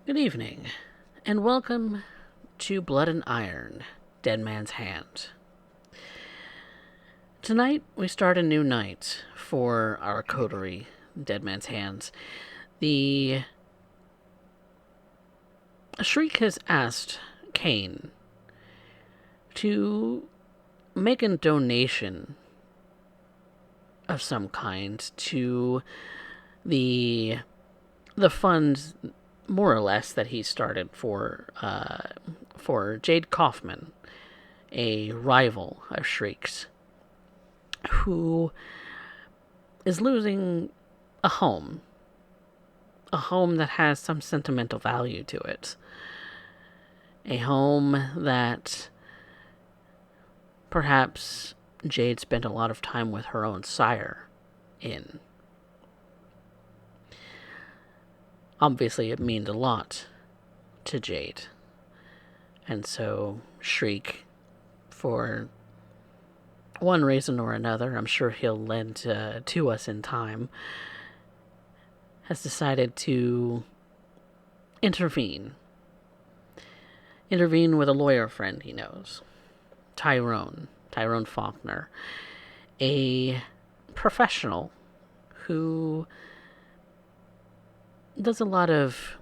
Good evening, and welcome to Blood and Iron, Dead Man's Hand. Tonight, we start a new night for our coterie, Dead Man's Hands. The Shriek has asked Kane to make a donation of some kind to the fund, more or less, that he started for Jade Kaufman, a rival of Shriek's, who is losing a home. A home that has some sentimental value to it. A home that perhaps Jade spent a lot of time with her own sire in. Obviously, it means a lot to Jade. And so, Shriek, for one reason or another, I'm sure he'll lend to us in time, has decided to intervene. Intervene with a lawyer friend he knows, Tyrone Faulkner, a professional who does a lot of,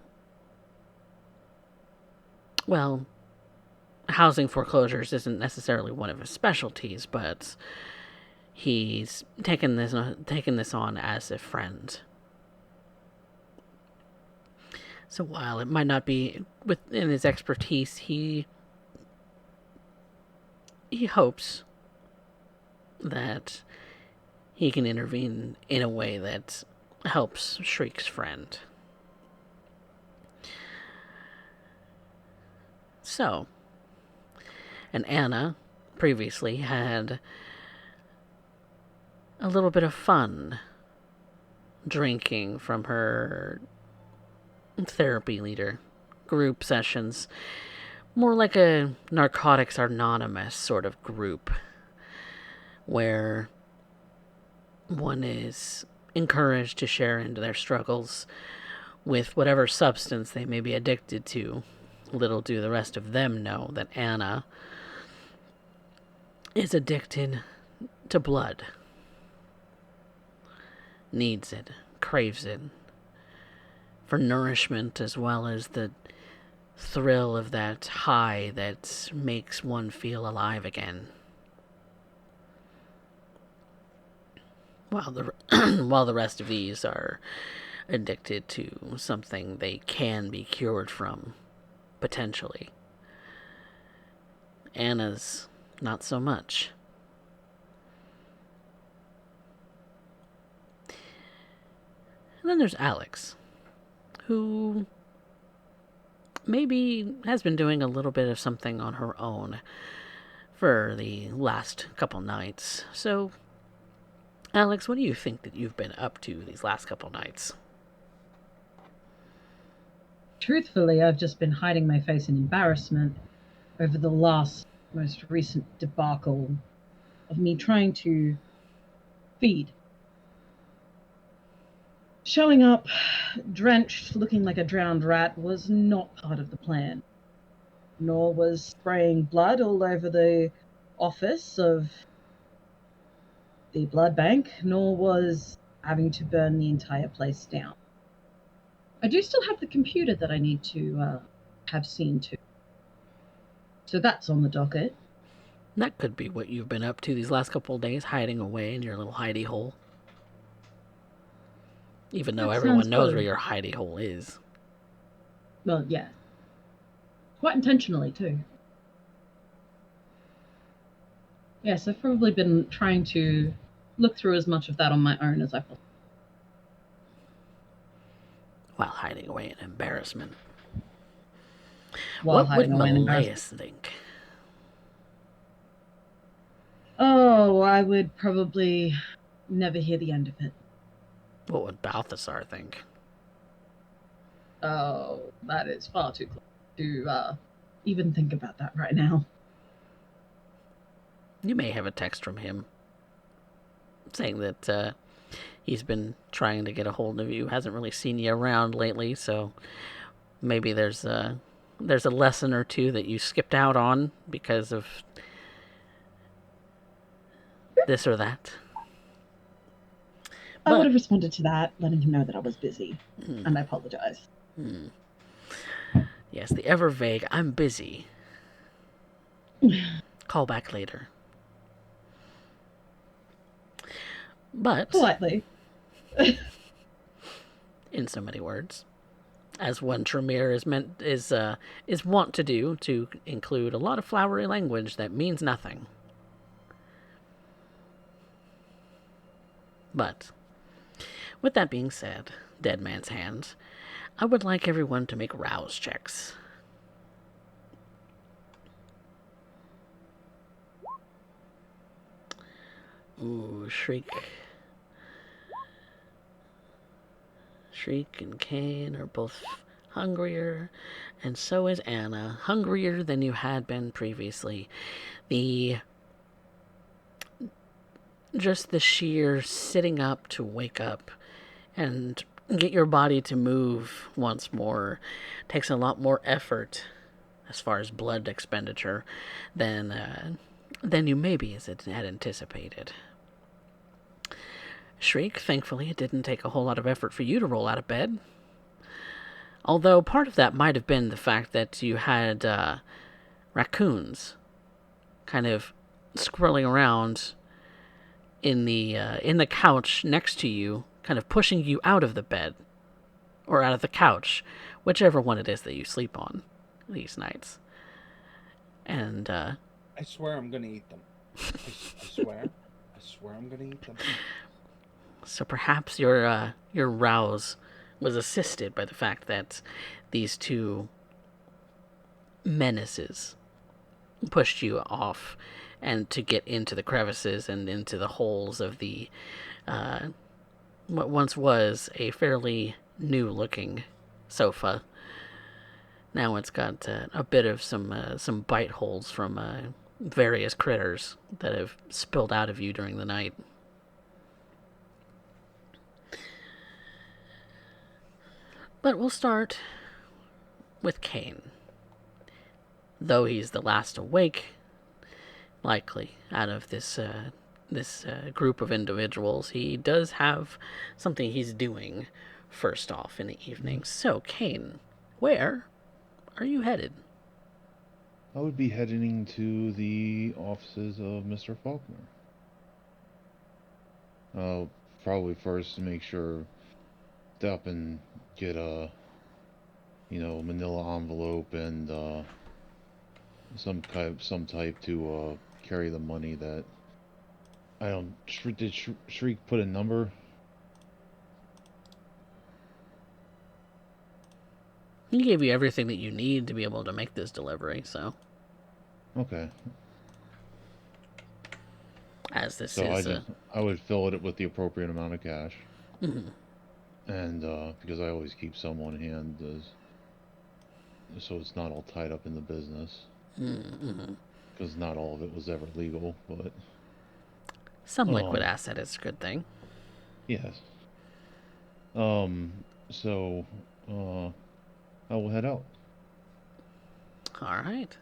well, housing foreclosures isn't necessarily one of his specialties, but he's taken this on as a friend. So while it might not be within his expertise, he hopes that he can intervene in a way that helps Shriek's friend. So, and Anna previously had a little bit of fun drinking from her therapy leader group sessions, more like a Narcotics Anonymous sort of group where one is encouraged to share into their struggles with whatever substance they may be addicted to. Little do the rest of them know that Anna is addicted to blood, needs it, craves it, for nourishment as well as the thrill of that high that makes one feel alive again. While the rest of these are addicted to something they can be cured from, potentially. Anna's not so much. And then there's Alex, who maybe has been doing a little bit of something on her own for the last couple nights. So, Alex, what do you think that you've been up to these last couple nights? Truthfully, I've just been hiding my face in embarrassment over the most recent debacle of me trying to feed. Showing up drenched, looking like a drowned rat, was not part of the plan, nor was spraying blood all over the office of the blood bank, nor was having to burn the entire place down. I do still have the computer that I need to have seen to. So that's on the docket. That could be what you've been up to these last couple of days, hiding away in your little hidey hole. Even though That sounds everyone knows where good. your hidey hole is. Well, yeah. Quite intentionally, too. Yes, I've probably been trying to look through as much of that on my own as I possibly. While hiding away in embarrassment. While What would hiding away in embarrassment. Malaeus think? Oh, I would probably never hear the end of it. What would Balthasar think? Oh, that is far too close to even think about that right now. You may have a text from him saying that he's been trying to get a hold of you, hasn't really seen you around lately, so Maybe there's a lesson or two that you skipped out on because of this or that. I would But have responded to that, letting him know that I was busy, and I apologize. yes, the ever vague "I'm busy." Call back later. But Politely. in so many words, as one Tremere is wont to include a lot of flowery language that means nothing. But with that being said, Dead Man's Hand, I would like everyone to make rouse checks. Ooh, Shriek and Kane are both hungrier, and so is Anna, hungrier than you had been previously. The just the sheer sitting up to wake up and get your body to move once more takes a lot more effort as far as blood expenditure than you maybe had anticipated. Shriek, thankfully, it didn't take a whole lot of effort for you to roll out of bed. Although part of that might have been the fact that you had raccoons kind of squirreling around in the couch next to you, kind of pushing you out of the bed or out of the couch, whichever one it is that you sleep on these nights. And I swear I'm gonna eat them. I swear. I swear I'm gonna eat them. so perhaps your rouse was assisted by the fact that these two menaces pushed you off and to get into the crevices and into the holes of the what once was a fairly new looking sofa. Now it's got a bit of some bite holes from various critters that have spilled out of you during the night. But we'll start with Kane. Though he's the last awake, likely out of this group of individuals, he does have something he's doing first off in the evening. So, Kane, where are you headed? I would be heading to the offices of Mr. Faulkner. Probably first to make sure, stop and get a, manila envelope and some type to carry the money that I don't. Did Shriek put a number? He gave you everything that you need to be able to make this delivery, so. Okay. As this So is. I would fill it with the appropriate amount of cash. Mm-hmm. And because I always keep some on hand, so it's not all tied up in the business. Mm-hmm. Because not all of it was ever legal, but Some liquid asset is a good thing. yes. So I will head out. All right.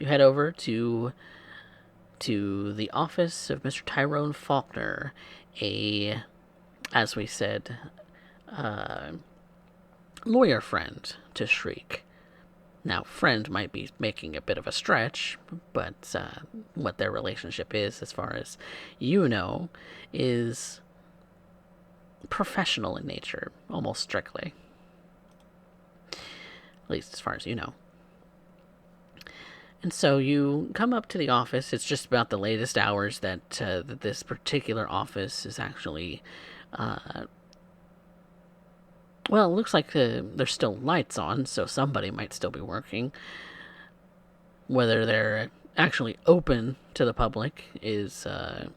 You head over to the office of Mr. Tyrone Faulkner, as we said, lawyer friend to Shriek. Now, friend might be making a bit of a stretch, but what their relationship is, as far as you know, is professional in nature, almost strictly. At least as far as you know. And so you come up to the office. It's just about the latest hours that this particular office is actually. Well, it looks like there's still lights on, so somebody might still be working. Whether they're actually open to the public is a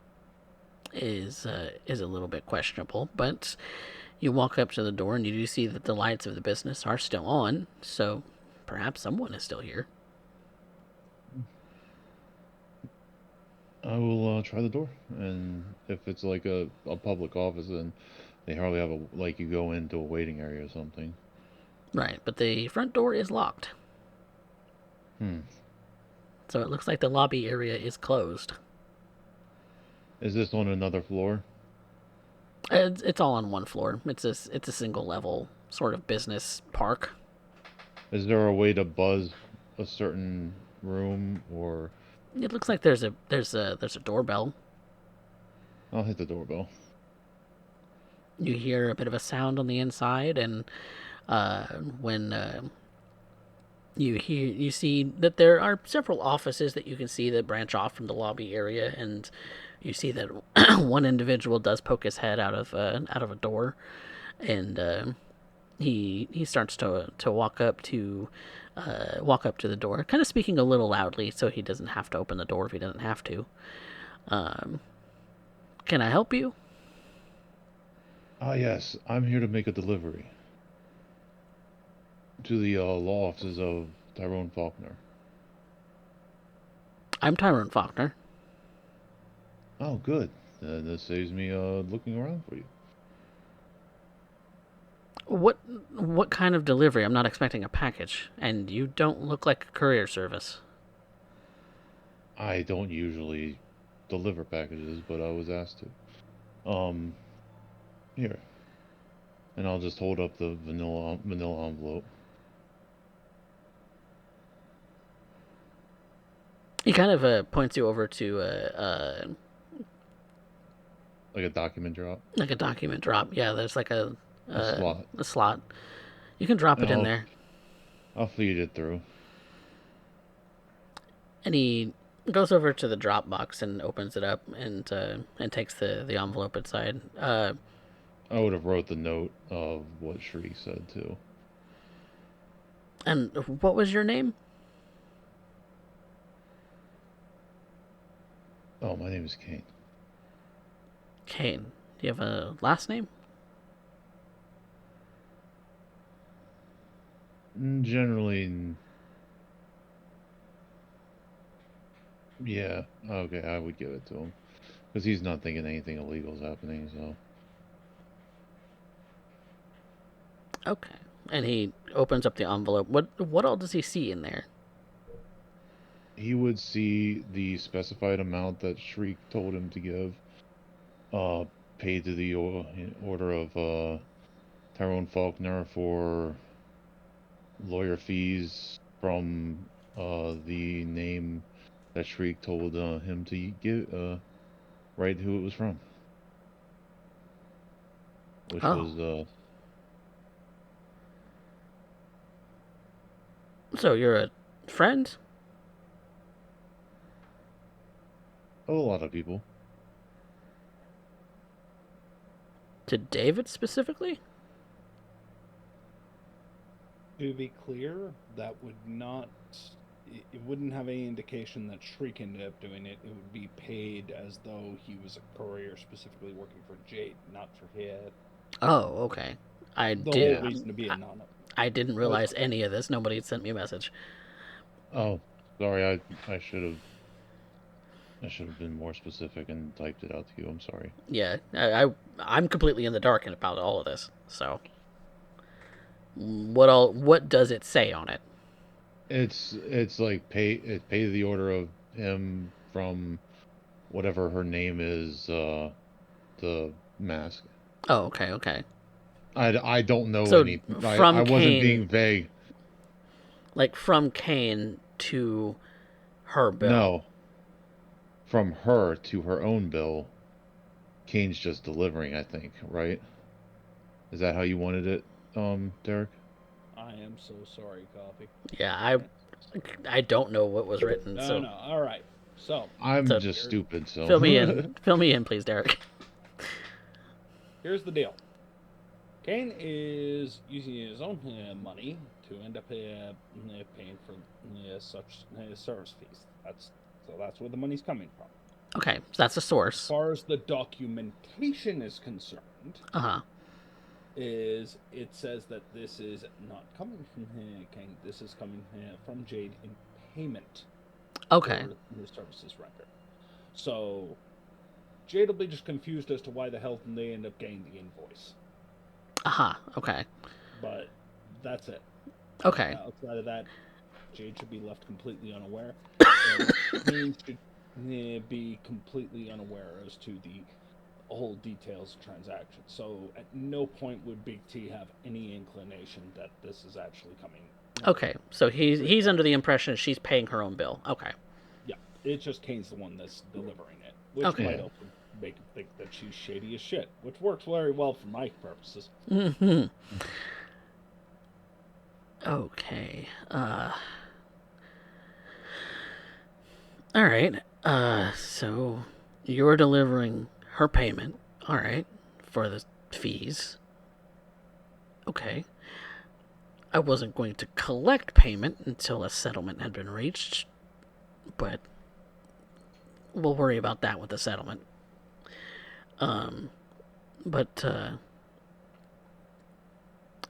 little bit questionable. But you walk up to the door and you do see that the lights of the business are still on. So perhaps someone is still here. I will try the door, and if it's like a public office, then they hardly have you go into a waiting area or something. Right, but the front door is locked. So it looks like the lobby area is closed. Is this on another floor? It's all on one floor. It's a single level sort of business park. Is there a way to buzz a certain room, or It looks like there's a doorbell. I'll hit the doorbell. You hear a bit of a sound on the inside, and when you see that there are several offices that you can see that branch off from the lobby area, and you see that one individual does poke his head out of a door, and he starts to walk up to the door, kind of speaking a little loudly, so he doesn't have to open the door if he doesn't have to. Can I help you? Ah, yes, I'm here to make a delivery to the law offices of Tyrone Faulkner. I'm Tyrone Faulkner. Oh, good. This saves me looking around for you. What kind of delivery? I'm not expecting a package, and you don't look like a courier service. I don't usually deliver packages, but I was asked to. Here, and I'll just hold up the vanilla envelope. He kind of points you over to Like a document drop. like a document drop. Yeah, there's like A slot. a slot. You can drop And it in there. I'll feed it through. And he goes over to the drop box and opens it up and takes the envelope inside. I would have wrote the note of what Shriek said too. And what was your name? Oh, my name is Kane. Kane. Do you have a last name? Generally, yeah. Okay, I would give it to him because he's not thinking anything illegal is happening. So. Okay. And he opens up the envelope. What all does he see in there? He would see the specified amount that Shriek told him to give, paid to the order of Tyrone Faulkner for lawyer fees from the name that Shriek told him to give, write who it was from, which was So you're a friend? a lot of people. To David specifically? To be clear, that would not. It wouldn't have any indication that Shriek ended up doing it. It would be paid as though he was a courier specifically working for Jade, not for him. Oh, okay. The whole reason to be anonymous. I didn't realize any of this. Nobody had sent me a message. Oh, sorry. I should have been more specific and typed it out to you. I'm sorry. Yeah, I'm completely in the dark about all of this. So, what does it say on it? It's like pay the order of him from whatever her name is, the mask. Oh, okay. I don't know So any. from I wasn't Kane, being vague. like from Kane to her bill. No, from her to her own bill. Kane's just delivering, I think, right? Is that how you wanted it, Derek? I am so sorry, Coffee. Yeah, I don't know what was written. No. All right. So I'm just stupid. So fill me in, please, Derek. here's the deal. Kane is using his own money to end up paying for such service fees. That's where the money's coming from. Okay, so that's a source. As far as the documentation is concerned, is it says that this is not coming from Kane. This is coming from Jade in payment. Okay. For the services rendered. So Jade will be just confused as to why the hell they end up getting the invoice. Okay. But That's it. Okay. Outside of that, Jade should be left completely unaware, and Kane should be completely unaware as to the whole details of transactions. So at no point would Big T have any inclination that this is actually coming. Okay. So he's under the impression she's paying her own bill. Okay. Yeah, it's just Kane's the one that's delivering it, which Okay. might also make him think that she's shady as shit, which works very well for my purposes. Mm-hmm. Okay. All right. So you're delivering her payment. All right. For the fees. Okay. I wasn't going to collect payment until a settlement had been reached, but we'll worry about that with the settlement. But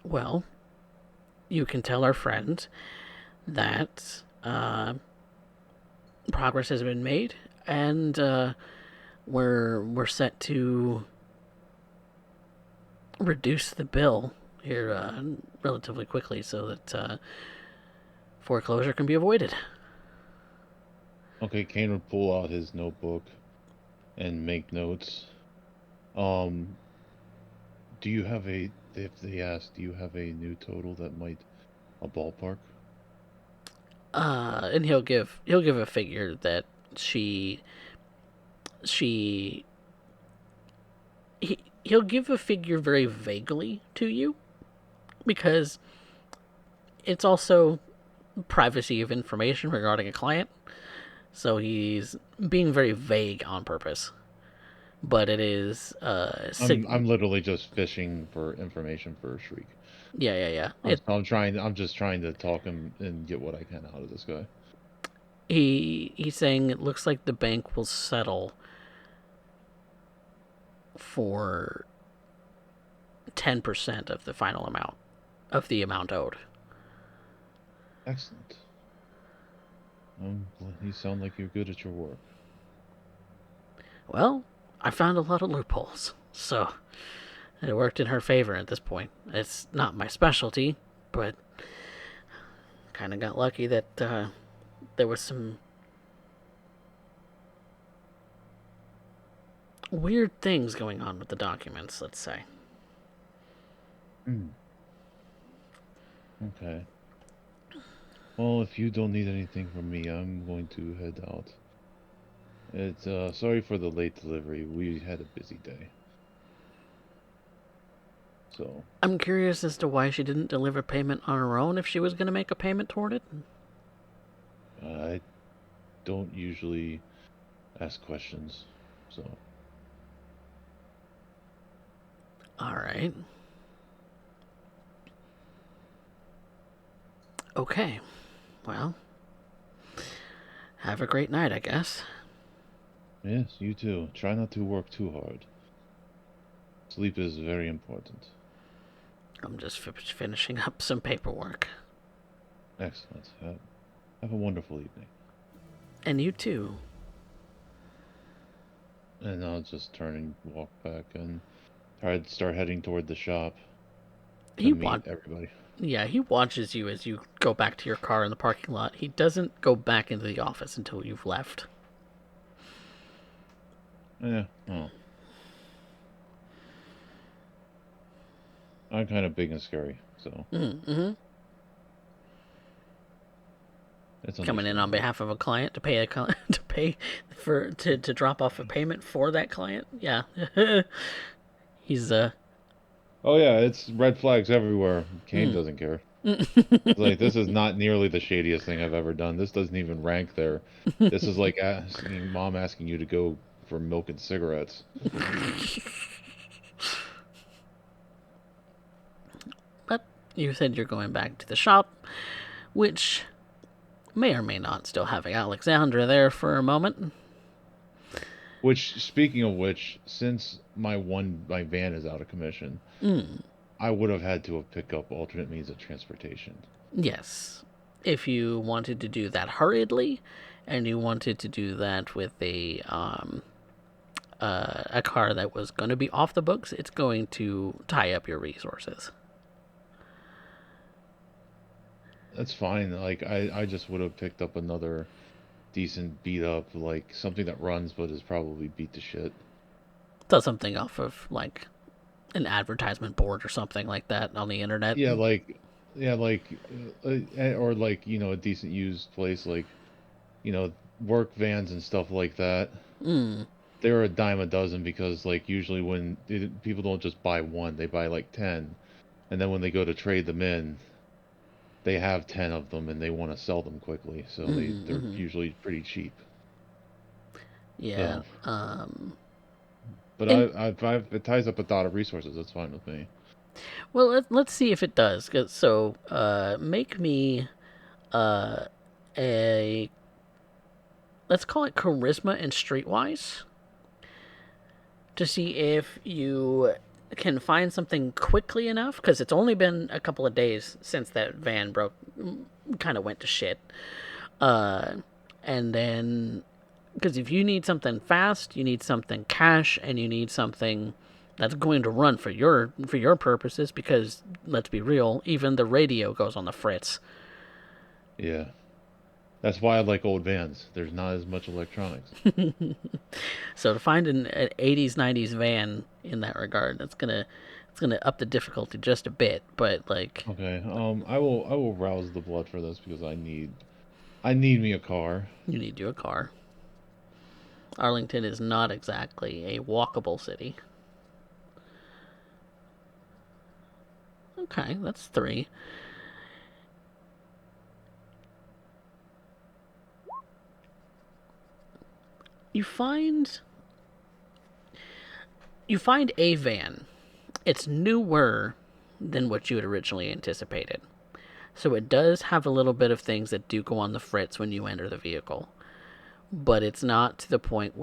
well, you can tell our friend that progress has been made, and we're set to reduce the bill here relatively quickly, so that foreclosure can be avoided. Okay, Kane would pull out his notebook and make notes. Do you have if they ask, do you have a new total that might, a ballpark? And he'll give a figure that she he'll give a figure very vaguely to you, because it's also privacy of information regarding a client. So he's being very vague on purpose. But it is I'm literally just fishing for information for Shriek. yeah. I'm just trying to talk him and get what I can out of this guy. He's saying it looks like the bank will settle for 10% of the final amount of the amount owed. Excellent. You sound like you're good at your work. Well, I found a lot of loopholes, so it worked in her favor at this point. It's not my specialty, but kind of got lucky that there was some weird things going on with the documents, let's say. Okay. Well, if you don't need anything from me, I'm going to head out. It's sorry for the late delivery. We had a busy day. So I'm curious as to why she didn't deliver payment on her own if she was going to make a payment toward it. I don't usually ask questions. So All right. Okay. Well, have a great night, I guess. yes, you too. Try not to work too hard. Sleep is very important. I'm just finishing up some paperwork. Excellent. Have a wonderful evening. And you too. And I'll just turn and walk back and try to start heading toward the shop to meet everybody. Yeah, he watches you as you go back to your car in the parking lot. He doesn't go back into the office until you've left. Yeah. Oh. I'm kind of big and scary, so. Mm-hmm. It's Coming in on behalf of a client to pay to drop off a payment for that client. Yeah. He's Oh yeah, it's red flags everywhere. Kane doesn't care. It's like, this is not nearly the shadiest thing I've ever done. This doesn't even rank there. This is like mom asking you to go for milk and cigarettes. But you said you're going back to the shop, which may or may not still have Alexandra there for a moment. Which, speaking of which, since my van is out of commission, I would have had to have picked up alternate means of transportation. Yes. If you wanted to do that hurriedly, and you wanted to do that with a car that was going to be off the books, it's going to tie up your resources. That's fine. Like I just would have picked up another decent beat up, like something that runs but is probably beat to shit. Does something off of like an advertisement board or something like that on the internet. Yeah, like yeah, like or like a decent used place like you know work vans and stuff like that. Mm. They're a dime a dozen because like usually when people don't just buy one, they buy like 10, and then when they go to trade them in, they have 10 of them and they want to sell them quickly, so they're Mm-hmm. usually pretty cheap. Yeah. So, but And it ties up a dot of resources. That's fine with me. well, let's see if it does. So, make me uh, a let's call it charisma and streetwise to see if you can find something quickly enough because it's only been a couple of days since that van kind of went to shit. Uh, and then because if you need something fast, you need something cash, and you need something that's going to run for your purposes. Because let's be real, even the radio goes on the fritz. Yeah. That's why I like old vans. There's not as much electronics. So to find an 80s 90s van in that regard, it's gonna up the difficulty just a bit. But like, Okay. I will rouse the blood for this because I need me a car. you need you a car. Arlington is not exactly a walkable city. Okay, that's 3. You find you find a van. It's newer than what you had originally anticipated. So it does have a little bit of things that do go on the fritz when you enter the vehicle. But it's not to the point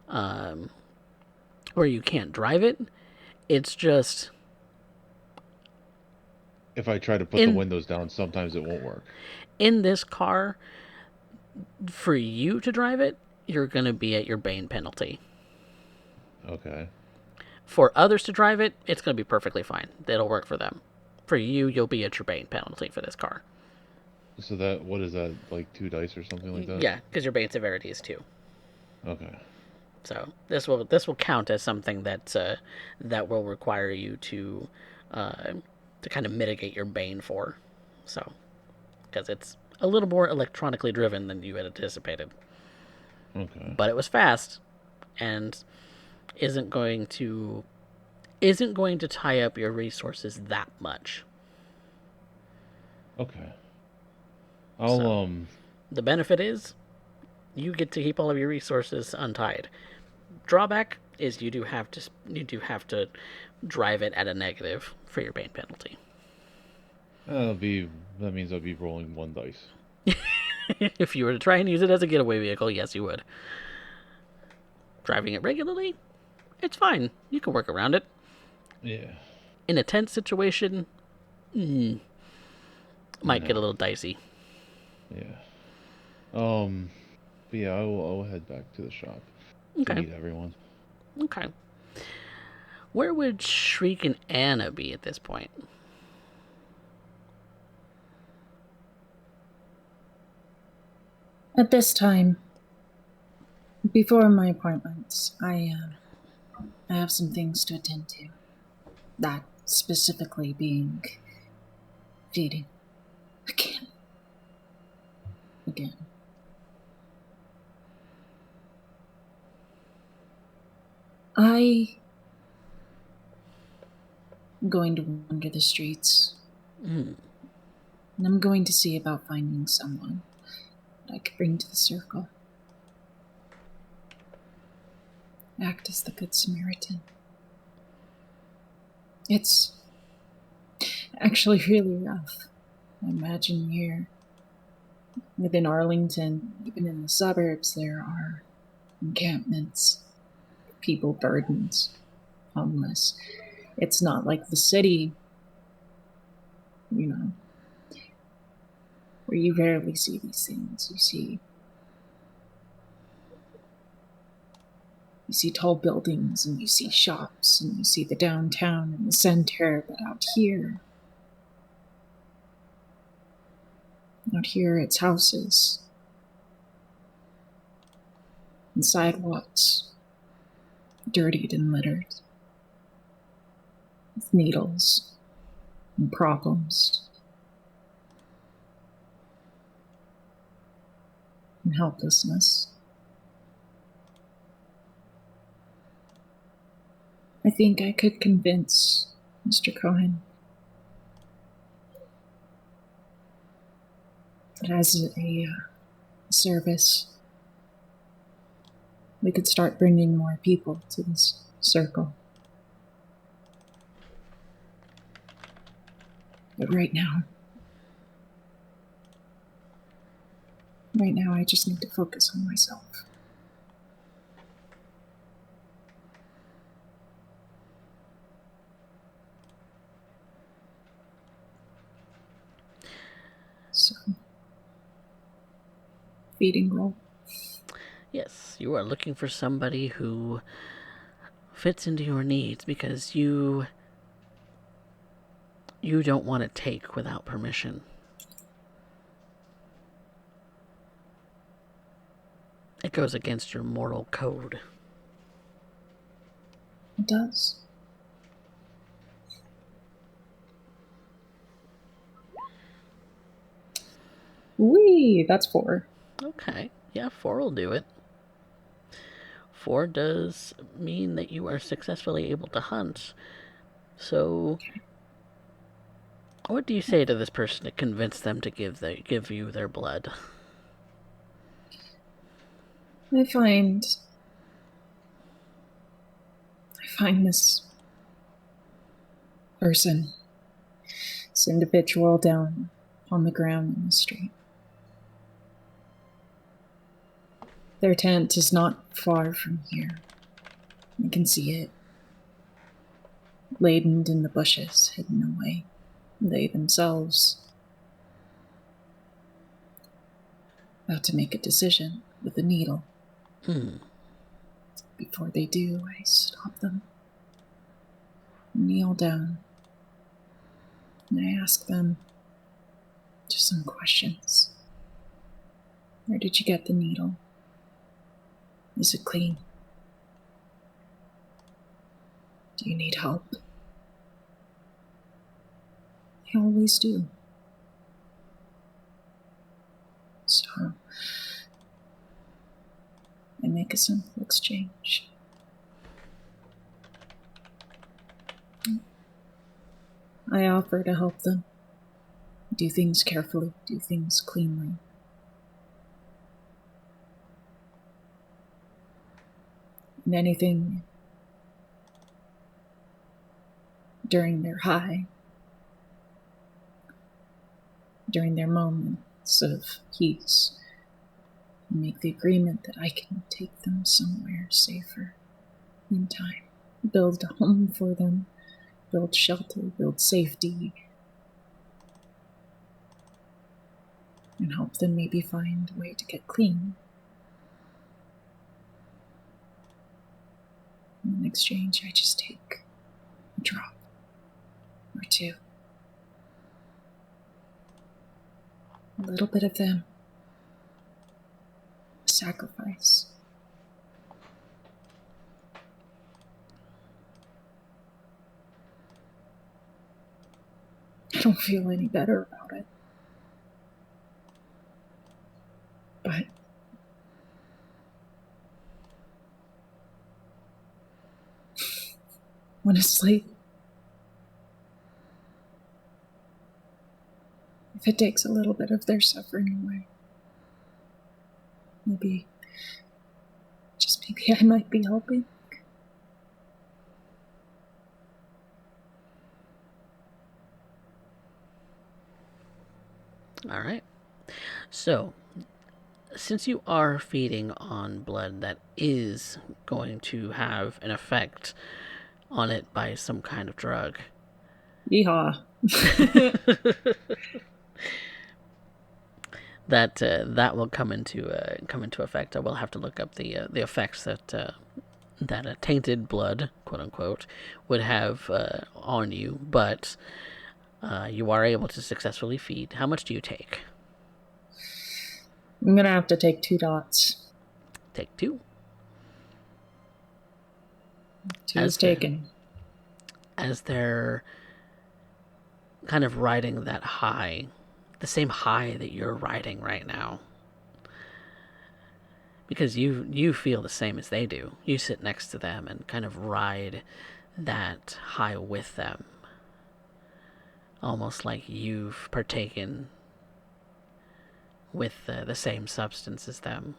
um, where you can't drive it. It's just If I try to put the in windows down, sometimes it won't work. in this car, for you to drive it, you're gonna be at your bane penalty. Okay. For others to drive it, it's gonna be perfectly fine. It'll work for them. For you, you'll be at your bane penalty for this car. So what is that, like 2 dice or something like that? Yeah, because your bane severity is 2. Okay. So this will count as something that will require you to kind of mitigate your bane for. So because it's a little more electronically driven than you had anticipated, Okay. but it was fast and isn't going to tie up your resources that much. Okay. So I'll the benefit is you get to keep all of your resources untied. Drawback is you do have to drive it at a negative for your bane penalty. that means I'll be rolling 1 dice. If you were to try and use it as a getaway vehicle, yes, you would. Driving it regularly, it's fine. You can work around it. Yeah. In a tense situation, might get a No. little dicey. Yeah. But yeah, I'll head back to the shop to Okay. meet everyone. Okay. Where would Shriek and Anna be at this point? At this time, before my appointments, I have some things to attend to. That specifically being feeding. Again. I'm going to wander the streets. And I'm going to see about finding someone that I could bring to the circle. Act as the Good Samaritan. It's actually really rough. I imagine here, within Arlington, even in the suburbs, there are encampments, people burdened, homeless. It's not like the city, where you rarely see these things. You see tall buildings, and you see shops, and you see the downtown and the center, but out here, Out here, it's houses and sidewalks, dirtied and littered, with needles and problems and helplessness. I think I could convince Mr. Cohen that as a service, we could start bringing more people to this circle. But right now, I just need to focus on myself. So, feeding role. Yes, you are looking for somebody who fits into your needs because you don't want to take without permission. It goes against your moral code. It does. Wee, that's 4. Okay, yeah, 4 will do it. 4 does mean that you are successfully able to hunt. So, what do you say to this person to convince them to give you their blood? I find this person, this individual down on the ground in the street. Their tent is not far from here. I can see it, laden in the bushes, hidden away. They themselves about to make a decision with a needle. Before they do, I stop them, kneel down, and I ask them just some questions. Where did you get the needle? Is it clean? Do you need help? They always do. So, I make a simple exchange. I offer to help them. Do things carefully, do things cleanly. And anything during their high, during their moments of peace, make the agreement that I can take them somewhere safer in time, build a home for them, build shelter, build safety, and help them maybe find a way to get clean. In exchange, I just take a drop or 2. A little bit of them. A sacrifice. I don't feel any better about it. But honestly, if it takes a little bit of their suffering away, maybe I might be helping. All right. So, since you are feeding on blood that is going to have an effect on it by some kind of drug. Yeehaw. that will come into effect. I will have to look up the effects that a tainted blood, quote unquote, would have on you, but you are able to successfully feed. How much do you take? I'm gonna have to take 2 dots. Take 2. 2 is taken. As they're kind of riding that high, the same high that you're riding right now. Because you feel the same as they do. You sit next to them and kind of ride that high with them. Almost like you've partaken with the same substance as them.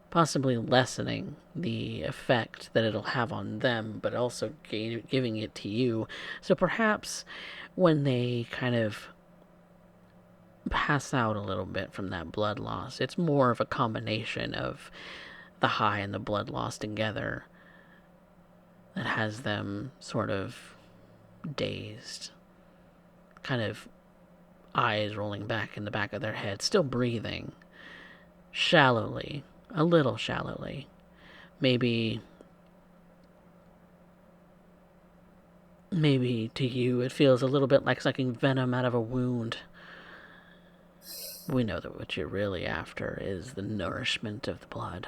Possibly lessening the effect that it'll have on them, but also giving it to you. So perhaps when they kind of pass out a little bit from that blood loss, it's more of a combination of the high and the blood loss together that has them sort of dazed, kind of eyes rolling back in the back of their head, still breathing shallowly, a little shallowly. Maybe to you it feels a little bit like sucking venom out of a wound. We know that what you're really after is the nourishment of the blood.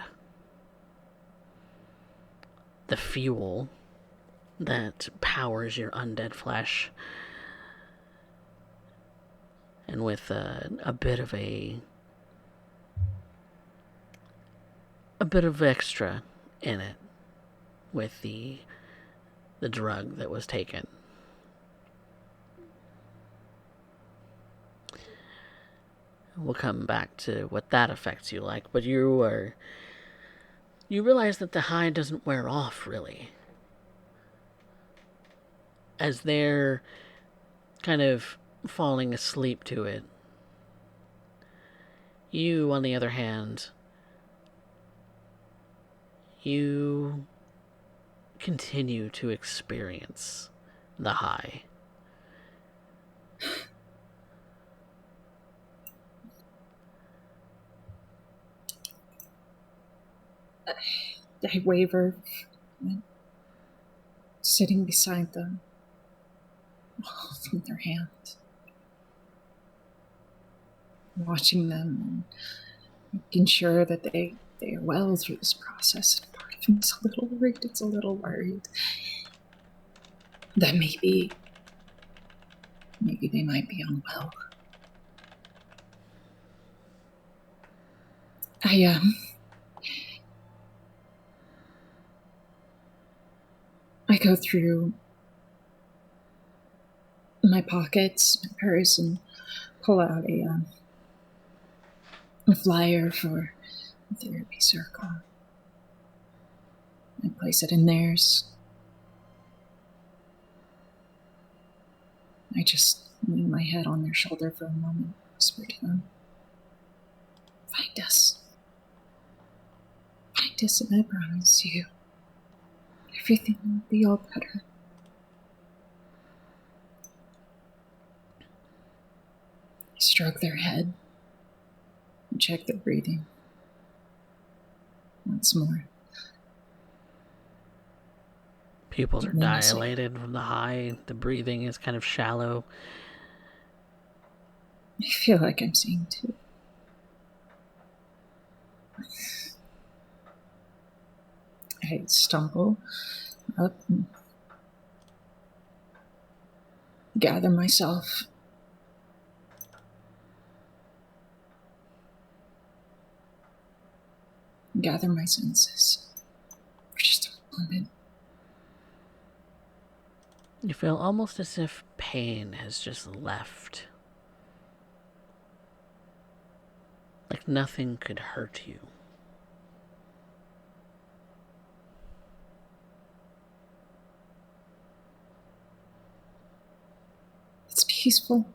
The fuel that powers your undead flesh. And with a bit of extra in it with the drug that was taken. We'll come back to what that affects you like, but you realize that the high doesn't wear off, really. As they're kind of falling asleep to it, you, on the other hand, you continue to experience the high. I waver, sitting beside them, holding their hands, watching them, and making sure that they are well through this process. And part of me is a little worried. It's a little worried that maybe they might be unwell. I go through my pockets, my purse, and pull out a flyer for a therapy circle. I place it in theirs. I just lean my head on their shoulder for a moment, whisper to them, find us. Find us, and I promise you, everything will be all better. I stroke their head and check their breathing. Once more. Pupils are dilated from the high. The breathing is kind of shallow. I feel like I'm seeing too. I stumble up and gather myself. Gather my senses for just a moment. You feel almost as if pain has just left. Like nothing could hurt you. It's peaceful.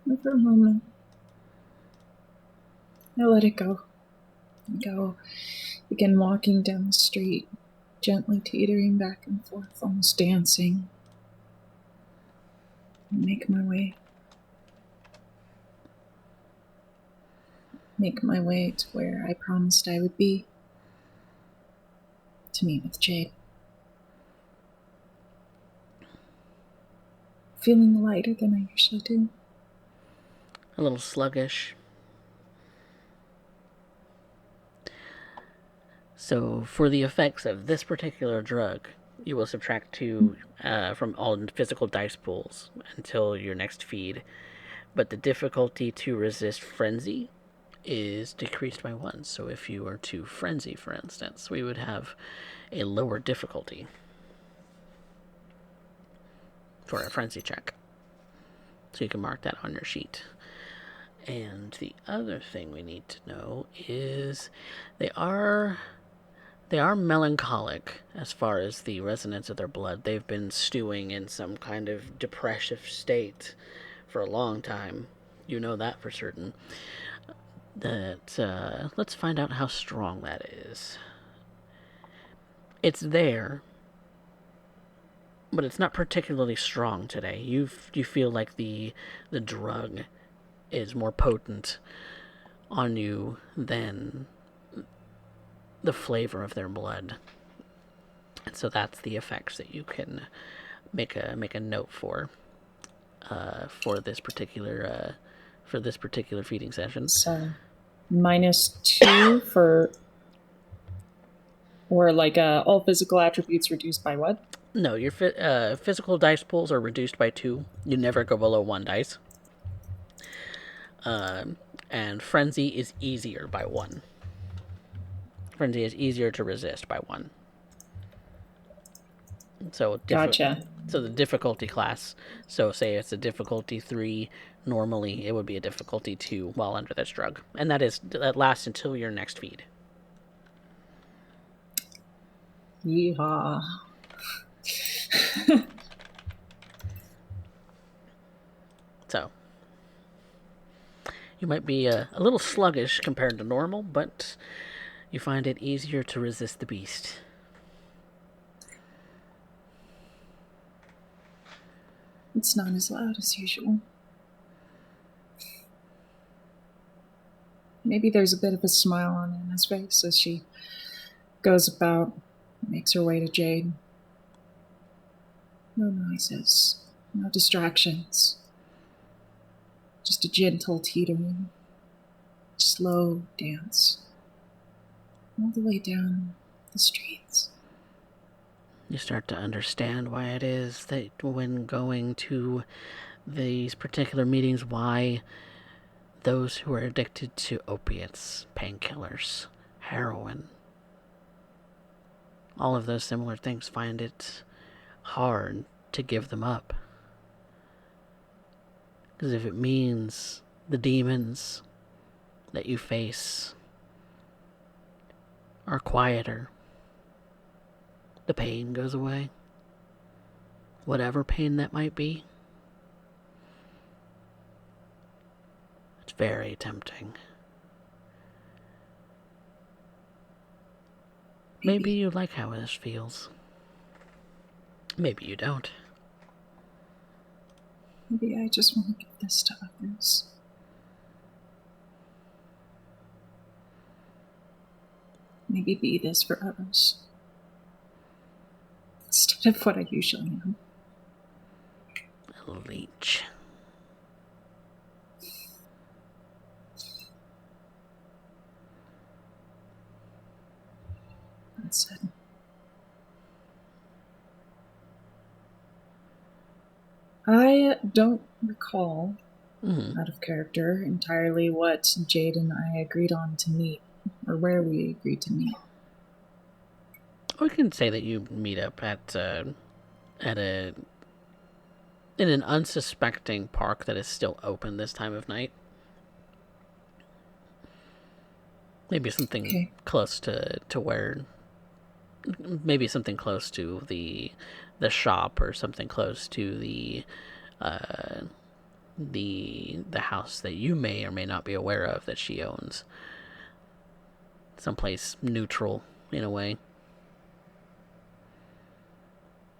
And for a moment, I let it go. Begin walking down the street, gently teetering back and forth, almost dancing. Make my way to where I promised I would be, to meet with Jade. feeling lighter than I usually do. A little sluggish. So, for the effects of this particular drug, you will subtract 2 from all physical dice pools until your next feed. But the difficulty to resist frenzy is decreased by 1. So, if you were to frenzy, for instance, we would have a lower difficulty for a frenzy check. So, you can mark that on your sheet. And the other thing we need to know is they are melancholic as far as the resonance of their blood. They've been stewing in some kind of depressive state for a long time. You know that for certain. Let's find out how strong that is. It's there, but it's not particularly strong today. You feel like the drug is more potent on you than the flavor of their blood. And so that's the effects that you can make a note for this particular feeding session. So, -2 for, or like all physical attributes reduced by what? No, your physical dice pools are reduced by 2. You never go below 1 dice. And frenzy is easier by 1. Frenzy is easier to resist by 1. So Gotcha. So the difficulty class. So say it's a difficulty 3. Normally, it would be a difficulty 2 while under this drug, and that lasts until your next feed. Yeehaw. So you might be a little sluggish compared to normal, but you find it easier to resist the beast. It's not as loud as usual. Maybe there's a bit of a smile on Anna's face as she goes about, makes her way to Jade. No noises, no distractions. Just a gentle teetering, slow dance. All the way down the streets. You start to understand why it is that when going to these particular meetings, why those who are addicted to opiates, painkillers, heroin, all of those similar things find it hard to give them up. Because if it means the demons that you face are quieter, the pain goes away. Whatever pain that might be. It's very tempting. Maybe you like how this feels. Maybe you don't. Maybe I just want to give this to others. Maybe be this for others. Instead of what I usually am. A leech. That's it. I don't recall, out of character, entirely what Jade and I agreed on to meet, or where we agreed to meet. We can say that you meet up in an unsuspecting park that is still open this time of night. Maybe something close to where. Maybe something close to the shop, or something close to the house that you may or may not be aware of that she owns. Someplace neutral in a way.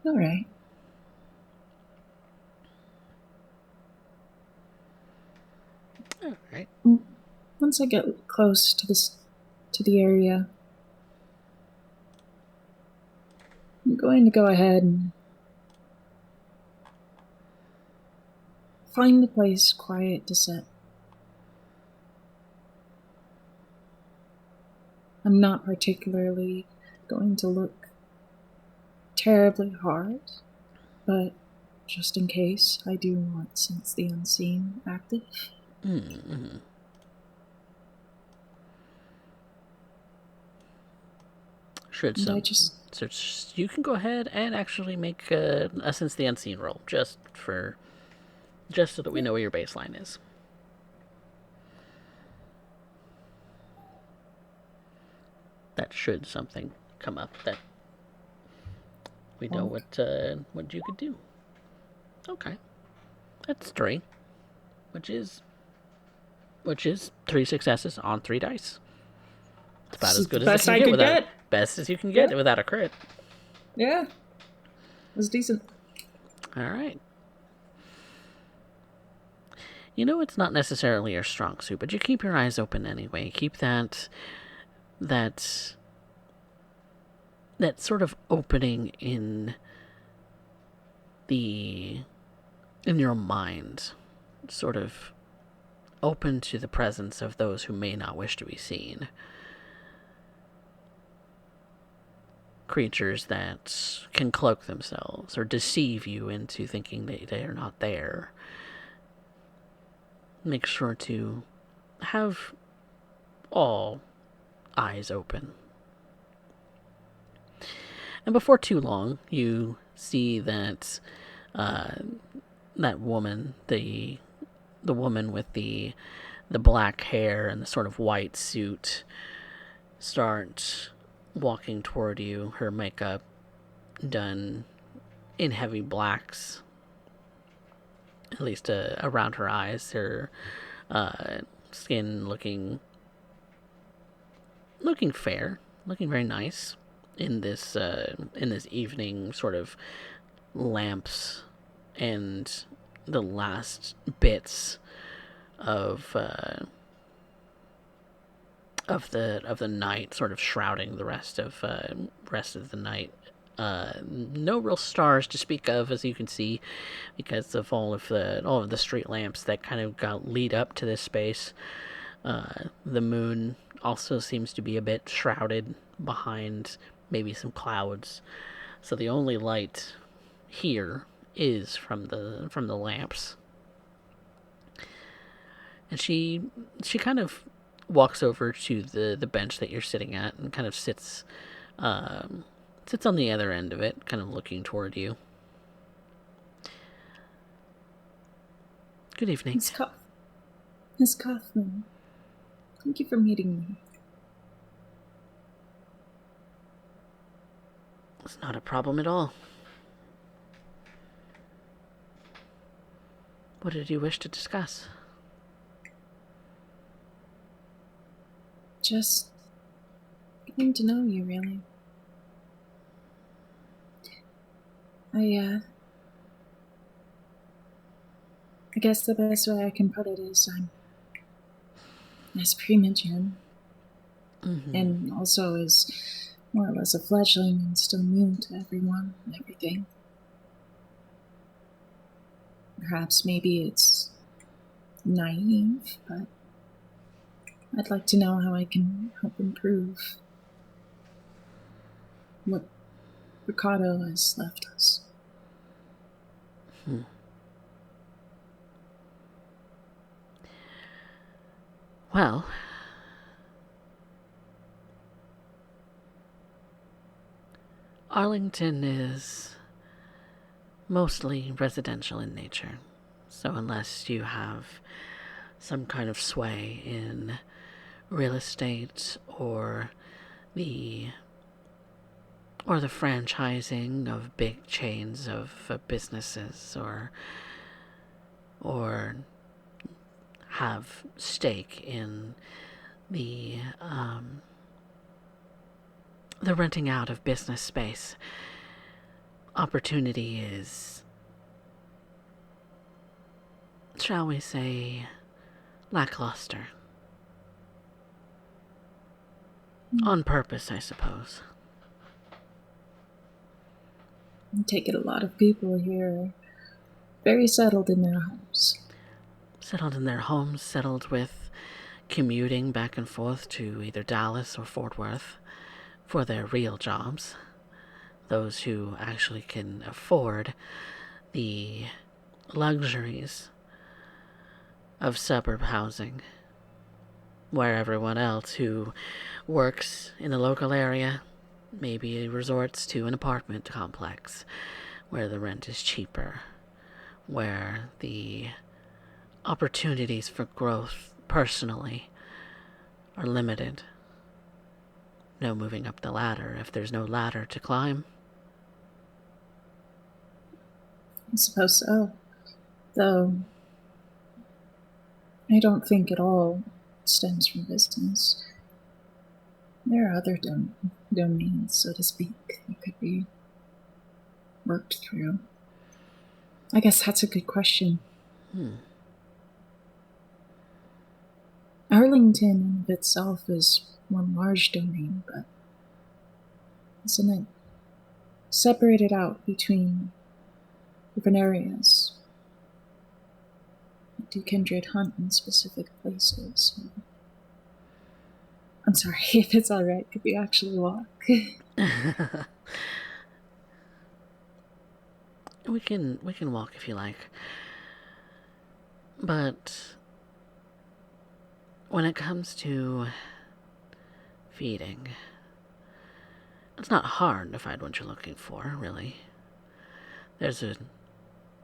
All right. All right. Once I get close to the area, I'm going to go ahead and find a place quiet to sit. I'm not particularly going to look terribly hard, but just in case, I do want Sense the Unseen active. Mm-hmm. Should And some. I just... So you can go ahead and actually make a Sense the Unseen roll, just so that we know where your baseline is. That should something come up that we know what you could do. Okay, that's 3, which is 3 successes on 3 dice. It's about as good as best it I can could without get. best as you can get without a crit. Yeah, it was decent. All right. You know it's not necessarily your strong suit, but you keep your eyes open anyway. Keep that sort of opening in your mind, sort of open to the presence of those who may not wish to be seen. Creatures that can cloak themselves or deceive you into thinking they are not there. Make sure to have all eyes open. And before too long, you see that that woman, the woman with the black hair and the sort of white suit, start walking toward you. Her makeup done in heavy blacks, at least around her eyes. Her skin looking fair, looking very nice in this evening sort of lamps and the last bits of the night sort of shrouding the rest of the night. No real stars to speak of, as you can see, because of all of the street lamps that kind of got lead up to this space. The moon also seems to be a bit shrouded behind maybe some clouds. So the only light here is from the lamps. And she kind of walks over to the bench that you're sitting at and kind of sits on the other end of it, kind of looking toward you. Good evening. Miss Kaufman, thank you for meeting me. It's not a problem at all. What did you wish to discuss? Just getting to know you, really. I guess the best way I can put it is I'm as premature, and also is more or less a fledgling and still new to everyone and everything. Perhaps maybe it's naive, but I'd like to know how I can help improve what Ricardo has left us. Well, Arlington is mostly residential in nature, so unless you have some kind of sway in real estate or the franchising of big chains of businesses, or have stake in the renting out of business space, opportunity is, shall we say, lackluster. On purpose, I suppose. I take it a lot of people here are very settled in their homes. settled in their homes, settled with commuting back and forth to either Dallas or Fort Worth for their real jobs. Those who actually can afford the luxuries of suburb housing, where everyone else who works in the local area maybe resorts to an apartment complex where the rent is cheaper, where the opportunities for growth personally are limited. No moving up the ladder if there's no ladder to climb. I suppose so. Though, I don't think it all stems from business. There are other domains, so to speak, that could be worked through. I guess that's a good question. Arlington in of itself is one large domain, but isn't it separated out between different areas? Do kindred hunt in specific places? I'm sorry, if it's alright, could we actually walk? We can walk if you like. But when it comes to feeding, it's not hard to find what you're looking for, really. There's a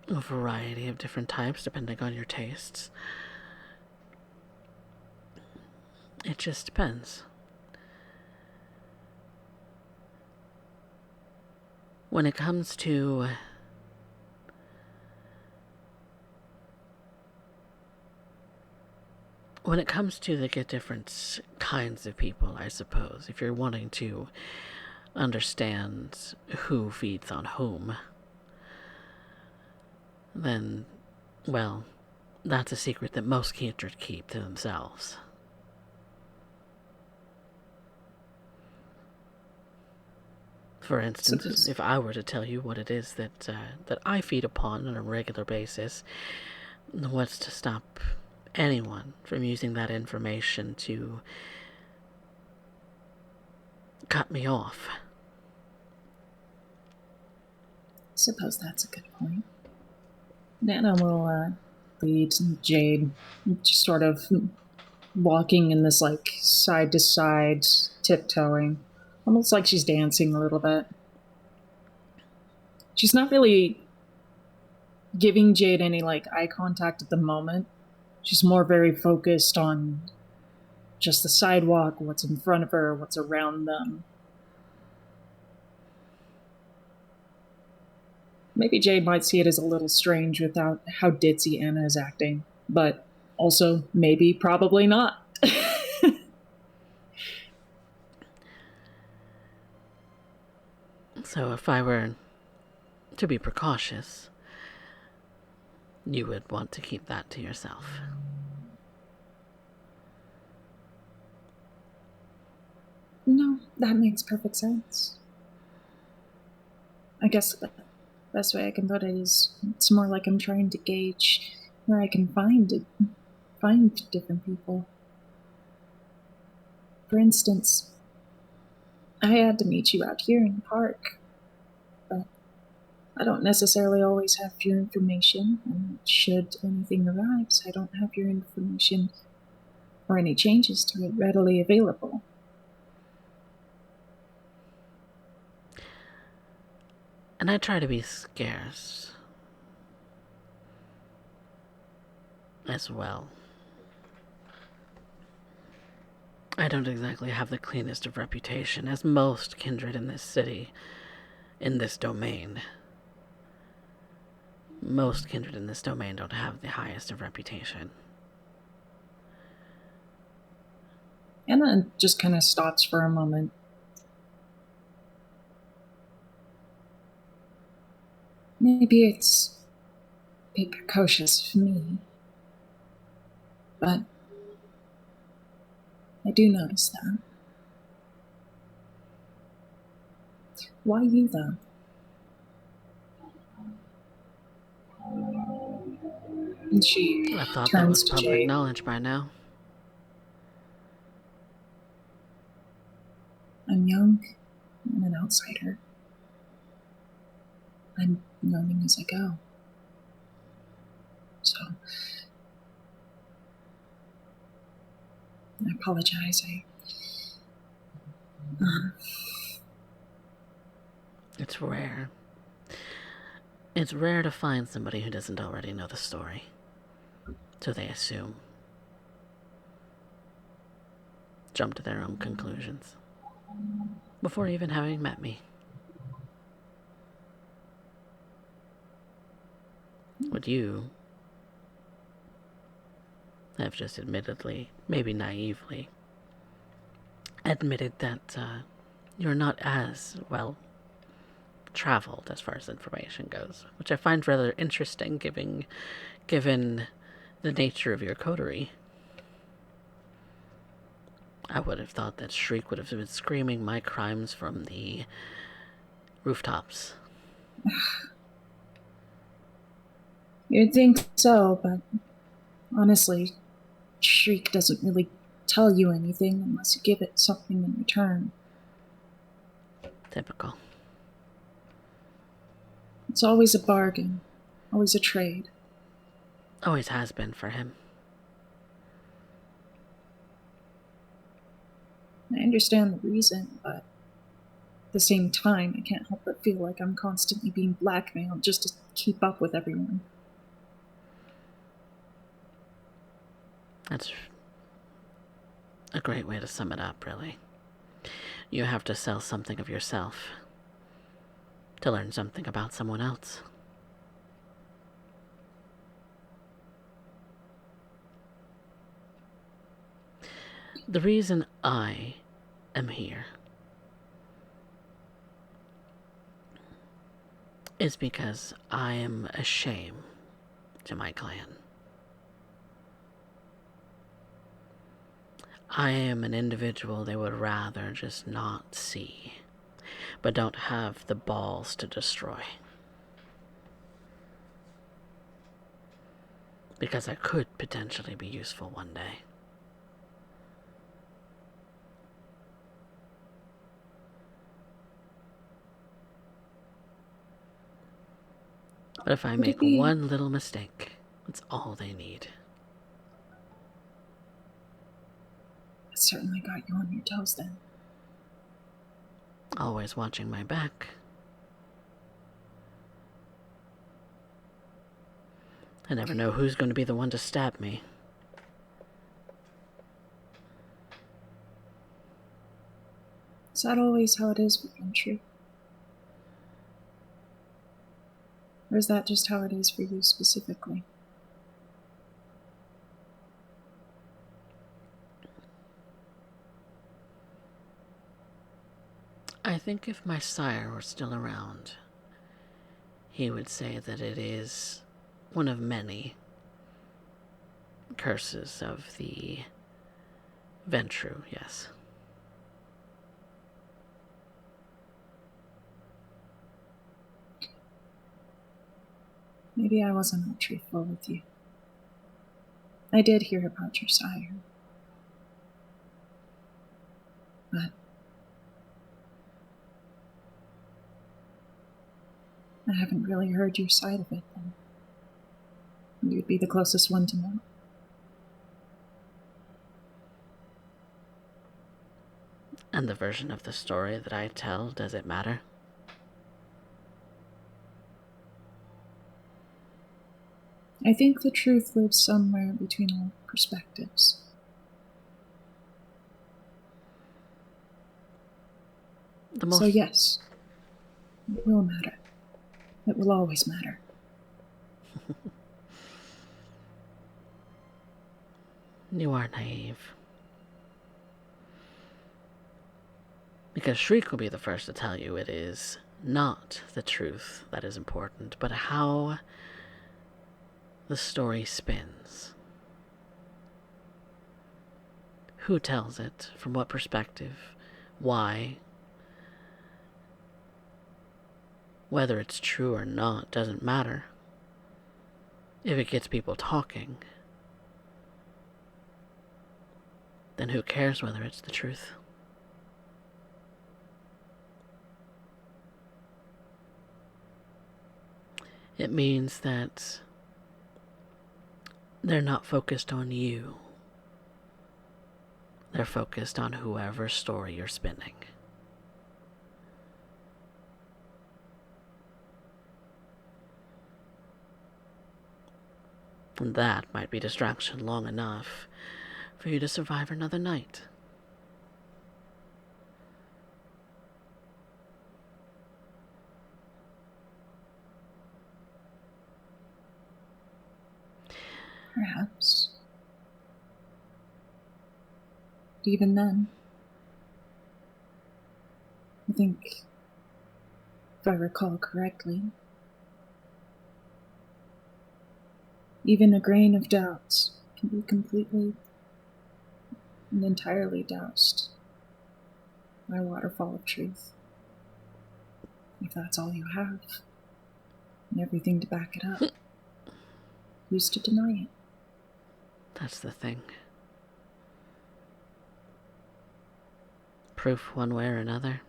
variety of different types depending on your tastes. It just depends. When it comes to the different kinds of people, I suppose, if you're wanting to understand who feeds on whom, then, well, that's a secret that most kindred keep to themselves. For instance, if I were to tell you what it is that I feed upon on a regular basis, what's to stop anyone from using that information to cut me off? Suppose that's a good point. Nana will lead Jade, just sort of walking in this like side to side, tiptoeing, almost like she's dancing a little bit. She's not really giving Jade any like eye contact at the moment. She's more very focused on just the sidewalk, what's in front of her, what's around them. Maybe Jade might see it as a little strange without how ditzy Anna is acting, but also maybe probably not. So if I were to be precautious, you would want to keep that to yourself. No, that makes perfect sense. I guess the best way I can put it is it's more like I'm trying to gauge where I can find different people. For instance, I had to meet you out here in the park, but I don't necessarily always have your information, and should anything arise, I don't have your information or any changes to it readily available. And I try to be scarce as well. I don't exactly have the cleanest of reputation, as most kindred in this city, in this domain. Most kindred in this domain don't have the highest of reputation. Anna just kind of stops for a moment. Maybe it's a bit precocious for me, but I do notice that. Why you, though? And she I thought that turns was to public Jade. knowledge by now. I'm young and an outsider. I'm learning as I go. So, I apologize. It's rare. It's rare to find somebody who doesn't already know the story. So they assume. Jump to their own conclusions. Before even having met me. Would you have just admittedly, maybe naively, admitted that you're not as well traveled as far as information goes, which I find rather interesting given the nature of your coterie. I would have thought that Shriek would have been screaming my crimes from the rooftops. You'd think so, but honestly, Shriek doesn't really tell you anything unless you give it something in return. Typical. It's always a bargain, always a trade. Always has been for him. I understand the reason, but at the same time, I can't help but feel like I'm constantly being blackmailed just to keep up with everyone. That's a great way to sum it up, really. You have to sell something of yourself to learn something about someone else. The reason I am here is because I am a shame to my clan. I am an individual they would rather just not see, but don't have the balls to destroy. Because I could potentially be useful one day. But if I Would it make be... one little mistake, that's all they need. It certainly got you on your toes then. Always watching my back. I never know who's going to be the one to stab me. Is that always how it is with country? Or is that just how it is for you specifically? I think if my sire were still around, he would say that it is one of many curses of the Ventru, yes. Maybe I wasn't that truthful with you. I did hear about your sire. But I haven't really heard your side of it then. You'd be the closest one to know. And the version of the story that I tell, does it matter? I think the truth lives somewhere between all perspectives. So yes, it will matter. It will always matter. You are naive. Because Shriek will be the first to tell you it is not the truth that is important, but how the story spins. Who tells it? From what perspective? Why? Whether it's true or not doesn't matter. If it gets people talking, then who cares whether it's the truth? It means that they're not focused on you. They're focused on whoever story you're spinning. And that might be distraction long enough for you to survive another night. Perhaps. Even then, I think, if I recall correctly, even a grain of doubt can be completely and entirely doused by a waterfall of truth. If that's all you have, and everything to back it up, who's to deny it? That's the thing. Proof one way or another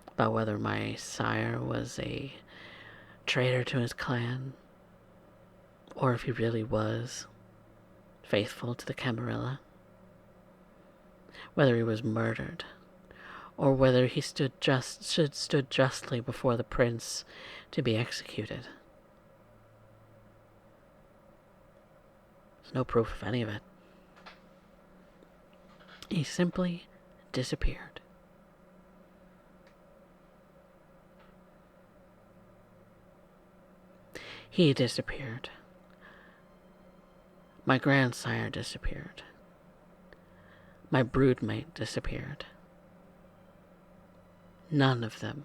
about whether my sire was a traitor to his clan, or if he really was faithful to the Camarilla, whether he was murdered, or whether he stood justly before the prince to be executed. There's no proof of any of it. He simply disappeared. He disappeared. My grandsire disappeared. My broodmate disappeared. None of them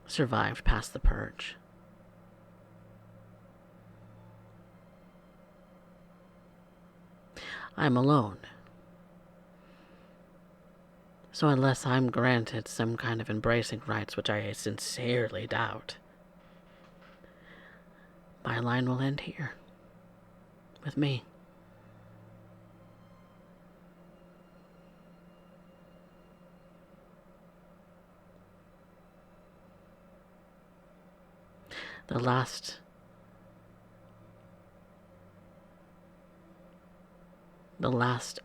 survived past the purge. I'm alone. So unless I'm granted some kind of embracing rights, which I sincerely doubt, my line will end here. With me. The last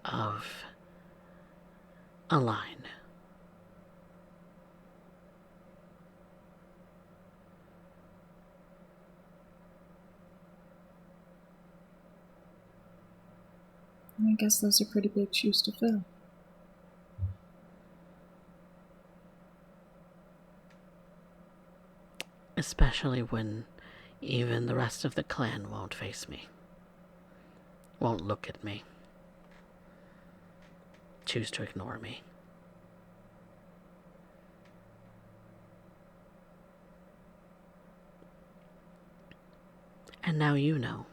of a line. I guess those are pretty big shoes to fill. Especially when even the rest of the clan won't face me. Won't look at me. Choose to ignore me. And now you know.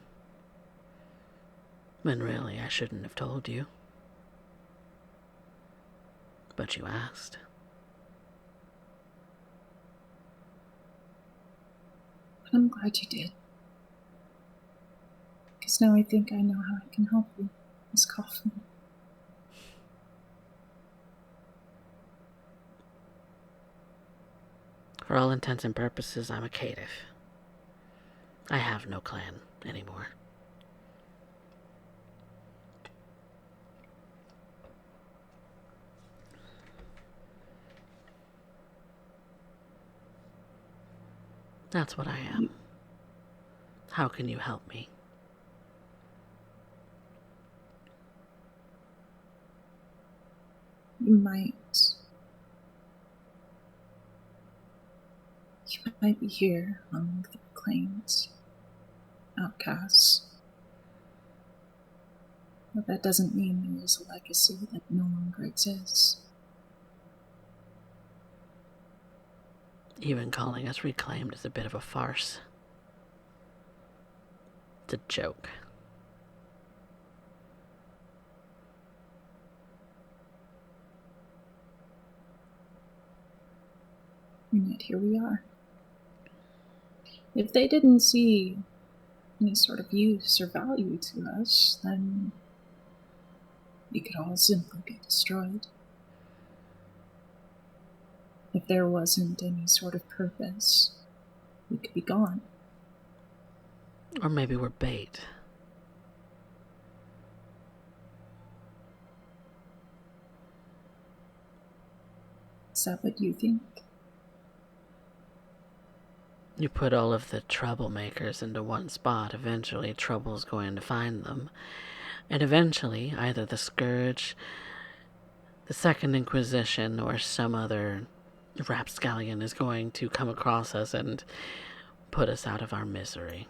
When really I shouldn't have told you. But you asked. But I'm glad you did. Because now I think I know how I can help you, Miss Kaufman. For all intents and purposes, I'm a caitiff. I have no clan anymore. That's what I am. How can you help me? You might be here among the reclaimed outcasts. But that doesn't mean there is a legacy that no longer exists. Even calling us reclaimed is a bit of a farce. It's a joke. And yet here we are. If they didn't see any sort of use or value to us, then we could all simply be destroyed. If there wasn't any sort of purpose, we could be gone. Or maybe we're bait. Is that what you think? You put all of the troublemakers into one spot, eventually trouble's going to find them. And eventually, either the Scourge, the Second Inquisition, or some other rapscallion is going to come across us and put us out of our misery.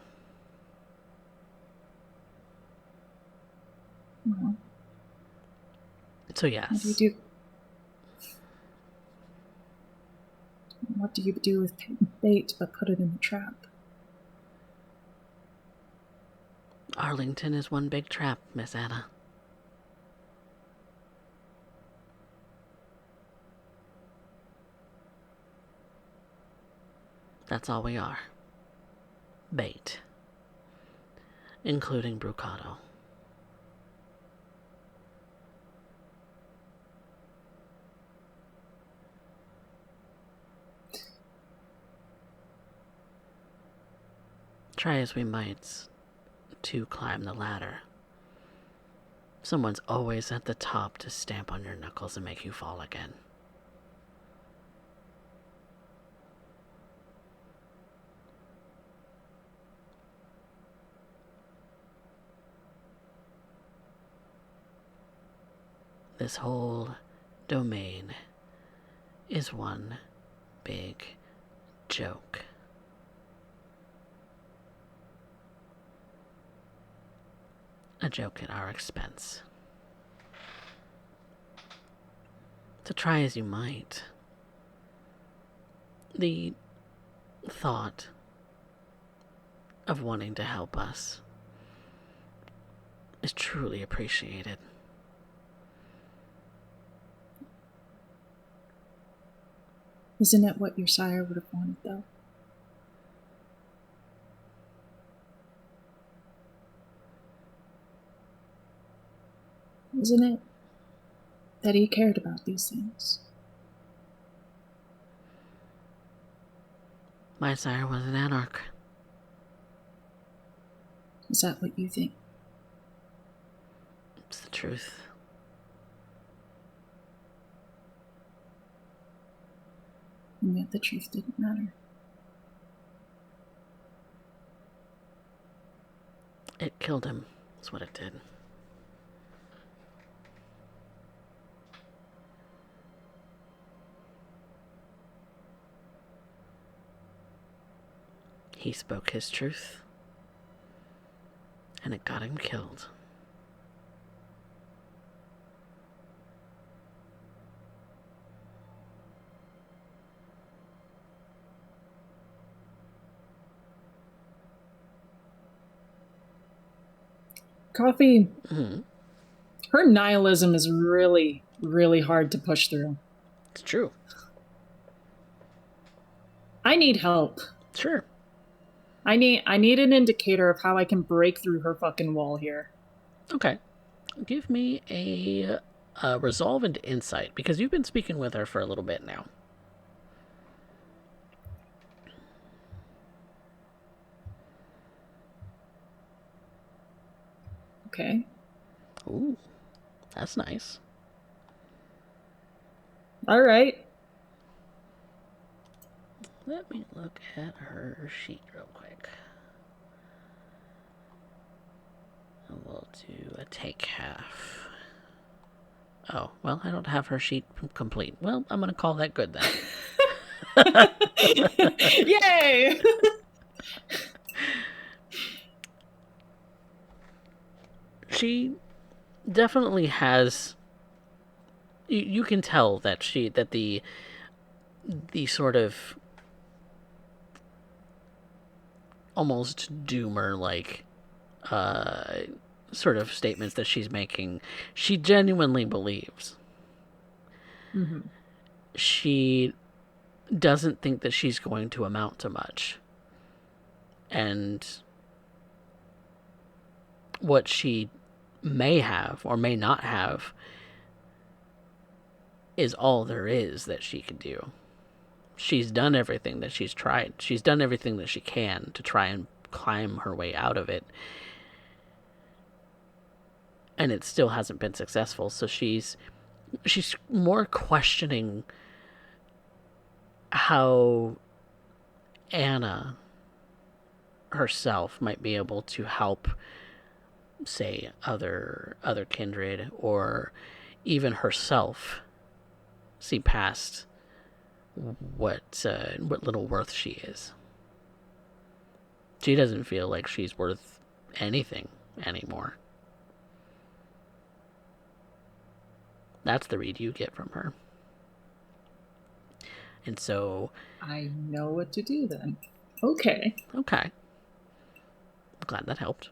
Well, So yes. what do you do? What do you do with bait but put it in the trap? Arlington is one big trap, Miss Anna. That's all we are. Bait. Including Brucato. Try as we might to climb the ladder, someone's always at the top to stamp on your knuckles and make you fall again. This whole domain is one big joke. A joke at our expense. To try as you might, the thought of wanting to help us is truly appreciated. Isn't it what your sire would have wanted, though? Isn't it that he cared about these things? My sire was an anarch. Is that what you think? It's the truth. And yet the truth didn't matter. It killed him, is what it did. He spoke his truth, and it got him killed. Coffee, Mm-hmm. her nihilism is really, really hard to push through. It's true. I need help. Sure. I need an indicator of how I can break through her fucking wall here. Okay. Give me a resolve and insight, because you've been speaking with her for a little bit now. Okay. Ooh, that's nice. All right. Let me look at her sheet real quick. And we'll do a take half. Oh, well, I don't have her sheet complete. Well, I'm going to call that good then. Yay! She definitely has... You can tell that the sort of almost doomer-like sort of statements that she's making, she genuinely believes. Mm-hmm. She doesn't think that she's going to amount to much. And what she may have or may not have is all there is that she can do. She's done everything that she's tried. She's done everything that she can to try and climb her way out of it. And it still hasn't been successful. So she's more questioning how Anna herself might be able to help, say, other kindred, or even herself see past what little worth she is. She doesn't feel like she's worth anything anymore. That's the read you get from her. And so... I know what to do then. Okay. Okay. I'm glad that helped.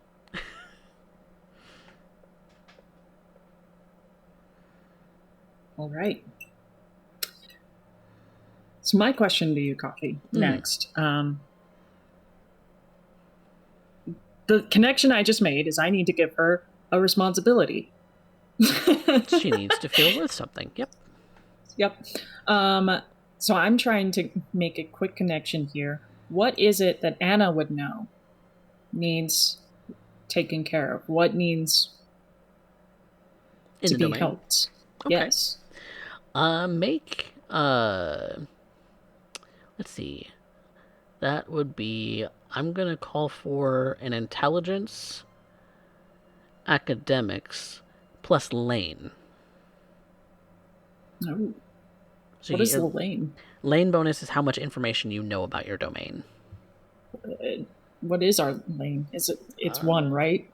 All right. So my question to you, Coffee, next. The connection I just made is I need to give her a responsibility. She needs to feel worth something. Yep. Yep. So I'm trying to make a quick connection here. What is it that Anna would know needs taken care of? What needs to be helped? Okay. Yes. Make let's see. That would be, I'm gonna call for an intelligence, academics, plus lane. Oh. So what is the lane? Lane bonus is how much information you know about your domain. What is our lane? It's 1, right?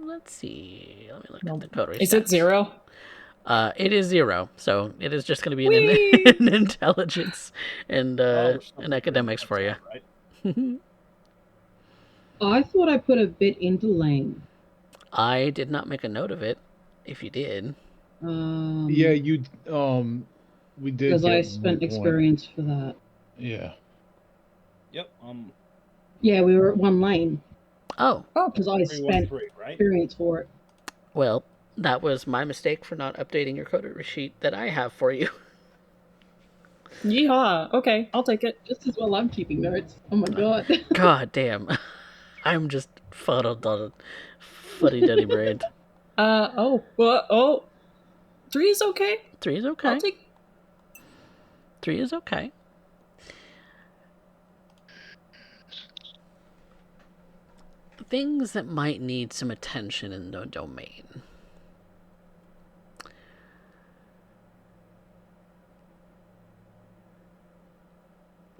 Let's see. Let me look at the code restats. Is it 0? It is 0, so it is just going to be an intelligence and an academics for you. Right? I thought I put a bit into lane. I did not make a note of it. If you did, Yeah, you we did because get I spent experience for that. Yeah. Yep. Yeah, we were at 1 lane. Oh, because I spent 313, right? experience for it. Well, that was my mistake for not updating your code sheet that I have for you. Yeehaw. Okay, I'll take it. Just as well I'm keeping notes. Oh my god. God damn. I'm just fuddled on fuddy-duddy brained. 3 is okay. 3 is okay. I'll take... 3 is okay. Things that might need some attention in the domain.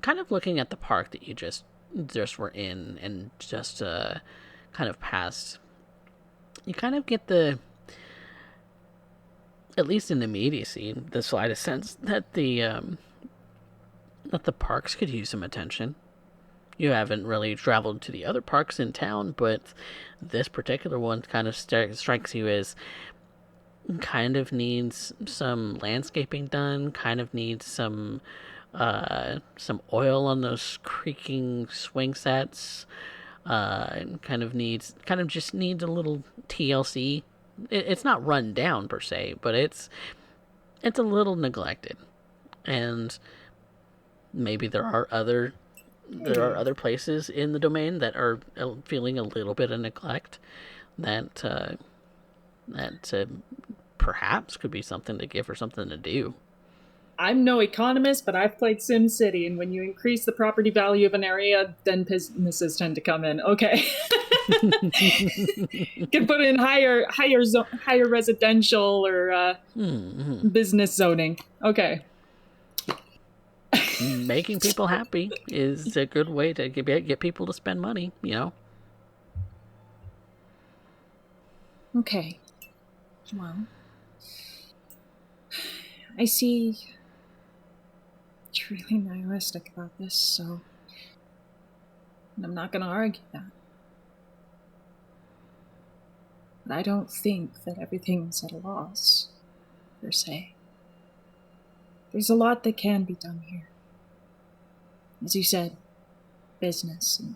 Kind of looking at the park that you just were in and just kind of passed, you kind of get the, at least in immediacy, the slightest sense that the parks could use some attention. You haven't really traveled to the other parks in town, but this particular one kind of strikes you as kind of needs some landscaping done, kind of needs some oil on those creaking swing sets, and kind of just needs a little TLC. It's not run down per se, but it's a little neglected, and maybe there are other places in the domain that are feeling a little bit of neglect that perhaps could be something to give her something to do. I'm no economist, but I've played SimCity, and when you increase the property value of an area, then businesses tend to come in. Okay. Can put in higher residential or business zoning. Okay. Making people happy is a good way to get people to spend money, you know? Okay. Well, I see you're really nihilistic about this, so I'm not going to argue that. But I don't think that everything's at a loss, per se. There's a lot that can be done here. As you said, business and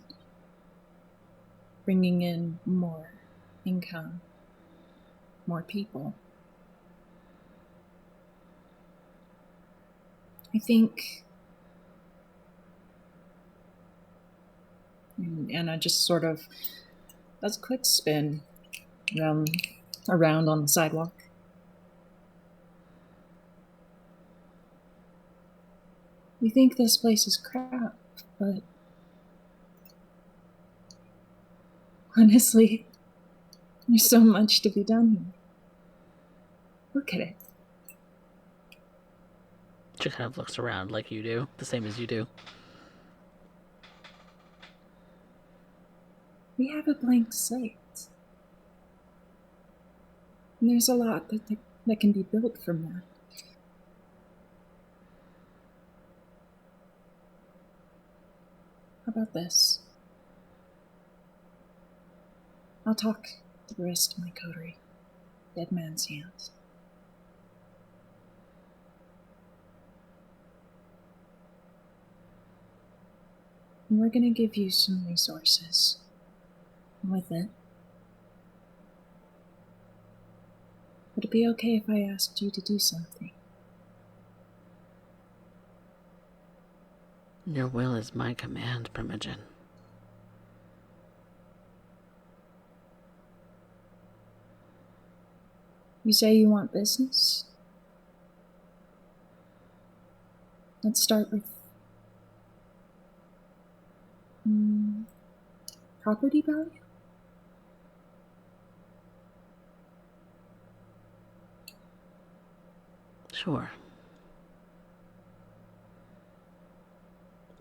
bringing in more income, more people. I think, and I just sort of does a quick spin around on the sidewalk. We think this place is crap, but honestly, there's so much to be done here. Look at it. She kind of looks around like you do, the same as you do. We have a blank slate. And there's a lot that can be built from that. How about this? I'll talk to the rest of my coterie. Dead man's hands. And we're gonna give you some resources. With it. Would it be okay if I asked you to do something? Your will is my command, Primogen. You say you want business? Let's start with property value? Sure.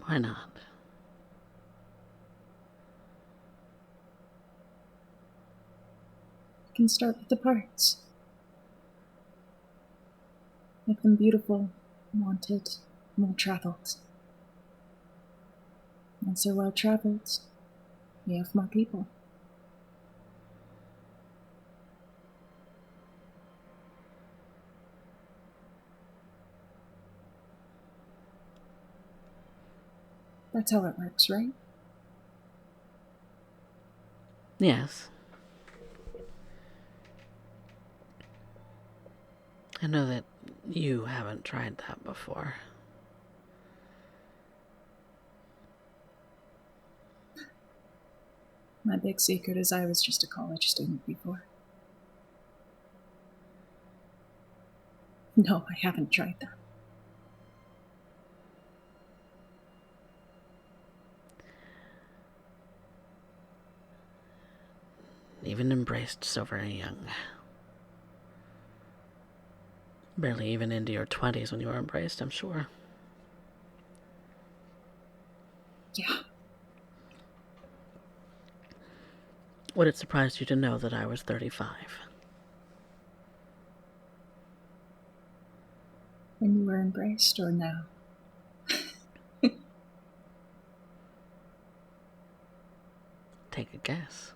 Why not? You can start with the parts. Make them beautiful, wanted, well-traveled. Once they're well-traveled, you have more people. That's how it works, right? Yes. I know that you haven't tried that before. My big secret is I was just a college student before. No, I haven't tried that. Even embraced so very young. Barely even into your 20s when you were embraced, I'm sure. Yeah. Would it surprise you to know that I was 35? When you were embraced or now? Take a guess.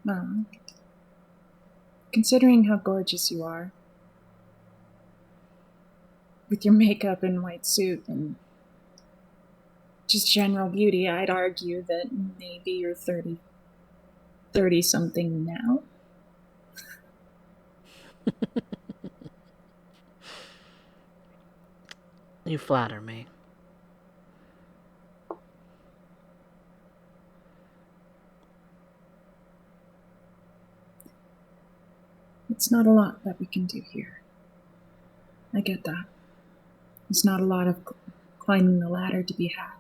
Well, considering how gorgeous you are, with your makeup and white suit and just general beauty, I'd argue that maybe you're 30-something now. You flatter me. It's not a lot that we can do here. I get that. There's not a lot of climbing the ladder to be had.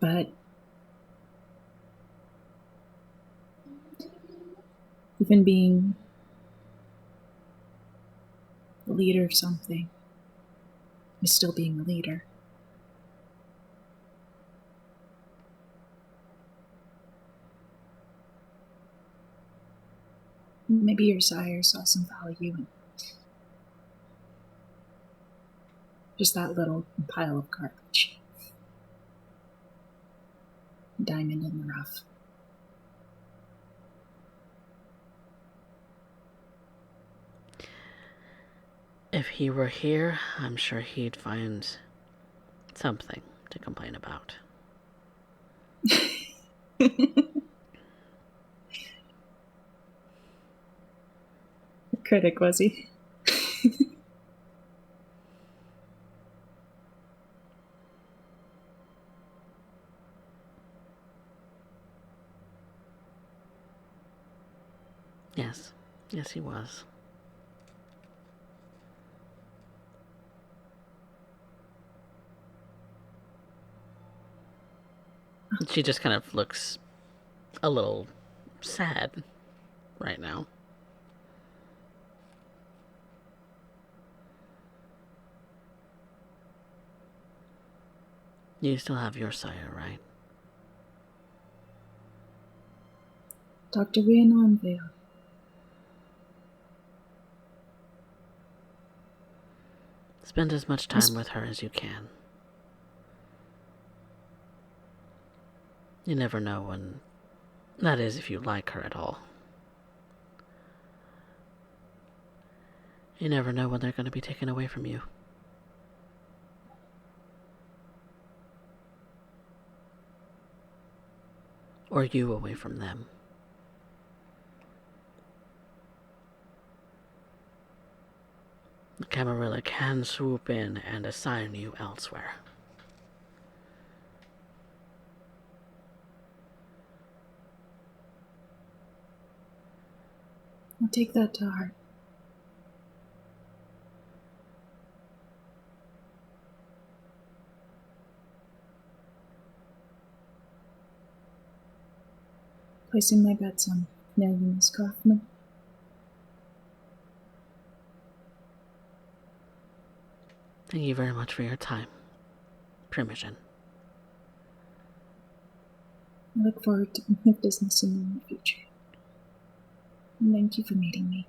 But even being the leader of something is still being a leader. Maybe your sire saw some value in just that little pile of garbage. Diamond in the rough. If he were here, I'm sure he'd find something to complain about. Critic, was he? Yes. Yes, he was. She just kind of looks a little sad right now. You still have your sire, right? Dr. Vianonville. Spend as much time with her as you can. You never know when... That is, if you like her at all. You never know when they're going to be taken away from you. Or you away from them. The Camarilla can swoop in and assign you elsewhere. I'll take that to heart. Placing my bets on no, Miss Kaufman. Thank you very much for your time. Primogen. I look forward to doing business in the future. And thank you for meeting me.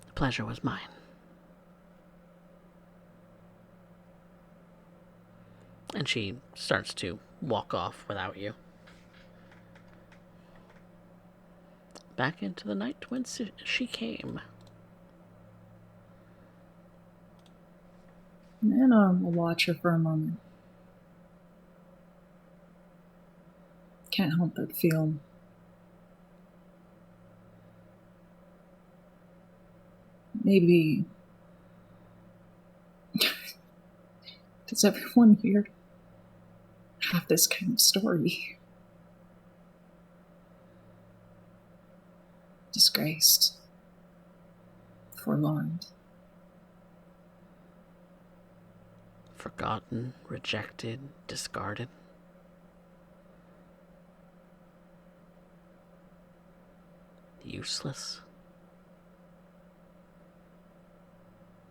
The pleasure was mine. And she starts to walk off without you. Back into the night whence she came. And then I'll watch her for a moment. Can't help but feel maybe does everyone here have this kind of story? Disgraced, forlorn, Forgotten, rejected, discarded. Useless.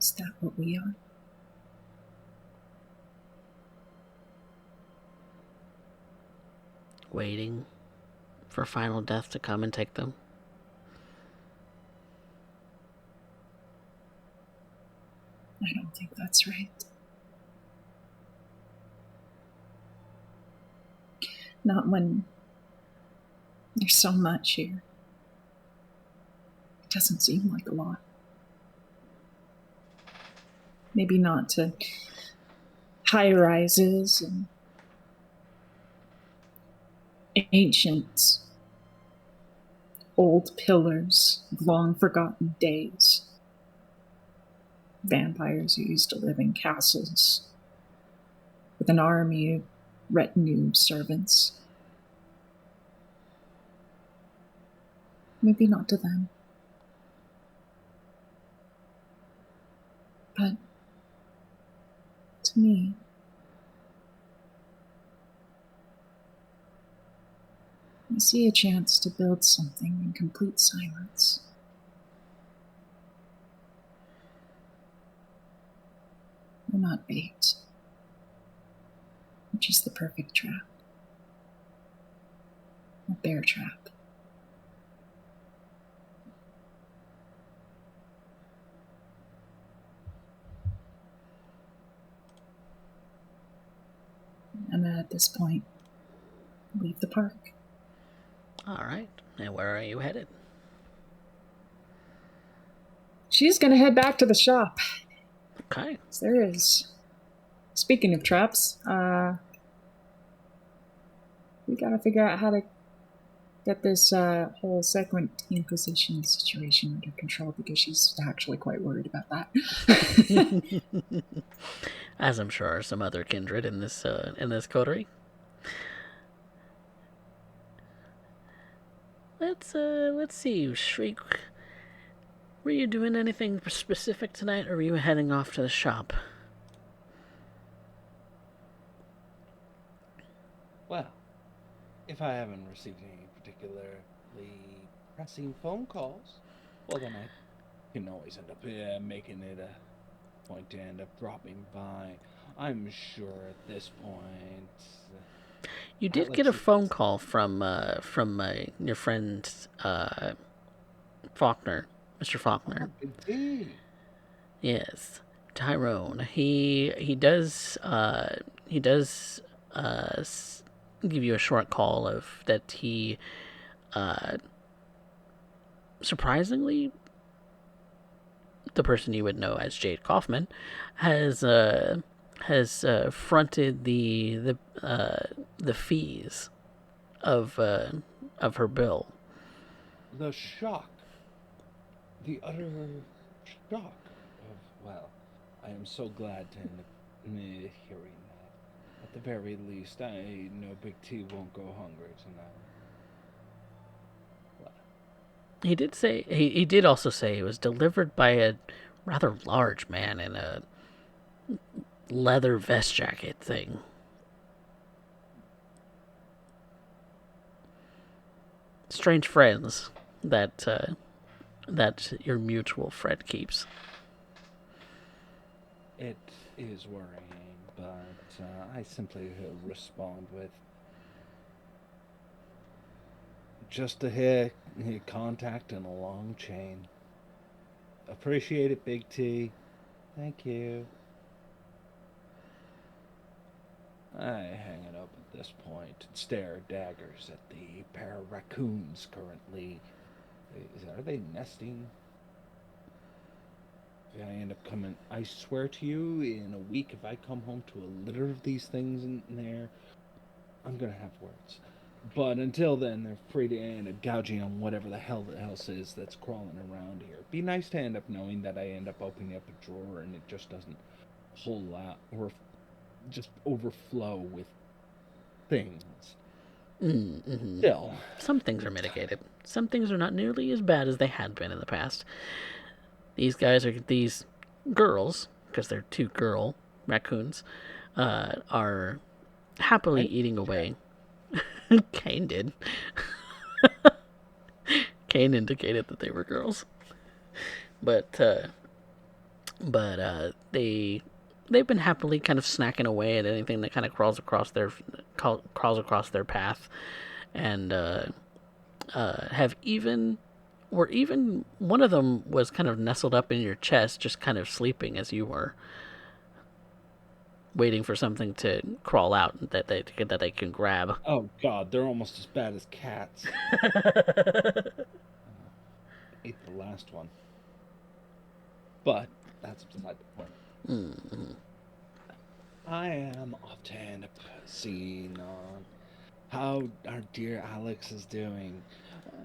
is that what we are? Waiting for final death to come and take them. I don't think that's right. Not when there's so much here. It doesn't seem like a lot. Maybe not to high rises and ancient old pillars of long forgotten days. Vampires who used to live in castles with an army of retinue servants. Maybe not to them. But to me, I see a chance to build something in complete silence. We're not bait, which is the perfect trap. A bear trap. And at this point, leave the park. Alright, and where are you headed? she's gonna head back to the shop. Okay. There is. Speaking of traps, we gotta figure out how to get this whole Second Inquisition situation under control because she's actually quite worried about that. As I'm sure are some other kindred in this coterie. Let's see, Shriek. Were you doing anything specific tonight, or were you heading off to the shop? Well, if I haven't received any particularly pressing phone calls, well, then I can always end up making it a point to end up dropping by. I'm sure at this point. You did get a phone call from your friend Faulkner, Mr. Faulkner. Oh, Big D. Yes, Tyrone. He does give you a short call of that he surprisingly, the person you would know as Jade Kaufman has fronted the fees of her bill. The shock. The utter shock of, well, I am so glad to end up hearing that. At the very least, I know Big T won't go hungry tonight. He did say he did also say it was delivered by a rather large man in a leather vest jacket thing. Strange friends that your mutual friend keeps. It is worrying, but I simply respond with just a hit contact and a long chain. Appreciate it, Big T. Thank you. I hang it up at this point and stare daggers at the pair of raccoons currently. Are they nesting? I end up coming. I swear to you, in a week, if I come home to a litter of these things in there, I'm gonna have words. But until then, they're free to end up gouging on whatever the hell else is that's crawling around here. Be nice to end up knowing that I end up opening up a drawer and it just doesn't whole out or just overflow with things. Mm-hmm. Still, some things are mitigated. Some things are not nearly as bad as they had been in the past. These girls, because they're two girl raccoons, are happily eating away. Kane did. Kane indicated that they were girls, but they've been happily kind of snacking away at anything that kind of crawls across their path, and have even one of them was kind of nestled up in your chest, just kind of sleeping as you were waiting for something to crawl out that they can grab. Oh God, they're almost as bad as cats. Ate the last one, but that's beside the point. Mm-hmm. I am off to end up seeing on how our dear Alex is doing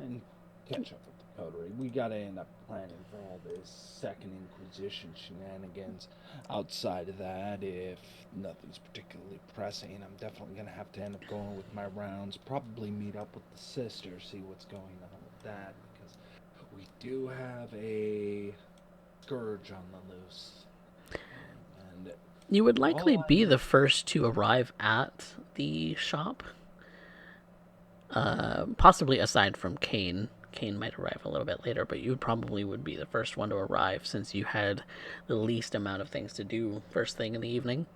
and catch up with the coterie. We gotta end up planning for all this Second Inquisition shenanigans. Outside of that, if nothing's particularly pressing, I'm definitely gonna have to end up going with my rounds. Probably meet up with the sister, see what's going on with that, because we do have a scourge on the loose. And you would likely be the first to arrive at the shop. Possibly aside from Kane. Kane might arrive a little bit later, but you probably would be the first one to arrive since you had the least amount of things to do first thing in the evening.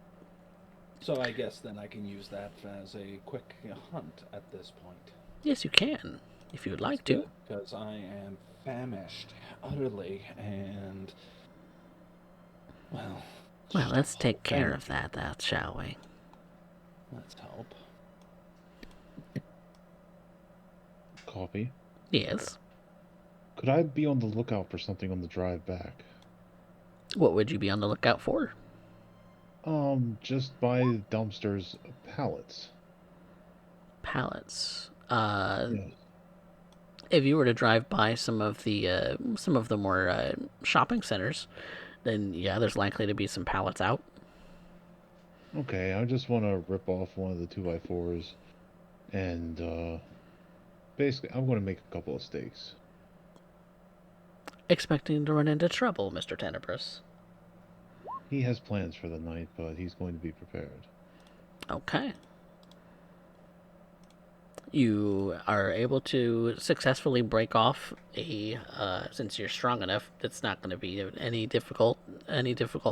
So I guess then I can use that as a quick hunt at this point. Yes, you can, if you would like to. Because I am famished utterly, and well, let's take care of that, shall we? Let's hope. Coffee? Yes. Could I be on the lookout for something on the drive back? What would you be on the lookout for? Just by the dumpsters, pallets. Pallets. Yes. If you were to drive by some of the more shopping centers, then yeah, there's likely to be some pallets out. Okay, I just want to rip off one of the 2x4s, and basically, I'm going to make a couple of steaks. Expecting to run into trouble, Mr. Tenebris. He has plans for the night, but he's going to be prepared. Okay. You are able to successfully break off a since you're strong enough, it's not going to be any difficult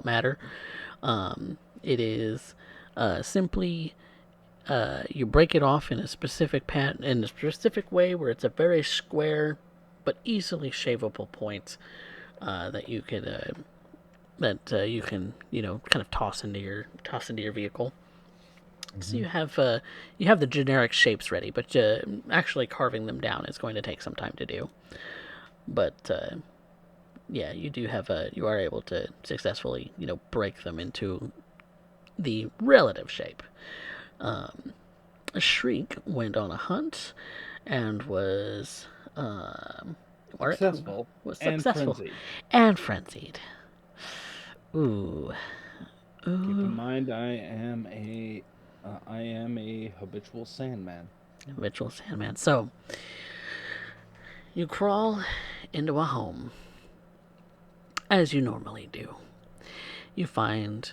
matter. It is simply you break it off in a specific way where it's a very square but easily shavable point that you can kind of toss into your vehicle. So you have the generic shapes ready, but actually carving them down is going to take some time to do. But yeah, you are able to successfully break them into the relative shape. Shriek went on a hunt and was Successful and frenzied. and frenzied. Ooh. Keep in mind, I am a habitual Sandman. Habitual Sandman. So you crawl into a home, as you normally do. You find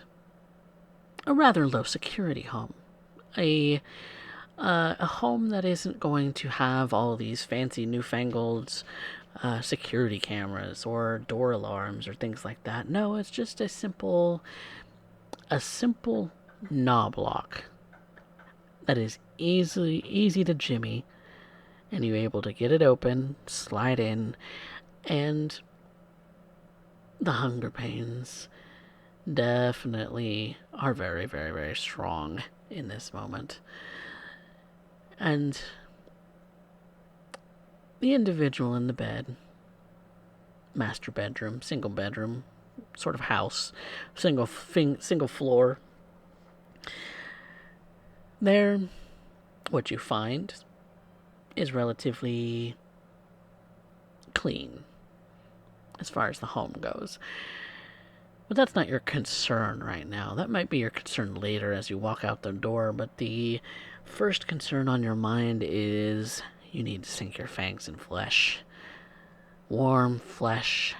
a rather low security home. A home that isn't going to have all these fancy newfangled security cameras or door alarms or things like that. No, it's just a simple knob lock that is easy to jimmy, and you're able to get it open, slide in, and the hunger pains definitely are very, very, very strong in this moment. And the individual in the bed, master bedroom, single bedroom, sort of house, single floor. There, what you find is relatively clean as far as the home goes. But that's not your concern right now. That might be your concern later as you walk out the door, but the first concern on your mind is you need to sink your fangs in flesh. Warm flesh,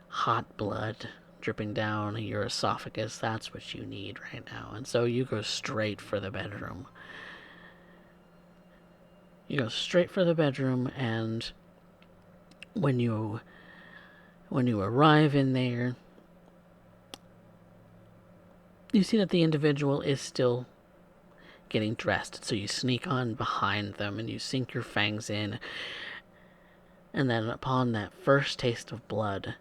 hot blood dripping down your esophagus. That's what you need right now. And so you go straight for the bedroom. And when you arrive in there, you see that the individual is still getting dressed. So you sneak on behind them and you sink your fangs in. And then upon that first taste of blood,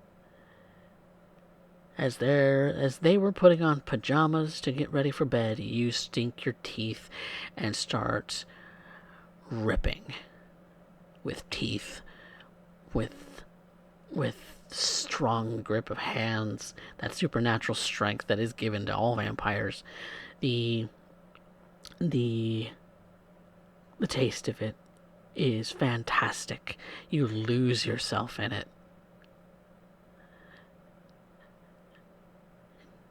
as they were putting on pajamas to get ready for bed, you sink your teeth and start ripping with teeth, with strong grip of hands, that supernatural strength that is given to all vampires. The taste of it is fantastic. You lose yourself in it.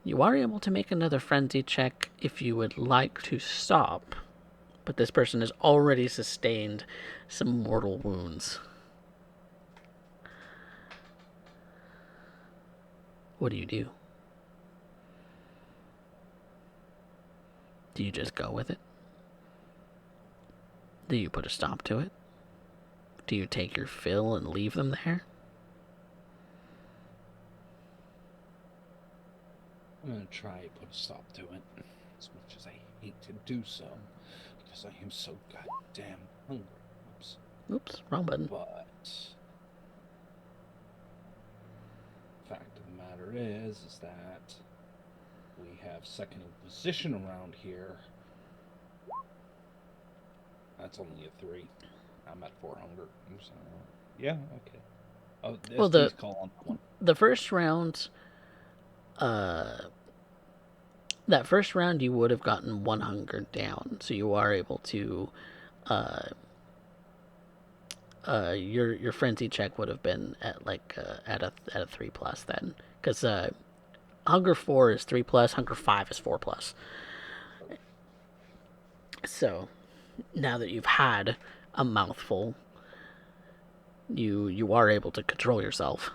You are able to make another frenzy check if you would like to stop, but this person has already sustained some mortal wounds. What do you do? Do you just go with it? Do you put a stop to it? Do you take your fill and leave them there? I'm going to try to put a stop to it, as much as I hate to do so, because I am so goddamn hungry. Oops, wrong button. But fact of the matter is that we have second in position around here. That's only a 3. I'm at 4 hunger. So Yeah, okay. Oh, Well, please call on that one. the first round, that first round you would have gotten one hunger down, so you are able to, your frenzy check would have been at like at a 3+ then, because hunger 4 is 3+, hunger 5 is 4+. So now that you've had a mouthful, you are able to control yourself.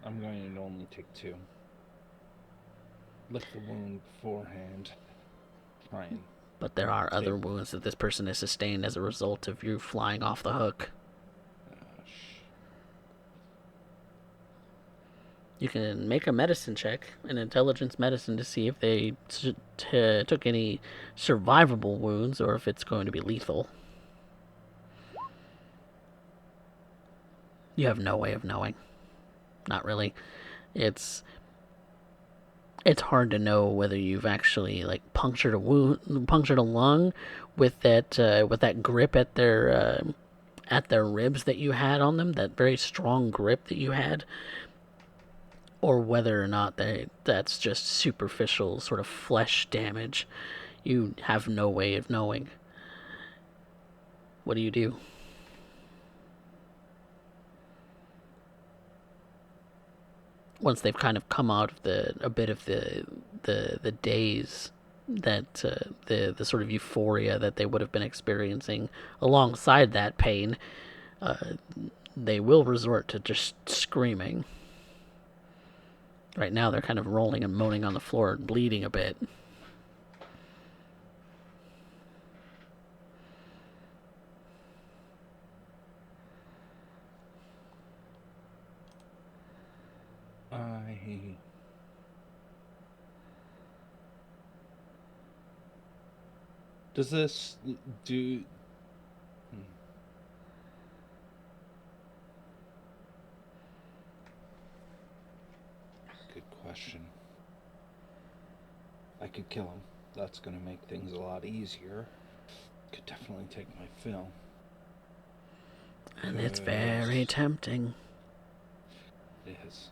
I'm going to only take 2. Lick the wound beforehand. Try and... But there are other wounds that this person has sustained as a result of you flying off the hook. You can make a medicine check, an intelligence medicine, to see if they took any survivable wounds or if it's going to be lethal. You have no way of knowing. Not really. It's hard to know whether you've actually like punctured a lung with that grip at their ribs that you had on them, that very strong grip that you had, or whether or not that's just superficial sort of flesh damage. You have no way of knowing. What do you do? Once they've kind of come out of a bit of the daze, that the sort of euphoria that they would have been experiencing alongside that pain, they will resort to just screaming. Right now they're kind of rolling and moaning on the floor and bleeding a bit. Does this do... Good question. I could kill him. That's going to make things a lot easier. Could definitely take my fill. And it's very tempting. It is.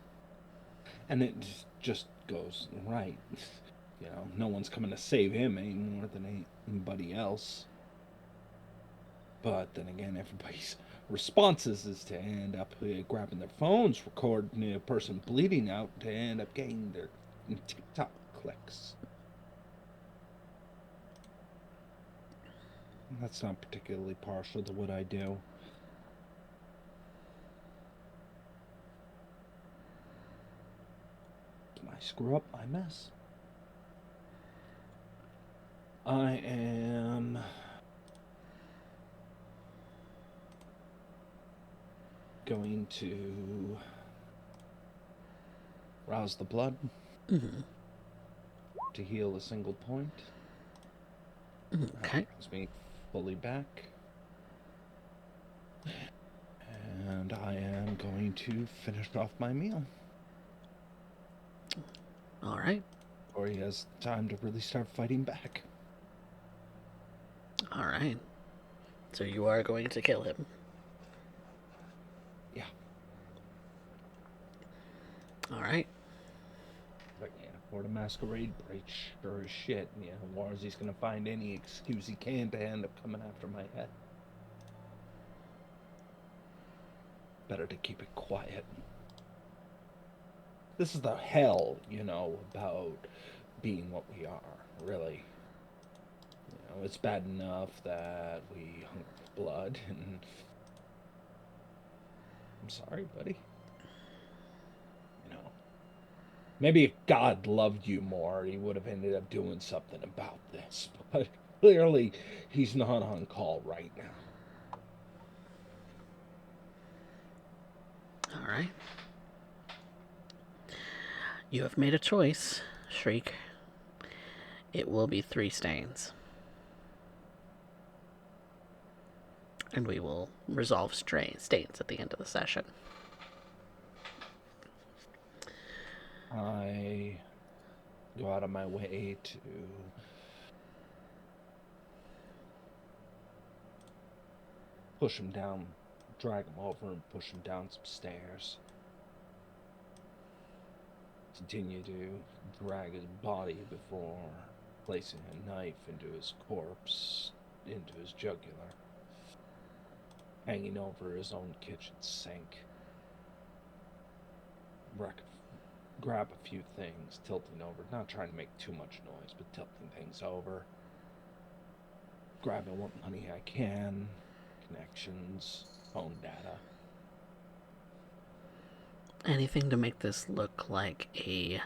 And it just goes right. You know, no one's coming to save him any more than anybody else. But then again, everybody's responses is to end up grabbing their phones, recording a person bleeding out, to end up getting their TikTok clicks. That's not particularly partial to what I do. When I screw up, I mess. I am... going to rouse the blood to heal a single point. Okay. That brings me fully back. And I am going to finish off my meal. All right. Or he has time to really start fighting back. All right. So you are going to kill him. Yeah. All right. But yeah, for the masquerade break, sure as shit. Yeah, Warzy's gonna find any excuse he can to end up coming after my head. Better to keep it quiet. This is the hell, you know, about being what we are, really. You know, it's bad enough that we hunger for blood, and I'm sorry, buddy. You know, maybe if God loved you more, he would have ended up doing something about this. But clearly, he's not on call right now. All right. You have made a choice, Shriek. It will be 3 stains. And we will resolve stains at the end of the session. I go out of my way to push him down drag him over and push him down some stairs. Continue to drag his body before placing a knife into his corpse, into his jugular, hanging over his own kitchen sink. Grab a few things, tilting over, not trying to make too much noise, but tilting things over. Grabbing what money I can, connections, phone data. Anything to make this look like a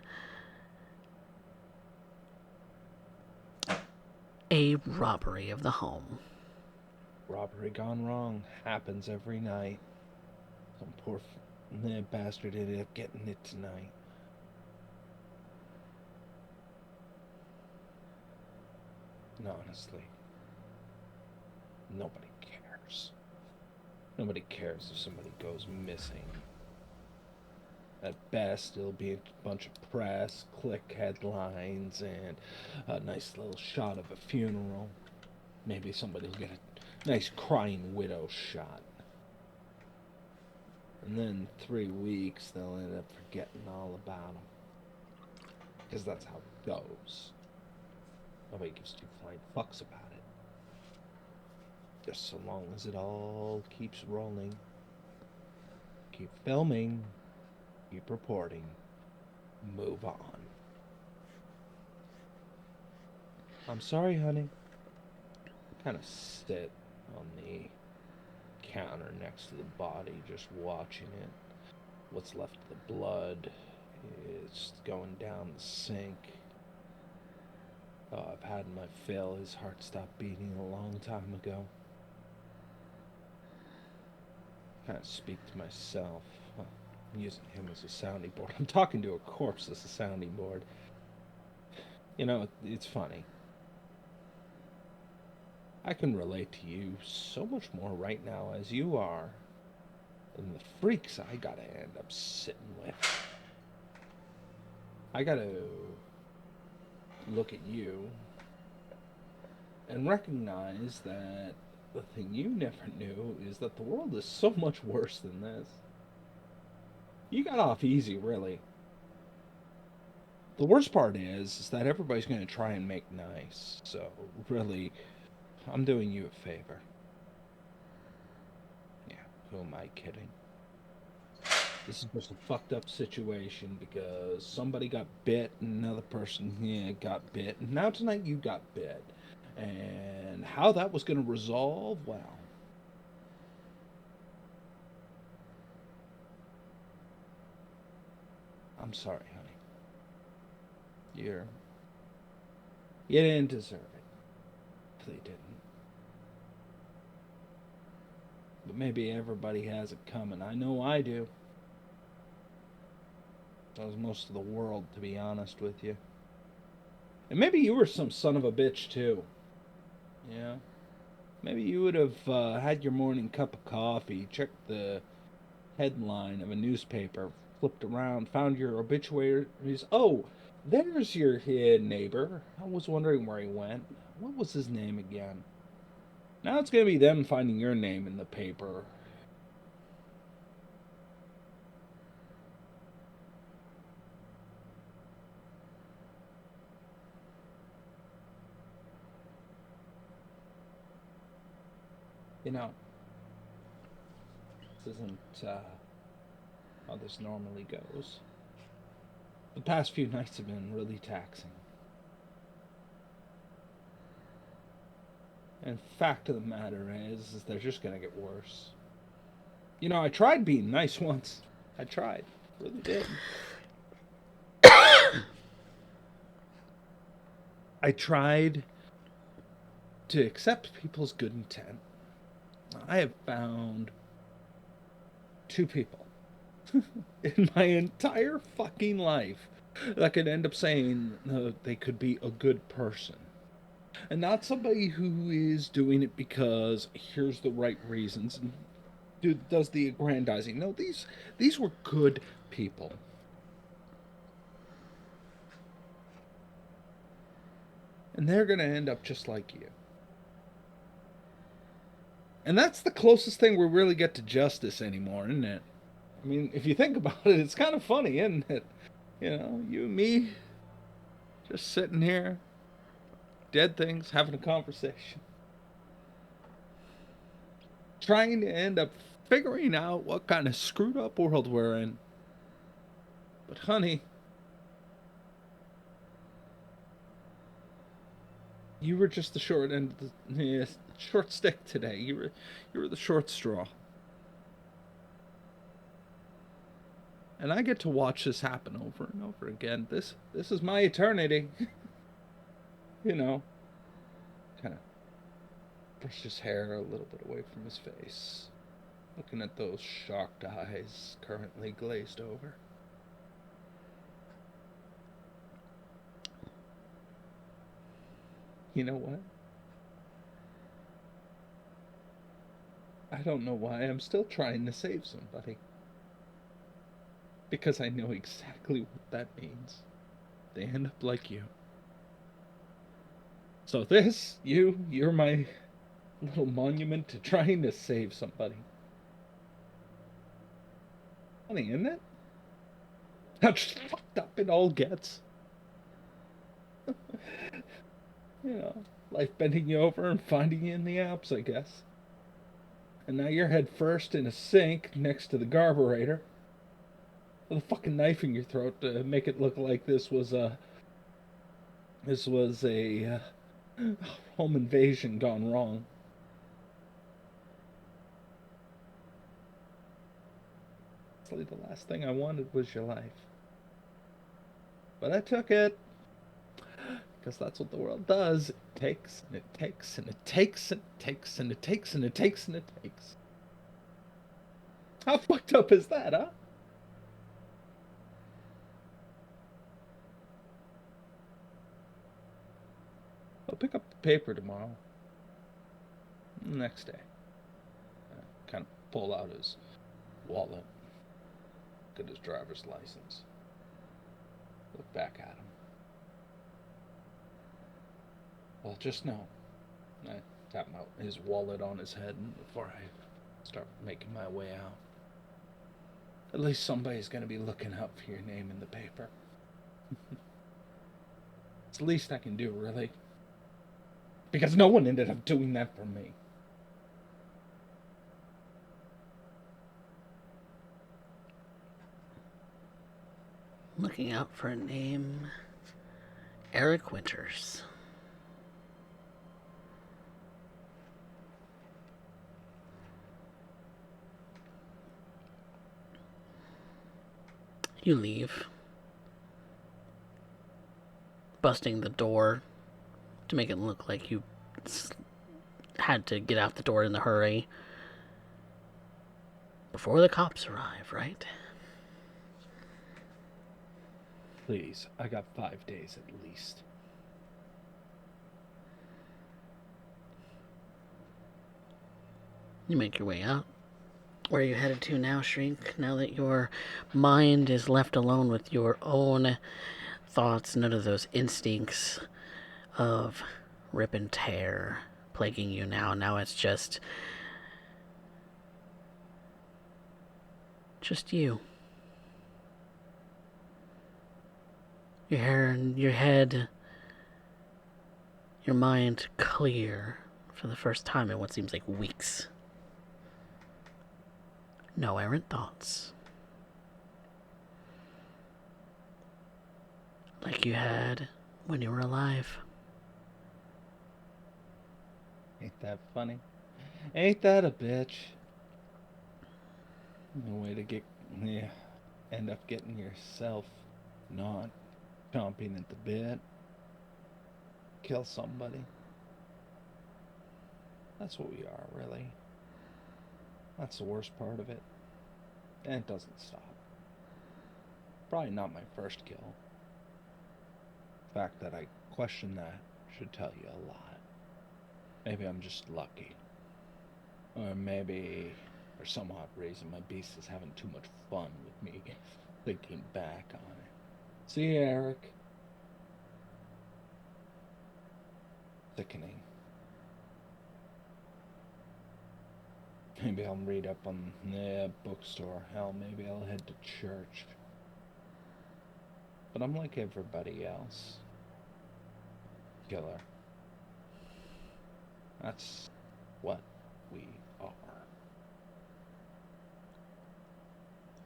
robbery of the home. Robbery gone wrong. Happens every night. Some poor bastard ended up getting it tonight. And honestly, nobody cares. Nobody cares if somebody goes missing. At best, it'll be a bunch of press, click headlines, and a nice little shot of a funeral. Maybe somebody will get a nice crying widow shot. And then 3 weeks, they'll end up forgetting all about them. Because that's how it goes. Nobody gives two flying fucks about it. Just so long as it all keeps rolling. Keep filming. Keep reporting. Move on. I'm sorry, honey. Kind of sit on the counter next to the body, just watching it. What's left of the blood is going down the sink. Oh, I've had my fill. His heart stopped beating a long time ago. Kind of speak to myself. I'm using him as a sounding board. I'm talking to a corpse as a sounding board. You know, it's funny. I can relate to you so much more right now as you are than the freaks I gotta end up sitting with. I gotta look at you and recognize that the thing you never knew is that the world is so much worse than this. You got off easy, really. The worst part is that everybody's going to try and make nice. So, really, I'm doing you a favor. Yeah, who am I kidding? This is just a fucked up situation because somebody got bit and another person got bit. And now tonight you got bit. And how that was going to resolve, well. I'm sorry, honey. You didn't deserve it. They didn't. But maybe everybody has it coming. I know I do. That was most of the world, to be honest with you. And maybe you were some son of a bitch, too. Yeah. Maybe you would have had your morning cup of coffee, checked the headline of a newspaper, flipped around, found your obituaries. Oh, there's your neighbor. I was wondering where he went. What was his name again? Now it's going to be them finding your name in the paper. You know, this isn't how this normally goes. The past few nights have been really taxing. And fact of the matter is they're just gonna get worse. You know, I tried being nice once. I tried. Really did. I tried to accept people's good intent. I have found 2 people in my entire fucking life that could end up saying they could be a good person. And not somebody who is doing it because here's the right reasons and does the aggrandizing. No, these were good people. And they're going to end up just like you. And that's the closest thing we really get to justice anymore, isn't it? I mean, if you think about it, it's kind of funny, isn't it? You know, you and me just sitting here, dead things, having a conversation, trying to end up figuring out what kind of screwed up world we're in. But honey, you were just the short end of the short stick today. You were the short straw. And I get to watch this happen over and over again. This is my eternity. You know, kind of brush his hair a little bit away from his face, looking at those shocked eyes currently glazed over. You know what? I don't know why I'm still trying to save somebody. Because I know exactly what that means. They end up like you. So you're my little monument to trying to save somebody. Funny, isn't it? How just fucked up it all gets. You know, life bending you over and finding you in the Alps, I guess. And now you're head first in a sink next to the carburetor with a fucking knife in your throat to make it look like this was a home invasion gone wrong. Honestly, the last thing I wanted was your life. But I took it. Because that's what the world does. It takes, and it takes, and it takes, and it takes, and it takes, and it takes, and it takes. How fucked up is that, huh? I'll pick up the paper tomorrow. Next day. Kind of pull out his wallet. Look at his driver's license. Look back at him. Well, just know. I tap his wallet on his head before I start making my way out. At least somebody's going to be looking out for your name in the paper. It's the least I can do, really. Because no one ended up doing that for me. Looking out for a name. Eric Winters. You leave, busting the door to make it look like you had to get out the door in a hurry before the cops arrive, right? Please, I got 5 days at least. You make your way out. Where are you headed to now, Shrink? Now that your mind is left alone with your own thoughts, none of those instincts of rip and tear plaguing you now. Now it's just you. Your hair, your head, your mind clear for the first time in what seems like weeks. No errant thoughts. Like you had when you were alive. Ain't that funny? Ain't that a bitch? No way to end up getting yourself not chomping at the bit. Kill somebody. That's what we are, really. That's the worst part of it. And it doesn't stop. Probably not my first kill. The fact that I question that should tell you a lot. Maybe I'm just lucky. Or maybe for some odd reason my beast is having too much fun with me thinking back on it. See, Eric? Sickening. Maybe I'll read up on the bookstore. Hell, maybe I'll head to church. But I'm like everybody else. Killer. That's what we are.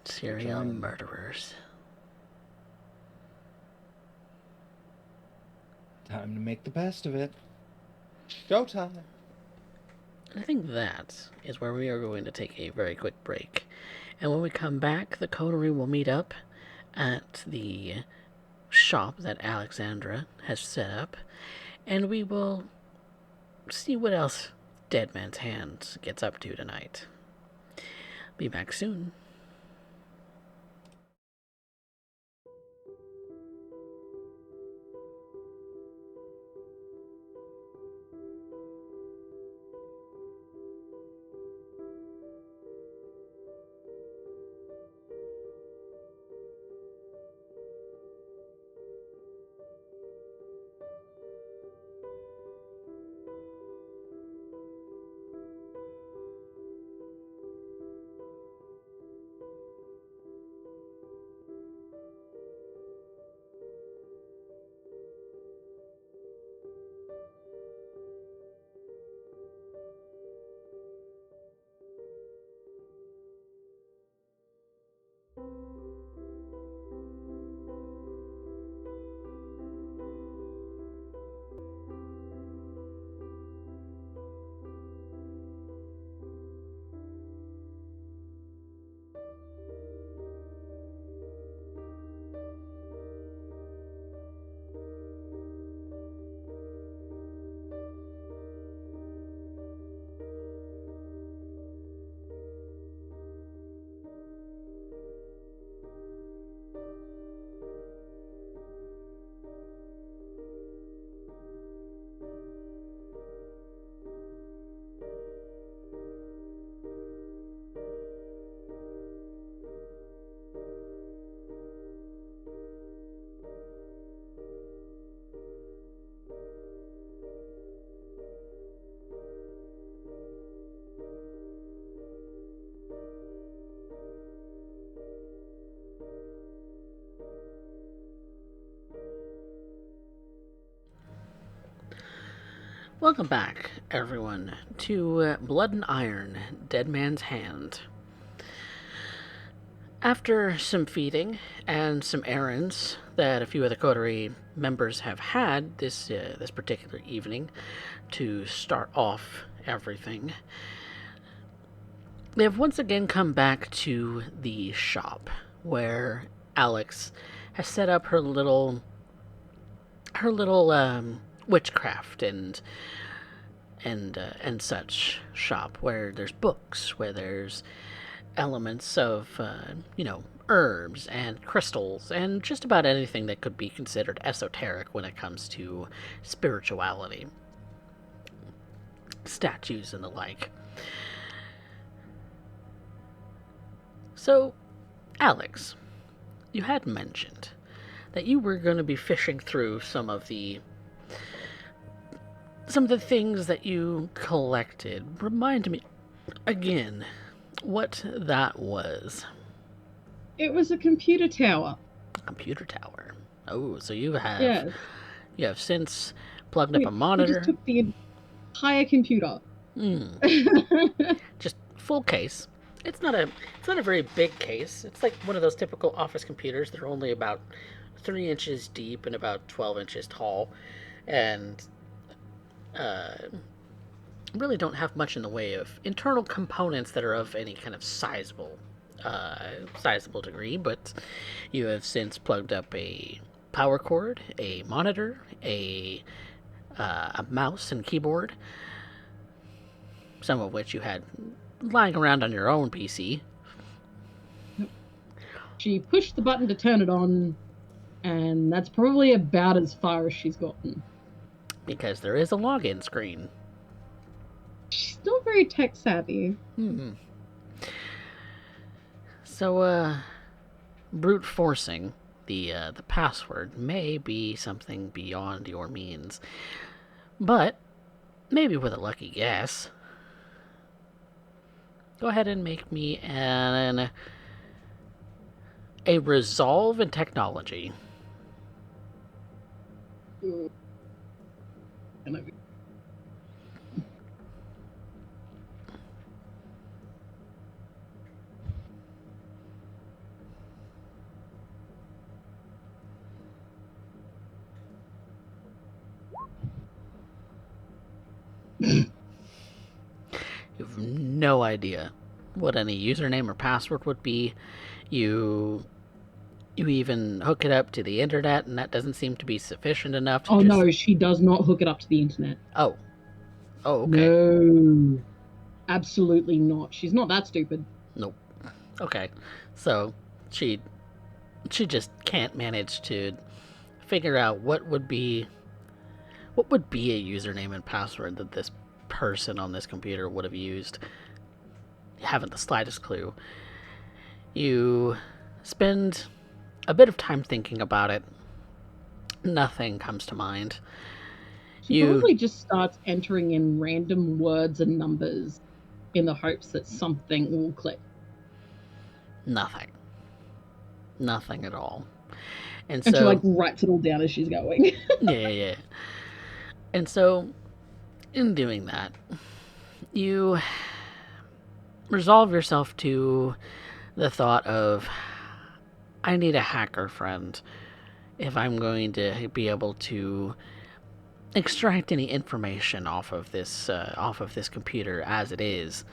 Serial murderers. Time to make the best of it. Showtime. I think that is where we are going to take a very quick break. And when we come back, the coterie will meet up at the shop that Alexandra has set up, and we will see what else Dead Man's Hand gets up to tonight. Be back soon. Welcome back, everyone, to Blood and Iron, Dead Man's Hand. After some feeding and some errands that a few of the coterie members have had this particular evening to start off everything, they have once again come back to the shop where Alex has set up her little witchcraft and such shop, where there's books, where there's elements of herbs and crystals and just about anything that could be considered esoteric when it comes to spirituality, statues and the like. So, Alex, you had mentioned that you were going to be fishing through some of the things that you collected. Remind me again what that was. It was a computer tower. A computer tower. Oh, so you have Yes. You have since plugged up a We monitor. just took the entire computer. Just full case. It's not a very big case. It's like one of those typical office computers. They're only about 3 inches deep and about 12 inches tall, and really don't have much in the way of internal components that are of any kind of sizable degree. But you have since plugged up a power cord, a monitor, a mouse and keyboard, some of which you had lying around on your own PC. She pushed the button to turn it on, and that's probably about as far as she's gotten. Because there is a login screen. She's not very tech savvy. So, brute forcing the password may be something beyond your means, but maybe with a lucky guess, Go ahead and make me a resolve in technology. You have no idea what any username or password would be. You even hook it up to the internet, and that doesn't seem to be sufficient enough to Oh just... no, she does not hook it up to the internet. Oh, okay. No, absolutely not. She's not that stupid. Nope. Okay, so she just can't manage to figure out what would be a username and password that this person on this computer would have used. You haven't the slightest clue. You spend a bit of time thinking about it. Nothing comes to mind. She probably just starts entering in random words and numbers in the hopes that something will click. Nothing at all. And she so writes it all down as she's going. yeah. And so in doing that, you resolve yourself to the thought of, I need a hacker friend if I'm going to be able to extract any information off of this computer as it is,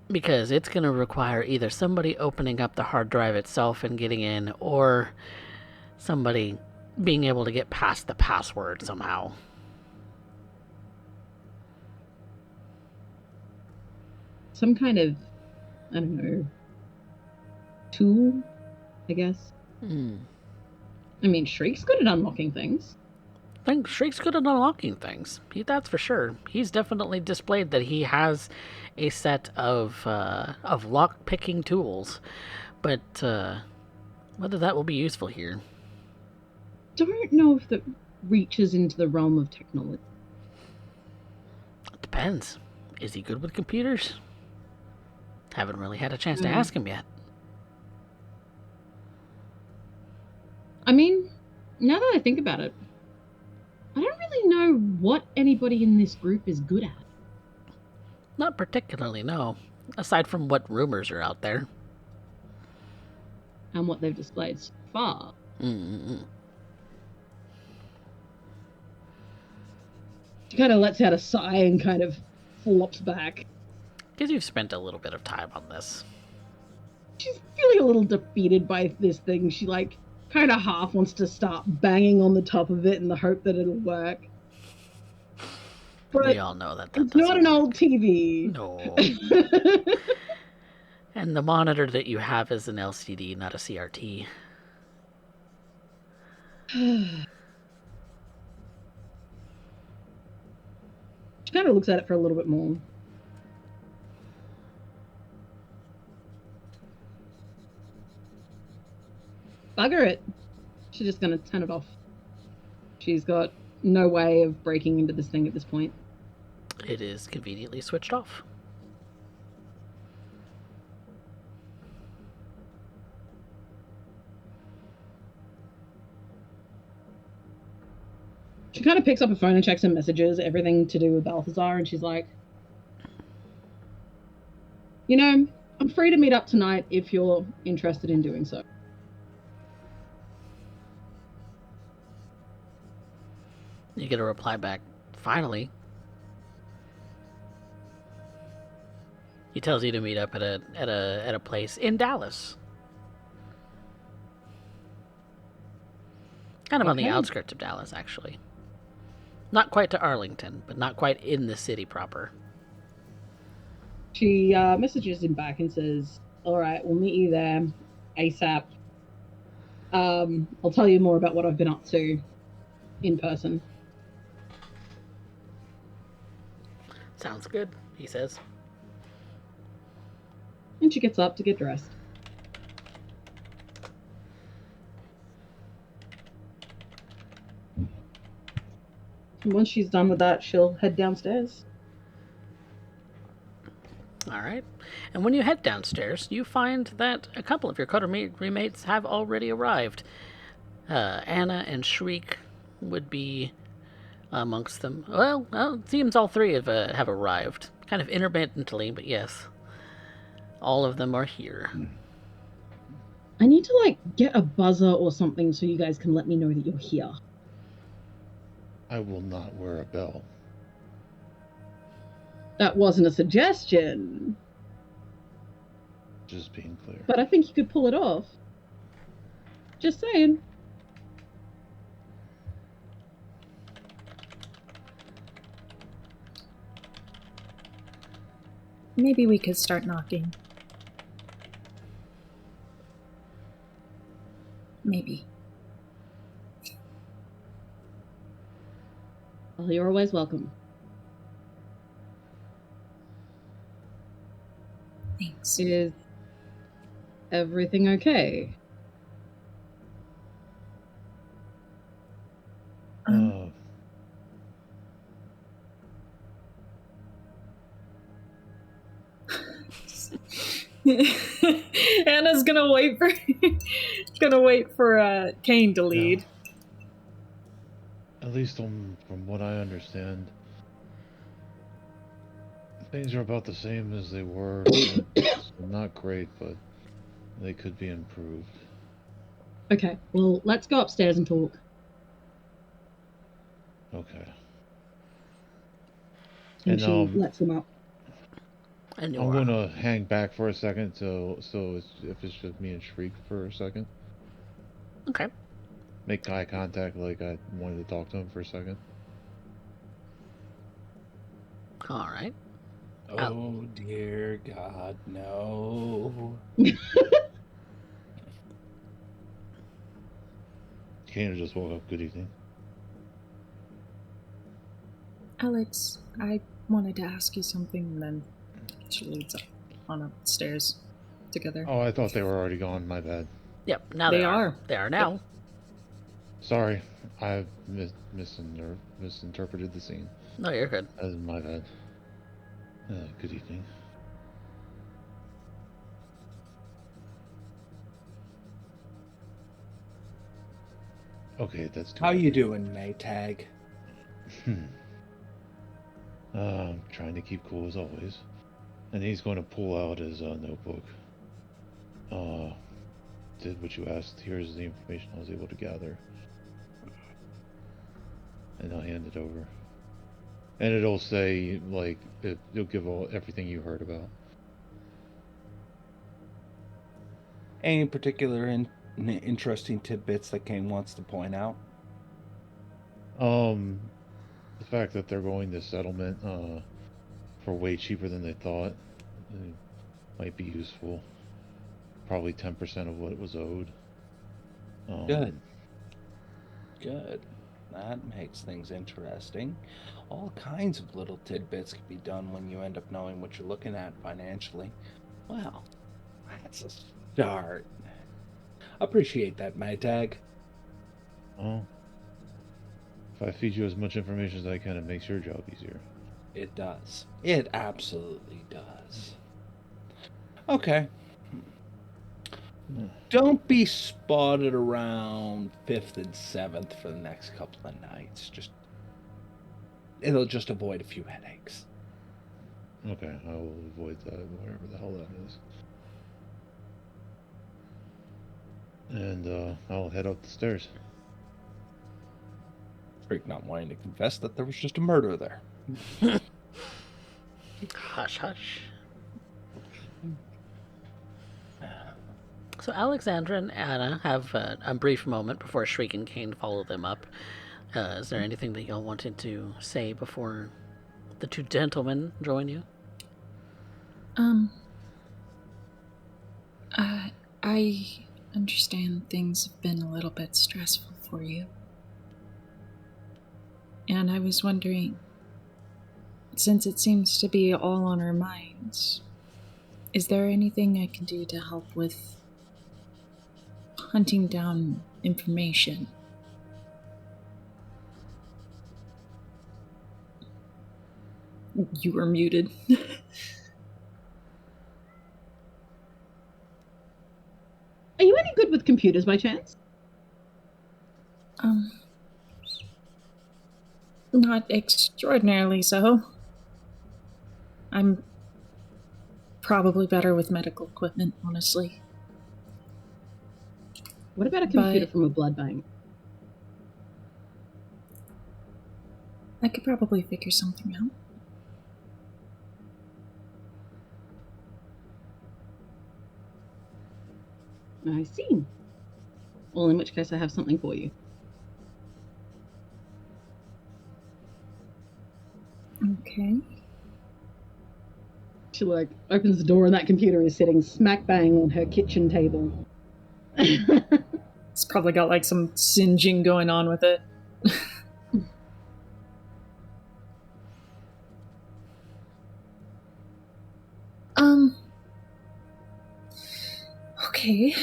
because it's going to require either somebody opening up the hard drive itself and getting in, or somebody being able to get past the password somehow. Some kind of, I don't know, tool, I guess. I mean, Shriek's good at unlocking things. I think Shriek's good at unlocking things. That's for sure. He's definitely displayed that he has a set of lock-picking tools, but whether that will be useful here, don't know if that reaches into the realm of technology. It depends. Is he good with computers? Haven't really had a chance to ask him yet. I mean, now that I think about it, I don't really know what anybody in this group is good at. Not particularly, no. Aside from what rumors are out there. And what they've displayed so far. She kind of lets out a sigh and kind of flops back. Because you've spent a little bit of time on this. She's feeling a little defeated by this thing. She, kind of half wants to start banging on the top of it in the hope that it'll work. But we all know that it's not an old TV. No. And the monitor that you have is an LCD, not a CRT. She kind of looks at it for a little bit more. Bugger it. She's just going to turn it off. She's got no way of breaking into this thing at this point. It is conveniently switched off. She kind of picks up her phone and checks her messages, everything to do with Balthazar, and she's like, I'm free to meet up tonight if you're interested in doing so. You get a reply back. Finally. He tells you to meet up at a place in Dallas. Kind of on the outskirts of Dallas, actually. Not quite to Arlington, but not quite in the city proper. She messages him back and says, all right, we'll meet you there ASAP. I'll tell you more about what I've been up to in person. Sounds good, he says. And she gets up to get dressed. And once she's done with that, she'll head downstairs. All right. And when you head downstairs, you find that a couple of your roommates have already arrived. Anna and Shriek would be amongst them. Well, it seems all three have arrived. Kind of intermittently, but yes. All of them are here. I need to, like, get a buzzer or something so you guys can let me know that you're here. I will not wear a bell. That wasn't a suggestion, Just being clear. but I think you could pull it off. Just saying. Maybe we could start knocking. Maybe. Well, you're always welcome. Thanks. Is everything okay? Anna's gonna wait for Kane to lead. At least from what I understand, things are about the same as they were. Not great, but they could be improved. Okay, well, let's go upstairs and talk. Okay. And she lets them up. And I'm going to hang back for a second, so if it's just me and Shriek for a second. Okay. Make eye contact like I wanted to talk to him for a second. All right. Oh, dear God, no. Kane just woke up. Good evening. Alex, I wanted to ask you something, and then she leads on upstairs together. Oh, I thought they were already gone. My bad. Yep, now They are. They are now. Yep. Sorry, I misinterpreted the scene. No, you're good. That is my bad. Good evening. Okay, that's too How bad. you doing, Maytag? Trying to keep cool as always. And he's going to pull out his notebook. Did what you asked. Here's the information I was able to gather. And I'll hand it over. And it'll say, like, it'll give everything you heard about. Any particular interesting tidbits that Kane wants to point out? The fact that they're going to settlement for way cheaper than they thought might be useful. Probably 10% of what it was owed. Good. That makes things interesting. All kinds of little tidbits can be done when you end up knowing what you're looking at financially. Well, that's a start. Appreciate that, Maytag. Oh. If I feed you as much information as I can, it makes your job easier. It does. It absolutely does. Okay. Don't be spotted around 5th and 7th for the next couple of nights. It'll just avoid a few headaches. Okay, I will avoid that, whatever the hell that is. And I'll head up the stairs. Freak not wanting to confess that there was just a murder there. Hush, hush. So Alexandra and Anna have a brief moment before Shriek and Kane follow them up. Is there anything that y'all wanted to say before the two gentlemen join you? I understand things have been a little bit stressful for you. And I was wondering, since it seems to be all on our minds, is there anything I can do to help with hunting down information? You were muted. computers by chance? Not extraordinarily so. I'm probably better with medical equipment, honestly. What about a computer But from a blood bank? I could probably figure something out. I see. Well, in which case I have something for you. Okay. She opens the door and that computer is sitting smack bang on her kitchen table. It's probably got some singeing going on with it. Okay.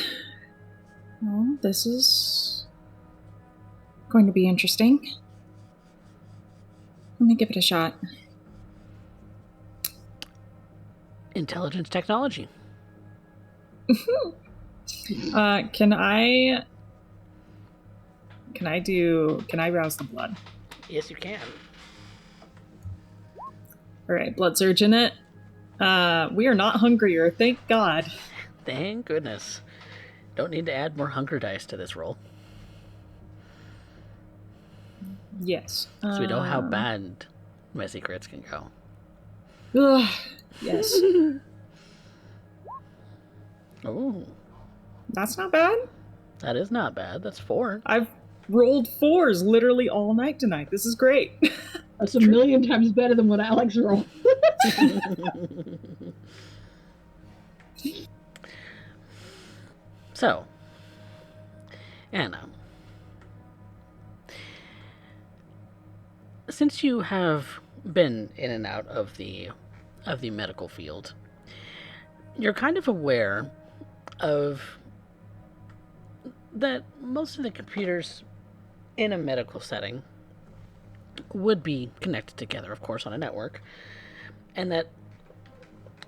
Well, this is going to be interesting. Let me give it a shot. Intelligence technology. Can I rouse the blood? Yes, you can. Alright, blood surge in it. We are not hungrier, thank God. Thank goodness. Don't need to add more hunger dice to this roll. Yes. So we know how bad my secrets can go. Ugh, yes. Oh, That's not bad. that is not bad. That's 4. I've rolled 4s literally all night tonight. This is great. That's a million times better than what Alex rolled. So, Anna, since you have been in and out of the medical field, you're kind of aware of that most of the computers in a medical setting would be connected together, of course, on a network, and that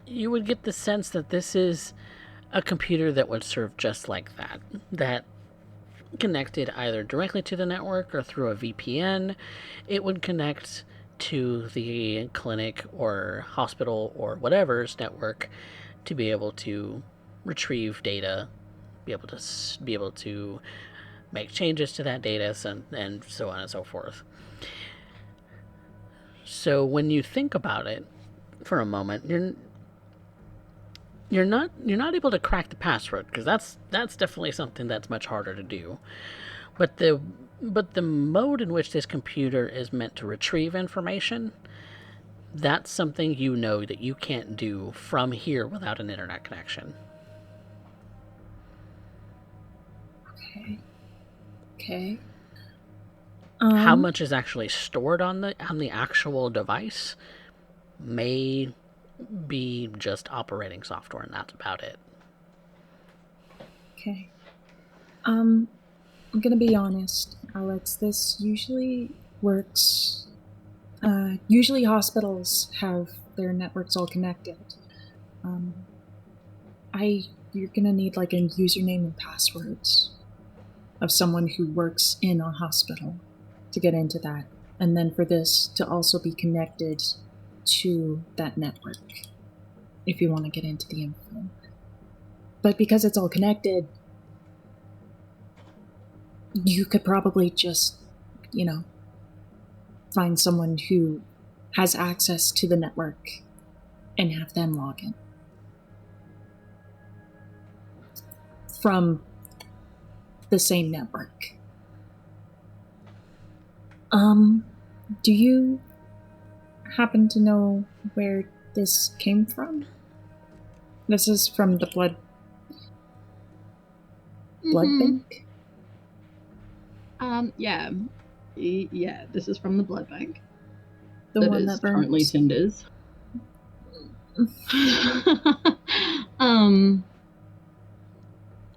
you would get the sense that this is a computer that would serve just like that connected either directly to the network or through a VPN. It would connect to the clinic or hospital or whatever's network to be able to retrieve data, be able to make changes to that data, and so on and so forth. So when you think about it for a moment, you're not able to crack the password, because that's definitely something that's much harder to do. But the mode in which this computer is meant to retrieve information, that's something you know that you can't do from here without an internet connection. Okay. How much is actually stored on the actual device may be just operating software, and that's about it. Okay. I'm gonna be honest, Alex. This usually works. Usually hospitals have their networks all connected. You're gonna need a username and passwords of someone who works in a hospital to get into that, and then for this to also be connected to that network if you want to get into the info. But because it's all connected, you could probably just, find someone who has access to the network and have them log in from the same network. Do you happen to know where this came from? This is from the blood bank? Yeah. Yeah, this is from the blood bank. The one that burns? Currently cinders.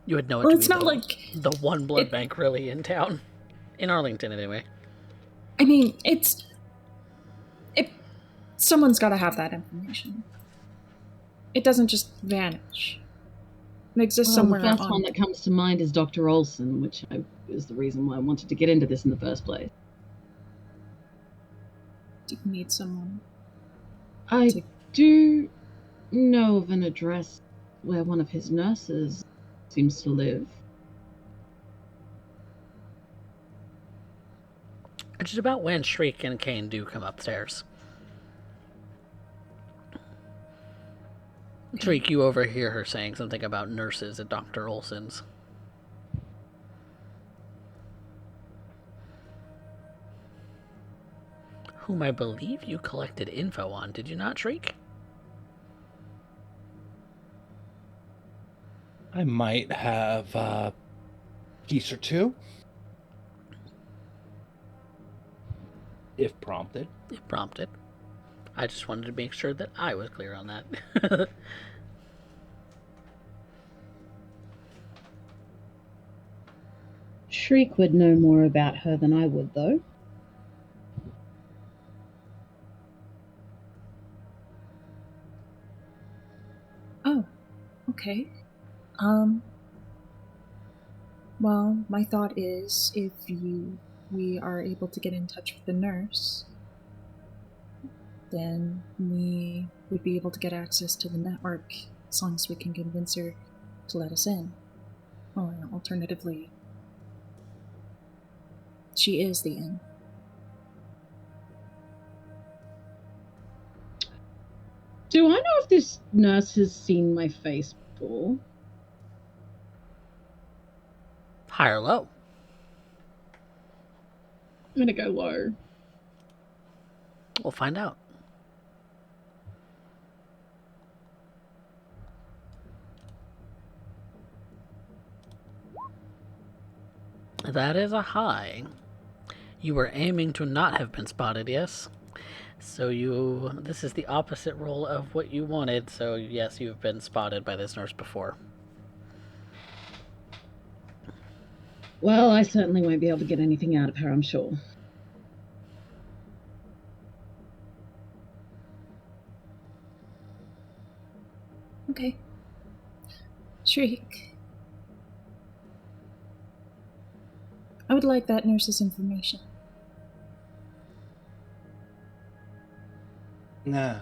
You would know it Well, to it's be not the one blood bank really in town. In Arlington, anyway. I mean, someone's got to have that information. It doesn't just vanish. It exists Well, the somewhere first on... one that comes to mind is Dr. Olson, which is the reason why I wanted to get into this in the first place. Do you need someone? I do know of an address where one of his nurses seems to live. Which is about when Shriek and Kane do come upstairs. Okay. Shriek, you overhear her saying something about nurses at Dr. Olson's. Whom I believe you collected info on, did you not, Shriek? I might have a piece or two. If prompted. If prompted. I just wanted to make sure that I was clear on that. Shriek would know more about her than I would, though. Oh, okay. Well, my thought is if we are able to get in touch with the nurse, then we would be able to get access to the network as long as we can convince her to let us in. Or alternatively, she is the inn. Do I know if this nurse has seen my face before? High or low? I'm gonna go low. We'll find out. That is a high. You were aiming to not have been spotted, yes? So this is the opposite roll of what you wanted, so yes, you've been spotted by this nurse before. Well, I certainly won't be able to get anything out of her, I'm sure. Okay. Shriek. I would like that nurse's information. Nah.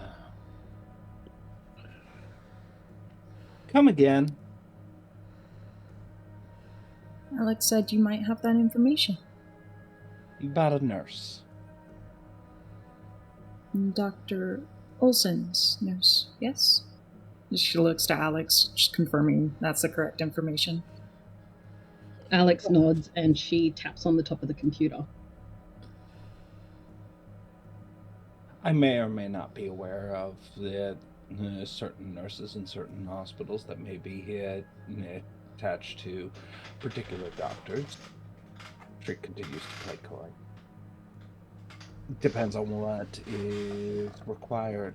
Come again. Alex said you might have that information. About a nurse. Dr. Olson's nurse, yes? She looks to Alex, just confirming that's the correct information. Alex nods and she taps on the top of the computer. I may or may not be aware of the certain nurses in certain hospitals that may be attached to particular doctors. Trick continues to play coy. Depends on what is required.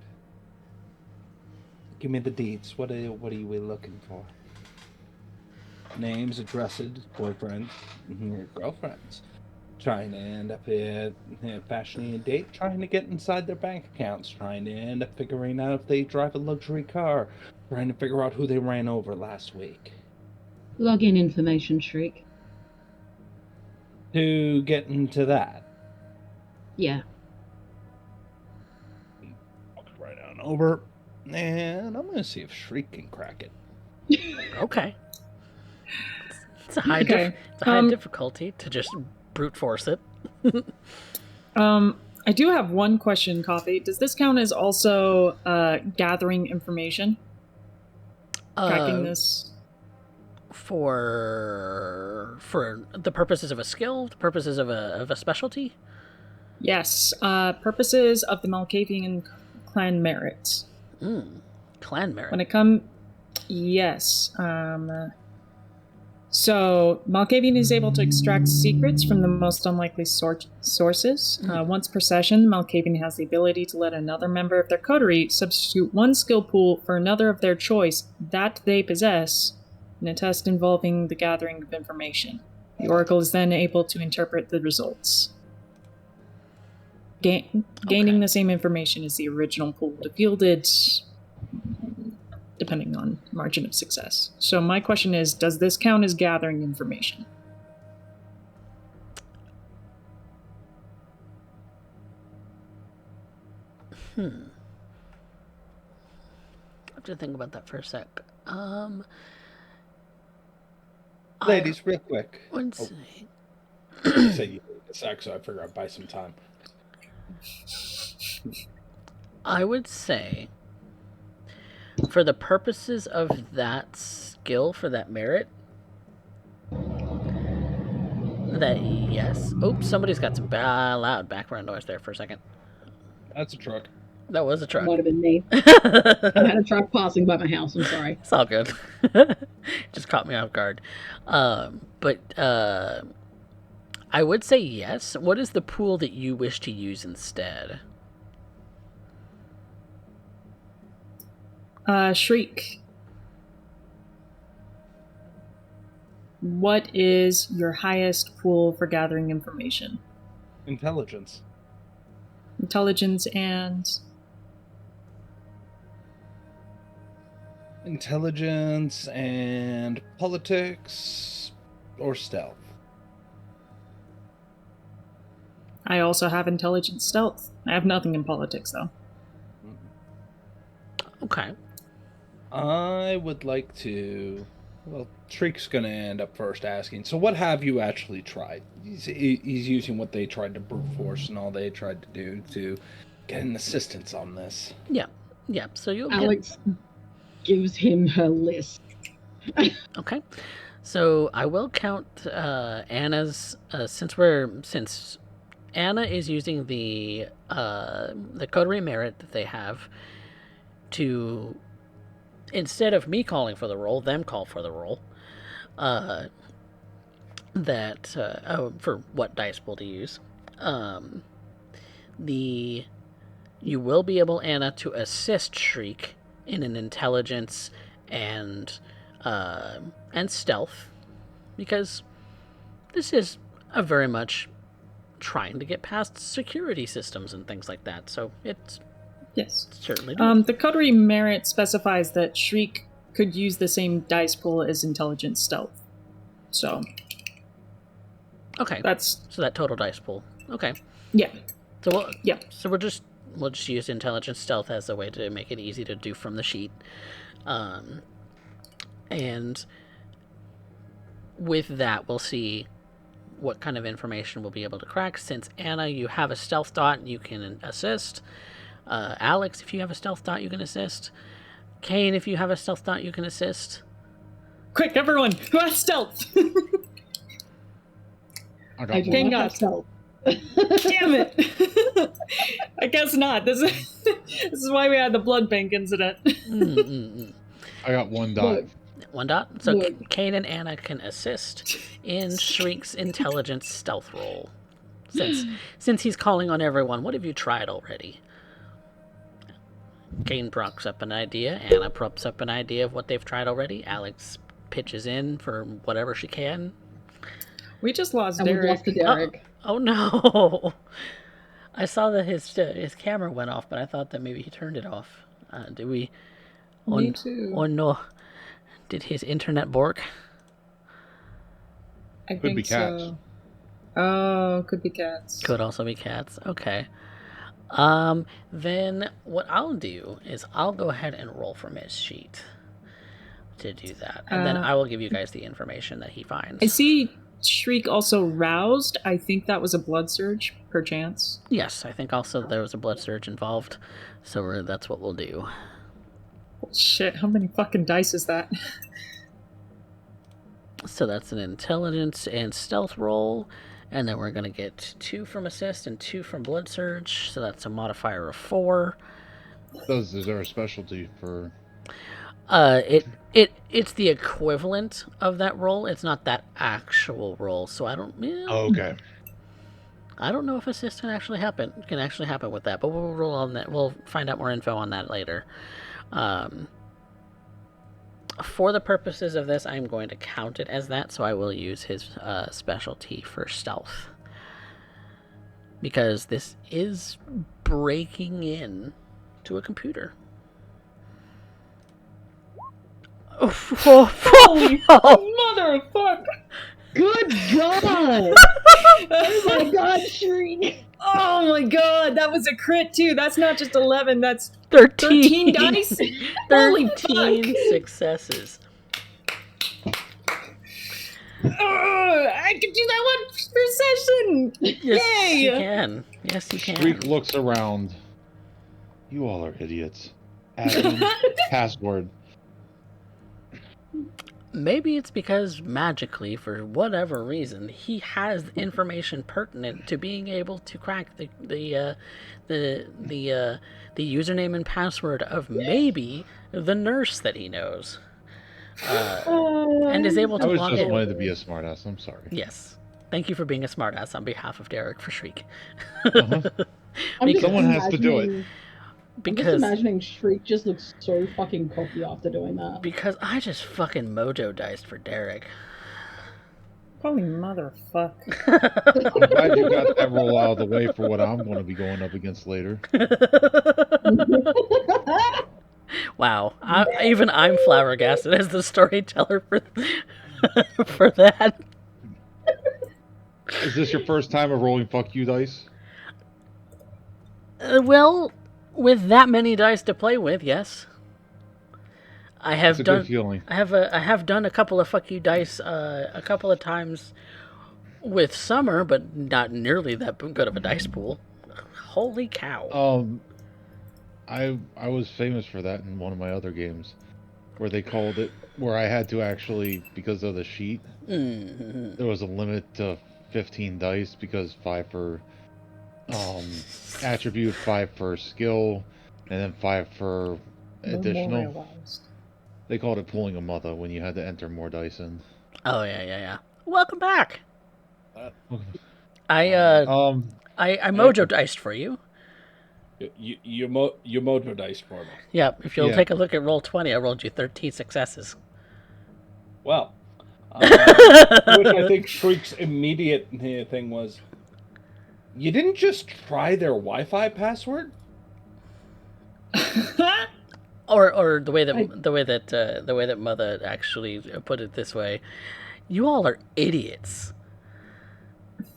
Give me the deets. What are you looking for? Names, addresses, boyfriends, girlfriends. Trying to end up fashioning a date, trying to get inside their bank accounts, trying to end up figuring out if they drive a luxury car, trying to figure out who they ran over last week. Login information, Shriek. To get into that. Yeah. Walk right on over, and I'm going to see if Shriek can crack it. Okay. It's a high, difficulty to just brute force it. I do have one question, Coffee. Does this count as also gathering information? Tracking this? For the purposes of a skill, the purposes of a specialty? Yes. Purposes of the Malkavian clan merit. Clan merit. When it comes... Yes. So, Malkavian is able to extract secrets from the most unlikely sources. Once per session, Malkavian has the ability to let another member of their coterie substitute one skill pool for another of their choice that they possess in a test involving the gathering of information. The Oracle is then able to interpret the results. Gaining the same information as the original pool to field it depending on margin of success. So my question is, does this count as gathering information? I have to think about that for a sec. Ladies, real quick. Let's Oh. see. You say you need a sec, so I figure I'd buy some time. I would say, for the purposes of that skill, for that merit, that yes. Oops, somebody's got some loud background noise there for a second. That's a truck. That was a truck. Might have been me. I had a truck passing by my house. I'm sorry. It's all good. Just caught me off guard. But I would say yes. What is the pool that you wish to use instead? Shriek. What is your highest pool for gathering information? Intelligence. Intelligence and... Intelligence and politics or stealth. I also have intelligence stealth. I have nothing in politics, though. Okay. I would like to... Well, Shriek's going to end up first asking. So what have you actually tried? He's using what they tried to brute force and all they tried to do to get an assistance on this. Yeah. Yeah. So you'll Alex gives him her list. Okay. So I will count Anna's since Anna is using the coterie merit that they have to, instead of me calling for the roll, them call for the roll. For what dice pool to use. You will be able, Anna, to assist Shriek in an intelligence and stealth, because this is a very much trying to get past security systems and things like that. So it's certainly doable. The coterie merit specifies that Shriek could use the same dice pool as intelligence stealth. So okay, so that total dice pool. Okay. Yeah. So we'll just use intelligence stealth as a way to make it easy to do from the sheet. And with that, we'll see what kind of information we'll be able to crack. Since Anna, you have a stealth dot, you can assist. Alex, if you have a stealth dot, you can assist. Kane, if you have a stealth dot, you can assist. Quick, everyone, who has stealth? I do Kane not have got stealth. Damn it! I guess not. This is why we had the blood bank incident. I got 1 dot. Look. 1 dot. So Look. Kane and Anna can assist in Shriek's intelligence stealth roll. Since he's calling on everyone, what have you tried already? Kane props up an idea. Anna props up an idea of what they've tried already. Alex pitches in for whatever she can. We just lost And we Derek. lost to Derek. Oh no! I saw that his camera went off, but I thought that maybe he turned it off. Did we? Me too. Oh no! Did his internet bork? I Could think be cats. so. Oh, could be cats. Could also be cats. Okay. Then what I'll do is I'll go ahead and roll from his sheet to do that, and then I will give you guys the information that he finds. I see Shriek also roused. I think that was a blood surge, perchance. Yes, I think also there was a blood surge involved, so that's what we'll do. Shit, how many fucking dice is that? So that's an intelligence and stealth roll, and then we're going to get 2 from assist and 2 from blood surge, so that's a modifier of 4. Is there a specialty for... It's the equivalent of that roll. It's not that actual roll, so I don't... Oh, okay. I don't know if assist can actually happen with that, but we'll roll on that. We'll find out more info on that later. For the purposes of this, I'm going to count it as that, so I will use his specialty for stealth. Because this is breaking in to a computer. Holy motherfucker! Good God! Oh my God, Shriek! Oh my god, that was a crit too. That's not just 11, that's 13 dice. Holy 13 fuck. successes. I can do that one per session. Yes, Yay! you can. Yes, you can. Shriek looks around. You all are idiots. Admin, password. Maybe it's because magically, for whatever reason, he has information pertinent to being able to crack the username and password of maybe the nurse that he knows, and is able I to was log just in. wanted to be a smartass. I'm sorry. Yes, thank you for being a smartass on behalf of Derek for Shriek. Uh-huh. Someone has to do it. I'm just Because imagining Shriek just looks so fucking cocky after doing that. because I just fucking mojo diced for Derek. Holy motherfuck. I'm glad you got that roll out of the way for what I'm going to be going up against later. Wow, even I'm flabbergasted as the storyteller for for that. Is this your first time of rolling fuck you dice? Well, with that many dice to play with, yes. I have It's a done. good feeling. I have done a couple of fuck you dice a couple of times with Summer, but not nearly that good of a dice pool. Holy cow! I was famous for that in one of my other games, where they called it where I had to actually, because of the sheet, there was a limit to 15 dice because 5 for attribute, 5 for skill, and then 5 for additional. Memorialized. They called it pulling a mother when you had to enter more dice in. Oh yeah. Welcome back. I mojo diced for you. You mojo dice for me. Yep. If you'll Yeah. take a look at roll 20, I rolled you 13 successes. Well, which I think Shriek's immediate thing was, you didn't just try their Wi-Fi password? Or the way that Mother actually put it this way, you all are idiots.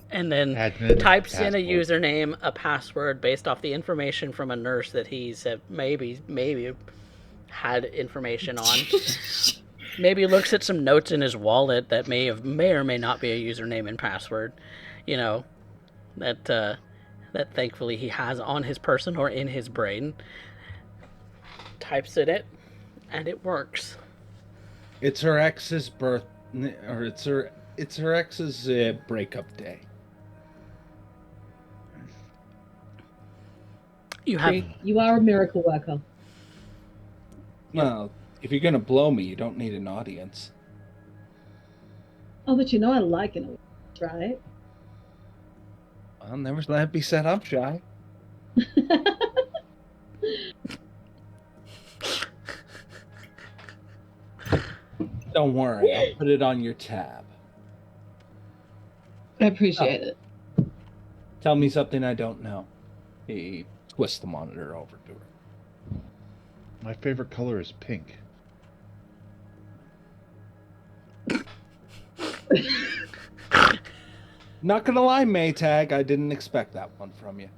And then Admin, types in a password. username, a password based off the information from a nurse that he said maybe had information on. Maybe looks at some notes in his wallet that may or may not be a username and password. You know, that thankfully he has on his person or in his brain. Types in it, and it works. It's her ex's birth, or it's her ex's breakup day. You have Shriek, you are a miracle worker. Well, if you're gonna blow me, you don't need an audience. Oh, but you know I like an audience, right? I'll never let it be set up, Shy. Don't worry, I'll put it on your tab. I appreciate it. Tell me something I don't know. He twists the monitor over to her. My favorite color is pink. Not gonna lie, Maytag, I didn't expect that one from you.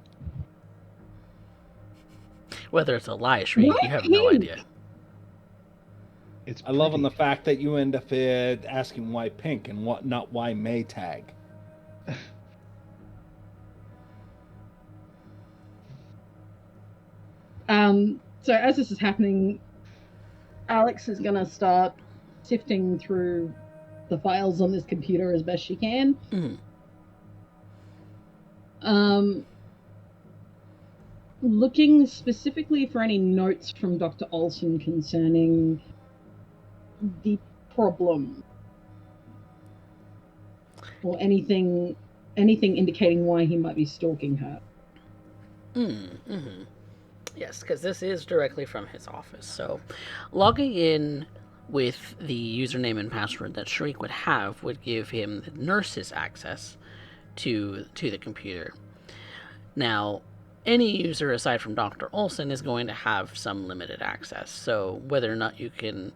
whether it's a lie, Shriek, you have no idea. It's I love on the pretty. fact that you end up asking why pink and what not why Maytag. So as this is happening, Alex is gonna start sifting through the files on this computer as best she can. Looking specifically for any notes from Dr. Olson concerning the problem, or anything indicating why he might be stalking her. Yes, because this is directly from his office. So, logging in with the username and password that Shriek would have would give him the nurse's access to the computer. Now, any user aside from Dr. Olson is going to have some limited access. So, whether or not you can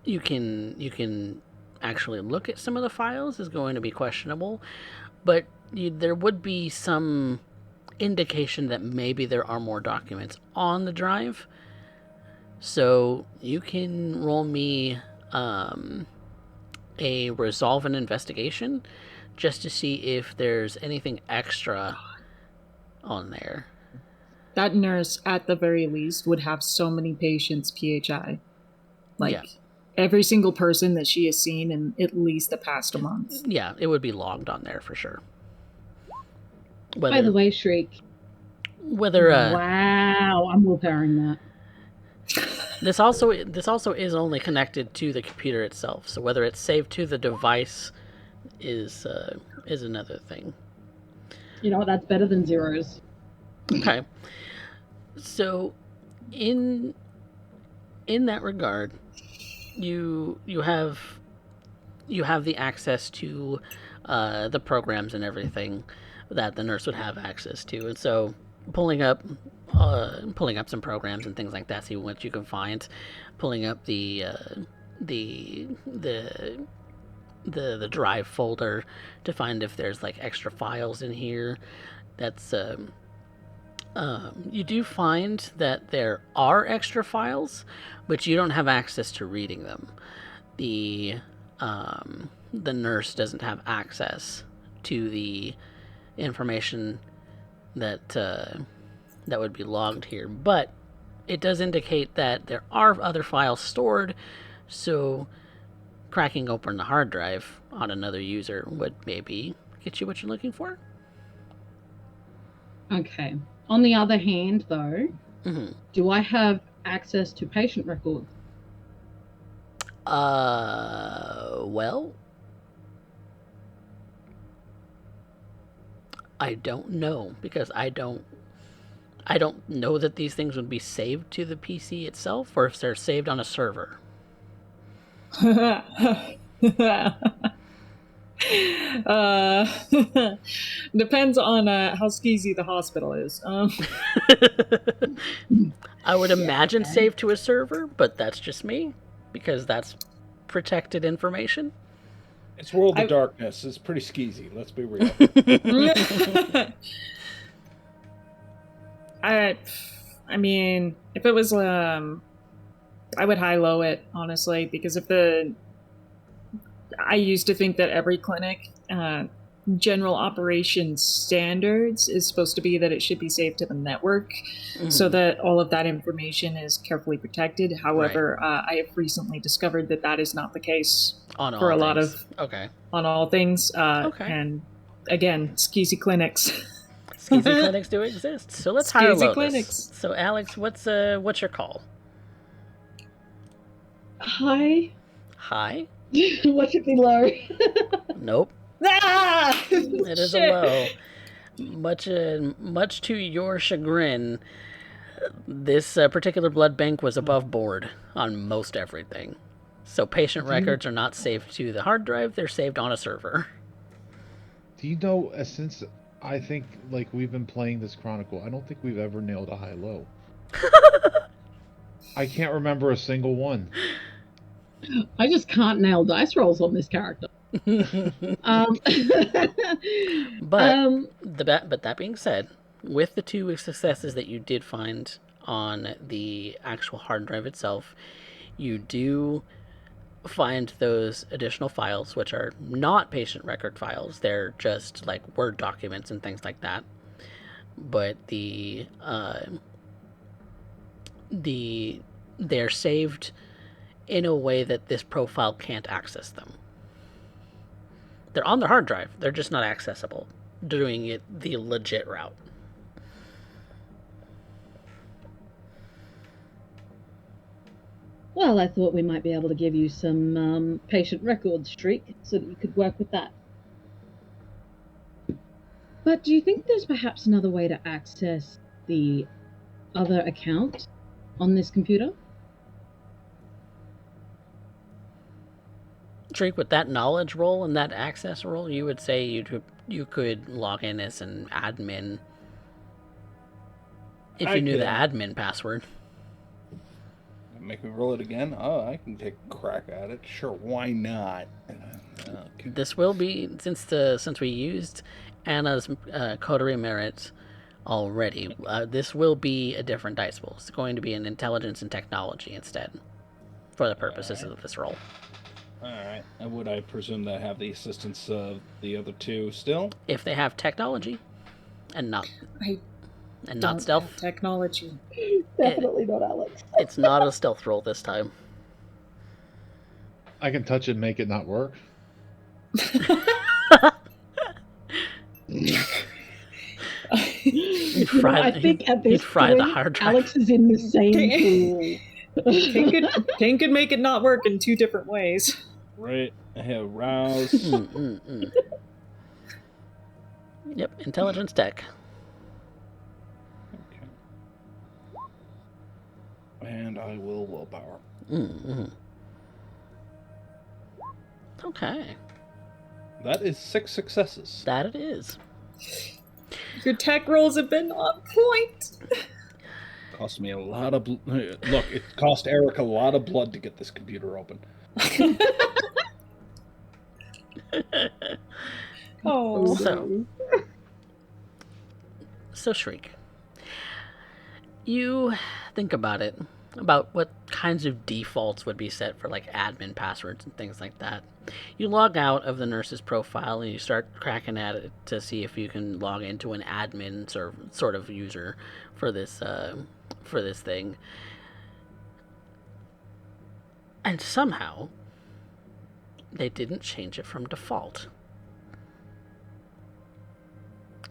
You can actually look at some of the files is going to be questionable, but there would be some indication that maybe there are more documents on the drive. So you can roll me a resolve an investigation just to see if there's anything extra on there. That nurse, at the very least, would have so many patients PHI. Like, Yeah. every single person that she has seen in at least the past a month. Yeah, it would be logged on there for sure. By the way, Shriek. Whether Wow, I'm willpowering that. this also is only connected to the computer itself, so whether it's saved to the device is another thing. You know what? That's better than zeros. Okay. So, in that regard, you have the access to the programs and everything that the nurse would have access to, and so pulling up some programs and things like that, see what you can find, pulling up the drive folder to find if there's like extra files in here. That's you do find that there are extra files, but you don't have access to reading them. The nurse doesn't have access to the information that that would be logged here, but it does indicate that there are other files stored, so cracking open the hard drive on another user would maybe get you what you're looking for. Okay. On the other hand, though, do I have access to patient records? Well, I don't know, because I don't know that these things would be saved to the PC itself, or if they're saved on a server. Depends on how skeezy the hospital is. I would imagine saved to a server, but that's just me, because that's protected information. It's World of Darkness. It's pretty skeezy. Let's be real. I mean, if it was, I would high-low it, honestly, because I used to think that every clinic, general operations standards is supposed to be that it should be saved to the network, so that all of that information is carefully protected. However, I have recently discovered that that is not the case on for all a lot of okay. on all things. Okay. And again, skeezy clinics. Skeezy clinics do exist, so let's hire Skeezy low clinics. this. So Alex, what's your call? Hi. High? What should be low? Nope. Ah! It is a low. Much to your chagrin, this particular blood bank was above board on most everything. So patient records are not saved to the hard drive, they're saved on a server. Do you know, since I think, like, we've been playing this Chronicle, I don't think we've ever nailed a high-low. I can't remember a single one. I just can't nail dice rolls on this character. But that being said, with the 2 successes that you did find on the actual hard drive itself, you do find those additional files, which are not patient record files. They're just like Word documents and things like that. But they're saved in a way that this profile can't access them. They're on the hard drive. They're just not accessible, doing it the legit route. Well, I thought we might be able to give you some patient records, Shriek, so that you could work with that. But do you think there's perhaps another way to access the other account on this computer? Drake, with that knowledge roll and that access roll, you would say you could log in as an admin if you knew the admin password. Make me roll it again? Oh, I can take a crack at it. Sure, why not? Okay. This will be, since we used Anna's coterie merit already, this will be a different dice pool. It's going to be an intelligence and technology instead, for the purposes of this roll. Alright. And would I presume that I have the assistance of the other two still? If they have technology, and not I and don't not stealth, have technology. Definitely not Alex. it's not a stealth roll this time. I can touch it and make it not work. You'd fry, I think at this you'd fry the point, hard drive. Alex is in the same pool. Kane could make it not work in two different ways. Right. I have rouse. Yep, intelligence tech. Okay. And I will willpower. Okay, That is 6 successes. that it is. Your tech rolls have been on point. Cost me a lot of look, it cost Eric a lot of blood to get this computer open. Oh. So Shriek, you think about it, about what kinds of defaults would be set for like admin passwords and things like that. You log out of the nurse's profile and you start cracking at it to see if you can log into an admin sort of user for this thing. And somehow they didn't change it from default.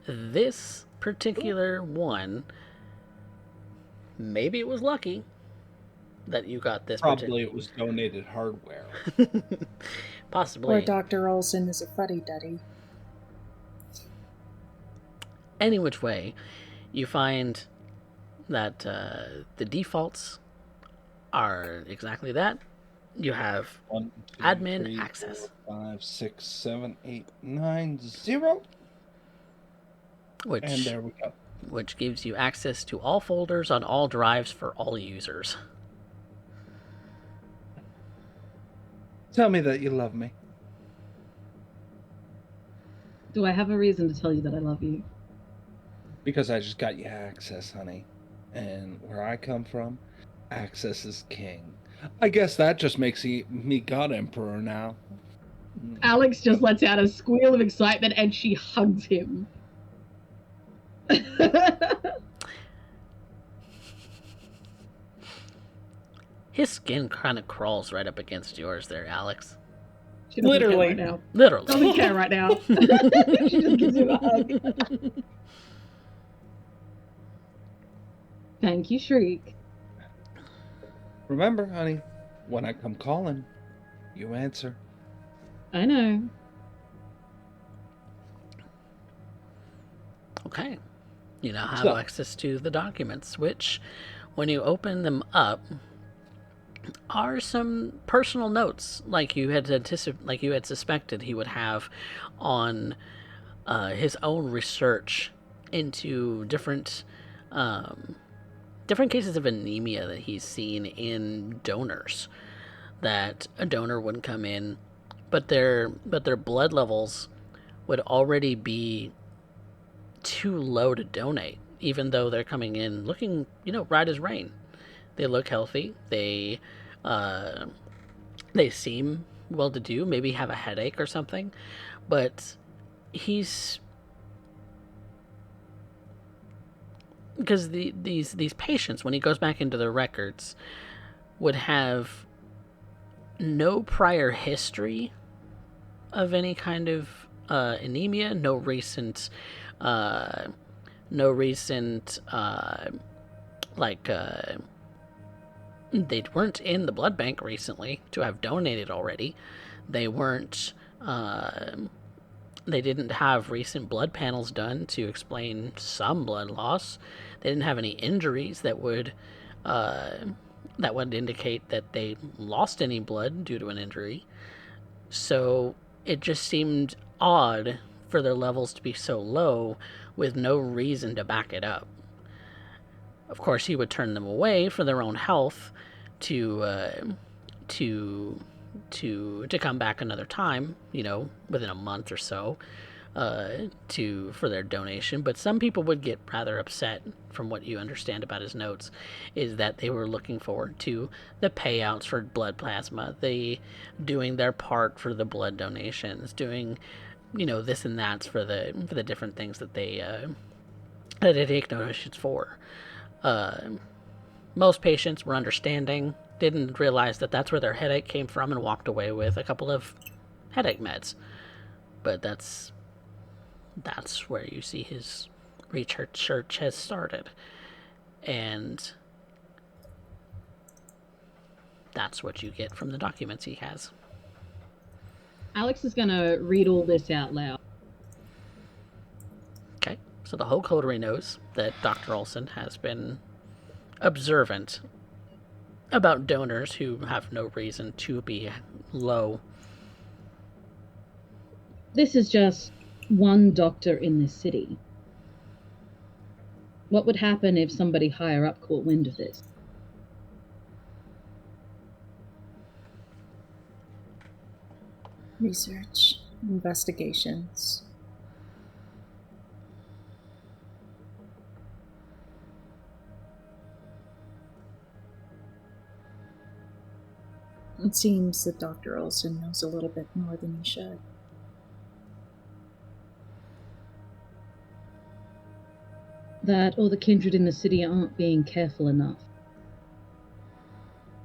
This particular one, maybe it was lucky that you got this. Probably it was donated hardware. Possibly. Or Dr. Olson is a fuddy-duddy. Any which way, you find that the defaults are exactly that. You have 1, 2, admin 3, access. 4, 5, 6, 7, 8, 9, 0. And there we go. Which gives you access to all folders on all drives for all users. Tell me that you love me. Do I have a reason to tell you that I love you? Because I just got you access, honey. And where I come from, access is king. I guess that just makes me God Emperor now. Alex just lets out a squeal of excitement and she hugs him. His skin kind of crawls right up against yours there, Alex. She doesn't care Literally. right now. Literally. Doesn't care right now. She just gives him a hug. Thank you, Shriek. Remember, honey, when I come calling, you answer. I know. Okay. You now have So- access to the documents, which, when you open them up, are some personal notes, like you had suspected he would have on his own research into different cases of anemia that he's seen in donors. That a donor would come in, but their blood levels would already be too low to donate, even though they're coming in looking, right as rain. They look healthy. They seem well-to-do. Maybe have a headache or something, but because these patients, when he goes back into their records, would have no prior history of any kind of anemia, no recent they weren't in the blood bank recently to have donated already. They weren't they didn't have recent blood panels done to explain some blood loss. They didn't have any injuries that would indicate that they lost any blood due to an injury. So it just seemed odd for their levels to be so low with no reason to back it up. Of course, he would turn them away for their own health, to come back another time, within a month or so, for their donation. But some people would get rather upset, from what you understand about his notes, is that they were looking forward to the payouts for blood plasma, the doing their part for the blood donations, doing this and that for the different things that they take donations for. Most patients were understanding, didn't realize that that's where their headache came from, and walked away with a couple of headache meds. But that's where you see his research has started. And that's what you get from the documents he has. Alex is going to read all this out loud. Okay, so the whole coterie knows that Dr. Olson has been observant about donors who have no reason to be low. This is just one doctor in this city. What would happen if somebody higher up caught wind of this? Research, investigations. It seems that Dr. Olson knows a little bit more than he should. That all the kindred in the city aren't being careful enough.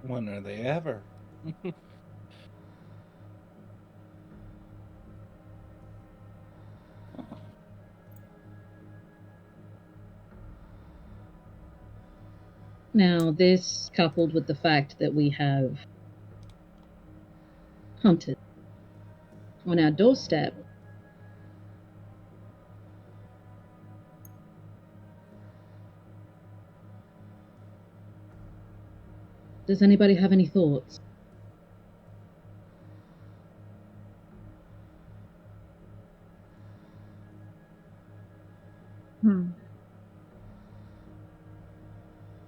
When are they ever? Now, this coupled with the fact that we have hunters on our doorstep. Does anybody have any thoughts?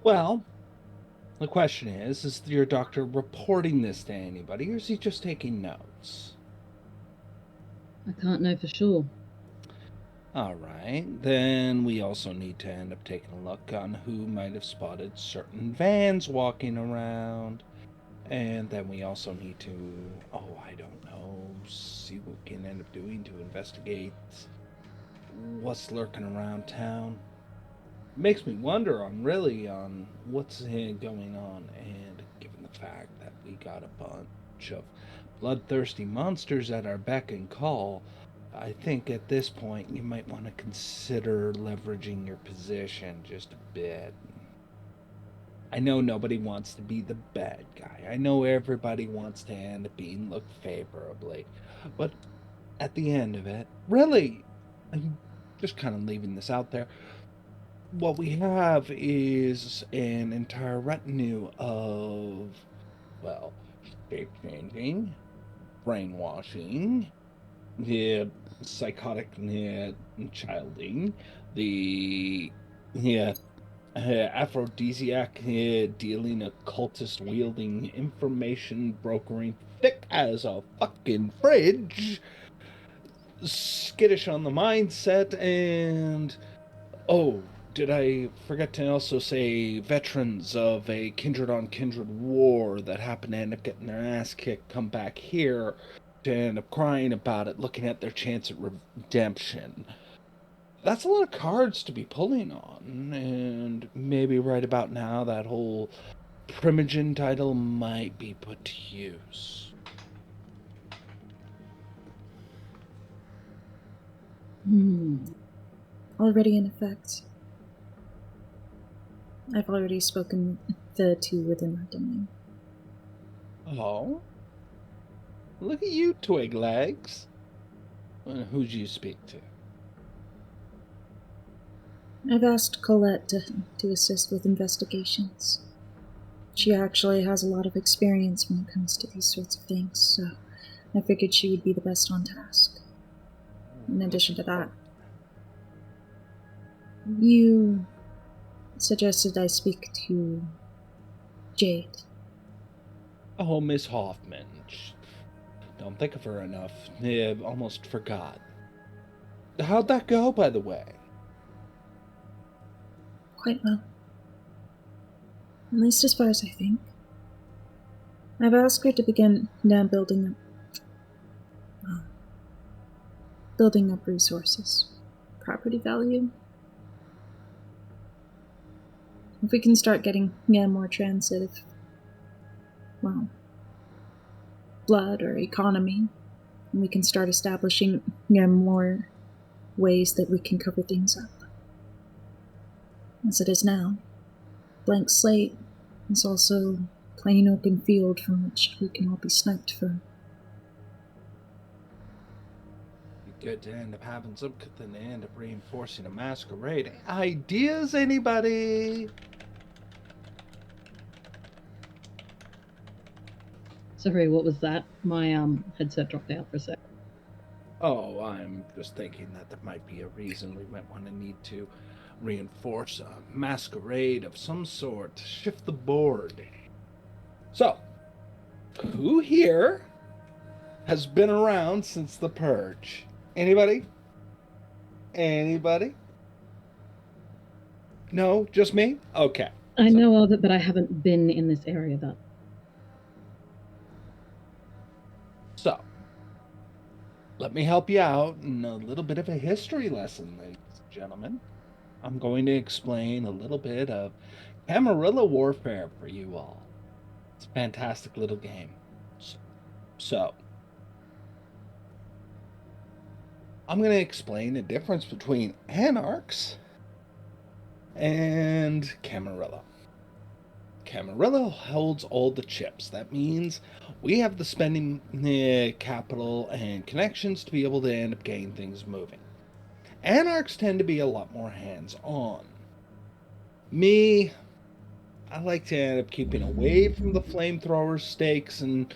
Well, the question is your doctor reporting this to anybody, or is he just taking notes? I can't know for sure. All right, then we also need to end up taking a look on who might have spotted certain vans walking around. And then we also need to, I don't know, see what we can end up doing to investigate what's lurking around town. Makes me wonder on what's going on, and given the fact that we got a bunch of bloodthirsty monsters at our beck and call, I think at this point you might want to consider leveraging your position just a bit. I know nobody wants to be the bad guy. I know everybody wants to end up being looked favorably. But at the end of it, really, I'm just kind of leaving this out there. What we have is an entire retinue of, shape-changing, brainwashing, the psychotic childing, the aphrodisiac dealing, occultist wielding, information brokering, thick as a fucking fridge, skittish on the mindset, and did I forget to also say veterans of a kindred on kindred war that happen to end up getting their ass kicked, come back here to end up crying about it, looking at their chance at redemption. That's a lot of cards to be pulling on, and maybe right about now that whole Primogen title might be put to use. Already in effect. I've already spoken the two within my domain. Oh? Look at you, Twig Legs. Who'd you speak to? I've asked Colette to assist with investigations. She actually has a lot of experience when it comes to these sorts of things, so I figured she would be the best on task. In addition to that, you suggested I speak to Jade. Oh, Miss Hoffman. Don't think of her enough. Yeah, almost forgot. How'd that go, by the way? Quite well. At least as far as I think. I've asked her to begin now building up resources. Property value. If we can start getting more transit of, blood or economy, and we can start establishing more ways that we can cover things up. As it is now, blank slate is also plain open field from which we can all be sniped from. Be good to end up having some than to end up reinforcing a masquerade. Ideas, anybody? Sorry, what was that? My headset dropped out for a sec. Oh, I'm just thinking that there might be a reason we might want to need to reinforce a masquerade of some sort to shift the board. So, who here has been around since the purge? Anybody? Anybody? No, just me? Okay. I know of it, but I haven't been in this area though. So, let me help you out in a little bit of a history lesson, ladies and gentlemen. I'm going to explain a little bit of Camarilla warfare for you all. It's a fantastic little game. So, I'm going to explain the difference between Anarchs and Camarilla. Camarilla holds all the chips. That means we have the spending capital and connections to be able to end up getting things moving. Anarchs tend to be a lot more hands-on. Me, I like to end up keeping away from the flamethrower stakes and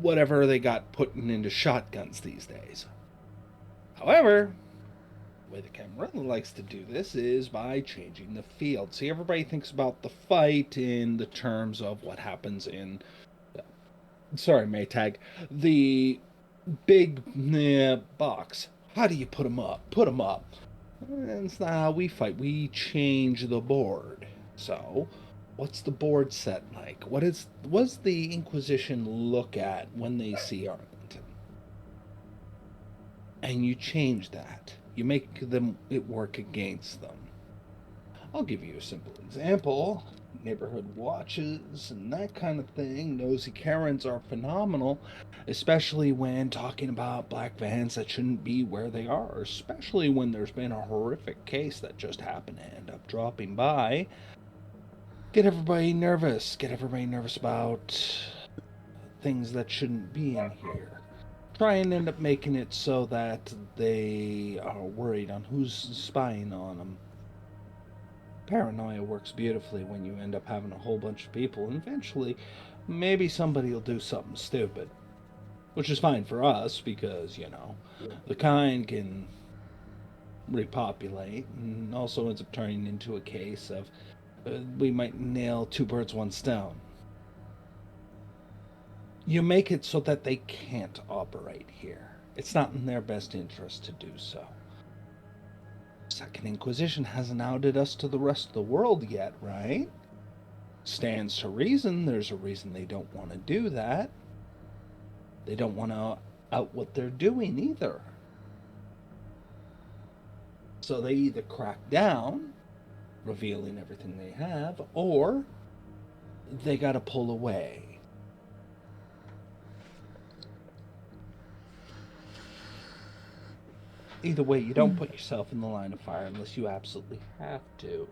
whatever they got putting into shotguns these days. However, the way the Camarilla likes to do this is by changing the field. See, everybody thinks about the fight in the terms of what happens in, sorry, Maytag, the big box. How do you put them up? Put them up. That's not how we fight. We change the board. So, what's the board set like? What's the Inquisition look at when they see Arlington? And you change that. You make it work against them. I'll give you a simple example. Neighborhood watches and that kind of thing. Nosy Karens are phenomenal, especially when talking about black vans that shouldn't be where they are, especially when there's been a horrific case that just happened to end up dropping by. Get everybody nervous. Get everybody nervous about things that shouldn't be in here. Try and end up making it so that they are worried on who's spying on them. Paranoia works beautifully when you end up having a whole bunch of people, and eventually, maybe somebody will do something stupid. Which is fine for us, because, the kind can repopulate, and also ends up turning into a case of we might nail two birds, one stone. You make it so that they can't operate here. It's not in their best interest to do so. Second Inquisition hasn't outed us to the rest of the world yet, right? Stands to reason there's a reason they don't want to do that. They don't want to out what they're doing either. So they either crack down, revealing everything they have, or they got to pull away. Either way, you don't put yourself in the line of fire unless you absolutely have to,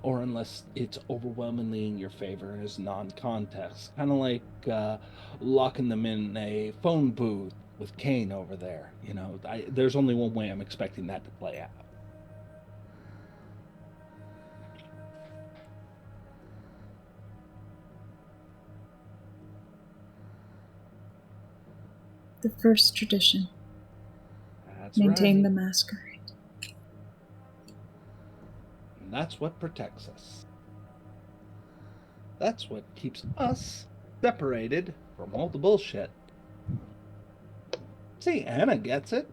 or unless it's overwhelmingly in your favor and is non-contest. Kind of like locking them in a phone booth with Kane over there. There's only one way I'm expecting that to play out. The first tradition. That's Maintain right. the masquerade. And that's what protects us. That's what keeps us separated from all the bullshit. See, Anna gets it.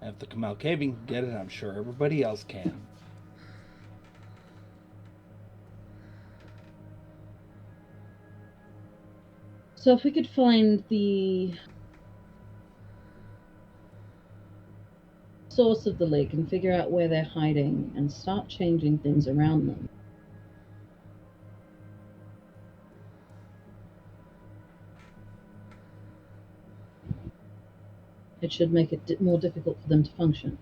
If the Kamal Caving can get it, I'm sure everybody else can. So if we could find the source of the leak and figure out where they're hiding and start changing things around them, it should make it more difficult for them to function.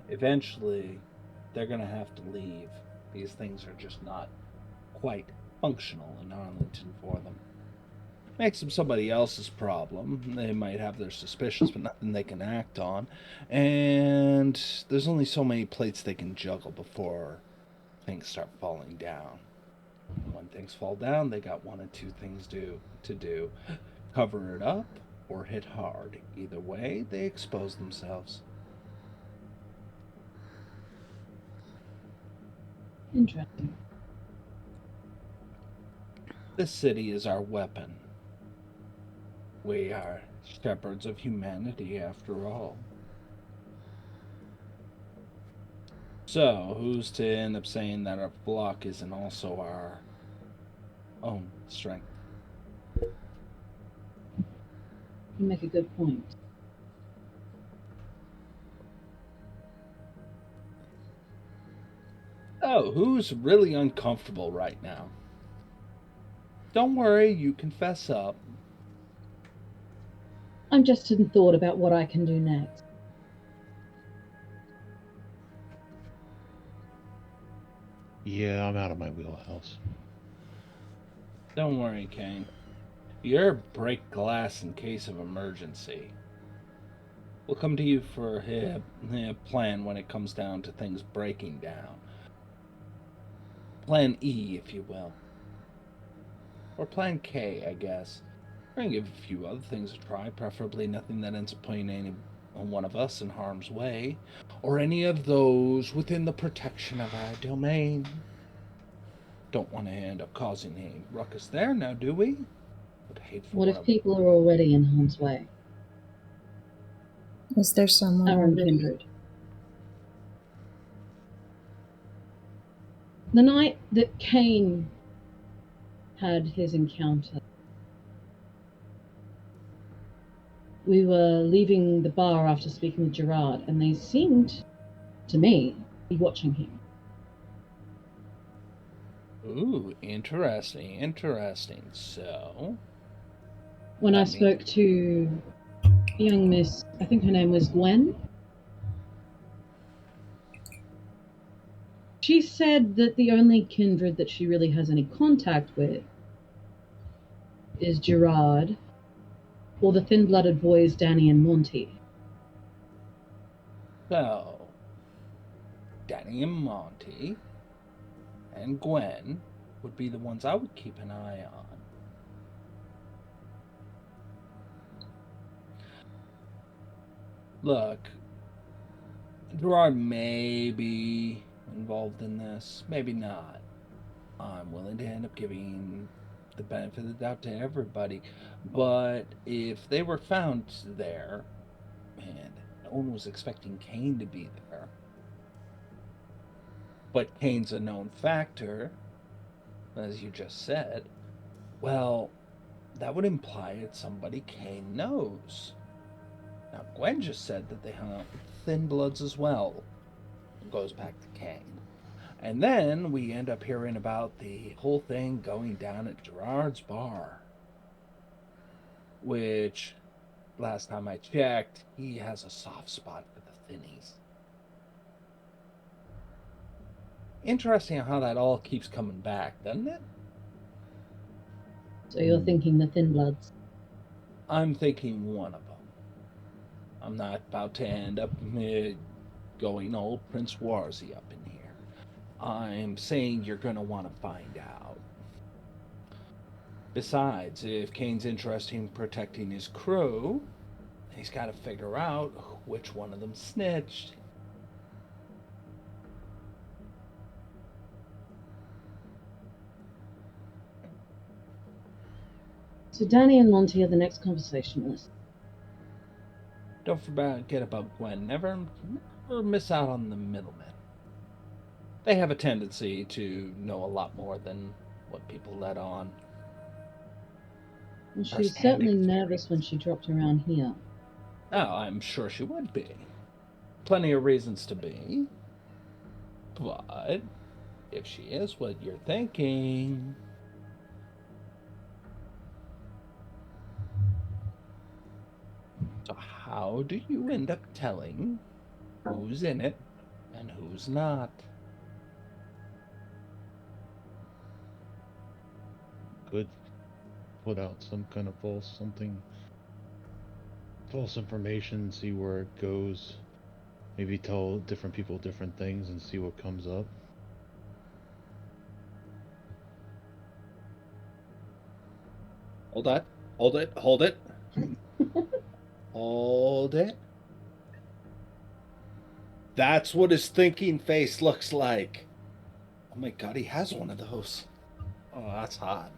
Eventually, they're going to have to leave. These things are just not quite functional in Arlington for them. Makes them somebody else's problem. They might have their suspicions, but nothing they can act on. And there's only so many plates they can juggle before things start falling down. When things fall down, they got one of two things to do. Cover it up or hit hard. Either way, they expose themselves. Interesting. This city is our weapon. We are shepherds of humanity, after all. So, who's to end up saying that our block isn't also our own strength? You make a good point. Oh, who's really uncomfortable right now? Don't worry, you can fess up. I'm just in thought about what I can do next. Yeah, I'm out of my wheelhouse. Don't worry, Kane. You're break glass in case of emergency. We'll come to you for a plan when it comes down to things breaking down. Plan E, if you will. Or Plan K, I guess. We're gonna give a few other things a try, preferably nothing that ends up putting any one of us in harm's way, or any of those within the protection of our domain. Don't want to end up causing a ruckus there, now do we? Would hate for What one if of people are already in harm's way? Is there someone Our own already? kindred. The night that Cain had his encounter, we were leaving the bar after speaking with Gerard, and they seemed, to me, be watching him. Ooh, interesting. So, When I that means spoke to young Miss, I think her name was Gwen, she said that the only kindred that she really has any contact with is Gerard, or the thin-blooded boys Danny and Monty. so. Danny and Monty and Gwen would be the ones I would keep an eye on. Look, Gerard may be involved in this, maybe not. I'm willing to end up giving the benefit of the doubt to everybody. But if they were found there, and no one was expecting Kane to be there, but Kane's a known factor, as you just said, well, that would imply it's somebody Kane knows. Now, Gwen just said that they hung out with Thin Bloods as well. It goes back to Kane. And then we end up hearing about the whole thing going down at Gerard's bar. Which, last time I checked, he has a soft spot for the Thinnies. Interesting how that all keeps coming back, doesn't it? So you're thinking the Thin Bloods. I'm thinking one of them. I'm not about to end up going all Prince Warzy up in here. I'm saying you're going to want to find out. Besides, if Kane's interested in protecting his crew, he's got to figure out which one of them snitched. So Danny and Monty are the next conversationalists. Don't forget about Gwen. Never miss out on the middlemen. They have a tendency to know a lot more than what people let on. Well, she was First-hand certainly experience. nervous when she dropped around here. Oh, I'm sure she would be. Plenty of reasons to be. But if she is what you're thinking... So how do you end up telling who's in it and who's not? Could put out some kind of false information, see where it goes. Maybe tell different people different things and see what comes up. Hold it. Hold it. Hold it. Hold it. That's what his thinking face looks like. Oh my god, he has one of those. Oh, that's hot.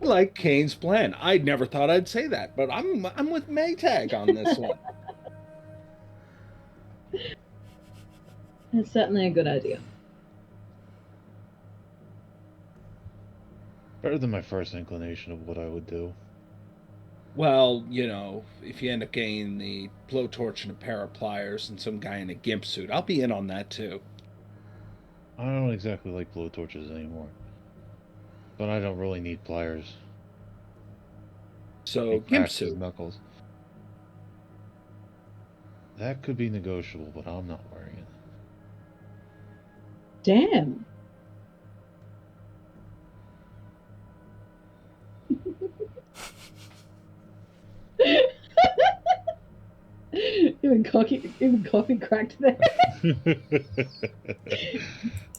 Like Kane's plan. I never thought I'd say that, but I'm with Maytag on this one. It's certainly a good idea. Better than my first inclination of what I would do. Well, you know, if you end up getting the blowtorch and a pair of pliers and some guy in a gimp suit, I'll be in on that too. I don't exactly like blowtorches anymore. But I don't really need pliers. So, It gimp cracks his suit. knuckles. That could be negotiable, but I'm not wearing it. Damn. Even coffee cracked there.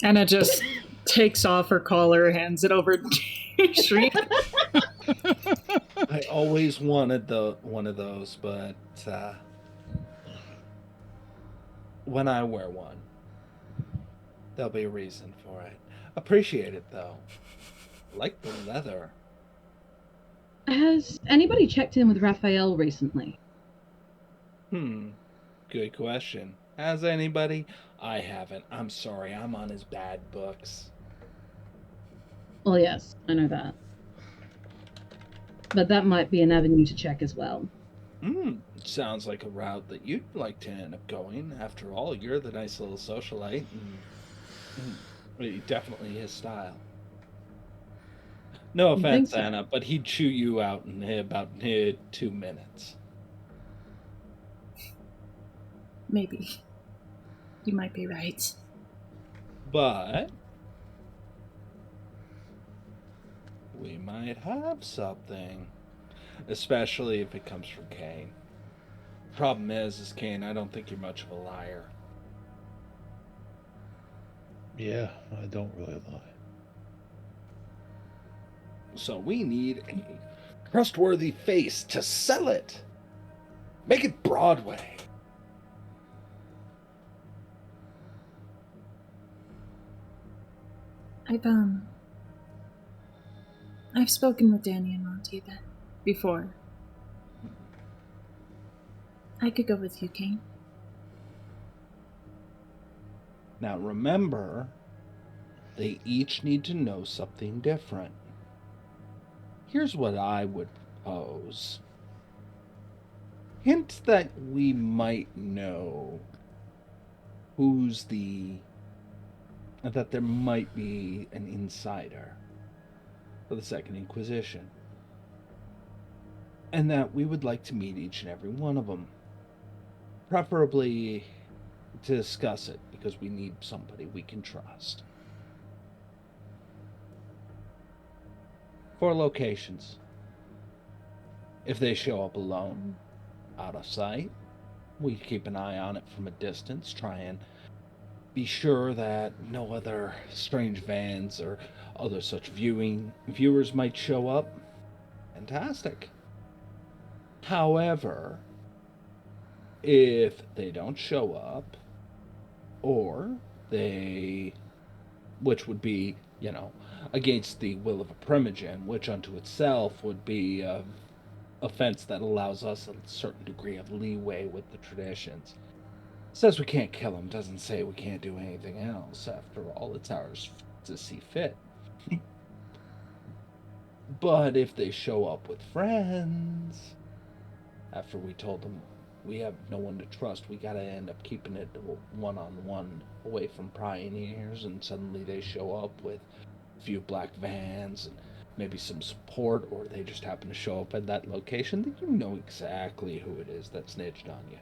Anna just takes off her collar, hands it over to Shriek. I always wanted one of those, but when I wear one, there'll be a reason for it. Appreciate it though. Like the leather. Has anybody checked in with Raphael recently? Good question. Has anybody? I haven't. I'm sorry. I'm on his bad books. Well, yes, I know that. But that might be an avenue to check as well. Sounds like a route that you'd like to end up going. After all, you're the nice little socialite, and definitely his style. No You think offense, so? Anna, but he'd chew you out in about 2 minutes. Maybe. You might be right. But we might have something, especially if it comes from Kane. Problem is Kane, I don't think you're much of a liar. Yeah, I don't really lie. So we need a trustworthy face to sell it. Make it Broadway. I've spoken with Danny and Monty a bit before. I could go with you, Kane. Now remember, they each need to know something different. Here's what I would propose. Hint that we might know that there might be an insider for the Second Inquisition. And that we would like to meet each and every one of them. Preferably to discuss it, because we need somebody we can trust. 4 locations. If they show up alone, out of sight, we keep an eye on it from a distance, try and be sure that no other strange vans or other such viewers might show up. Fantastic. However, if they don't show up, or they, which would be, against the will of a primogen, which unto itself would be a offense that allows us a certain degree of leeway with the traditions. Says we can't kill him, doesn't say we can't do anything else. After all, it's ours to see fit. But if they show up with friends, after we told them we have no one to trust, we gotta end up keeping it one on one away from prying ears, and suddenly they show up with a few black vans and maybe some support, or they just happen to show up at that location, then you know exactly who it is that snitched on you.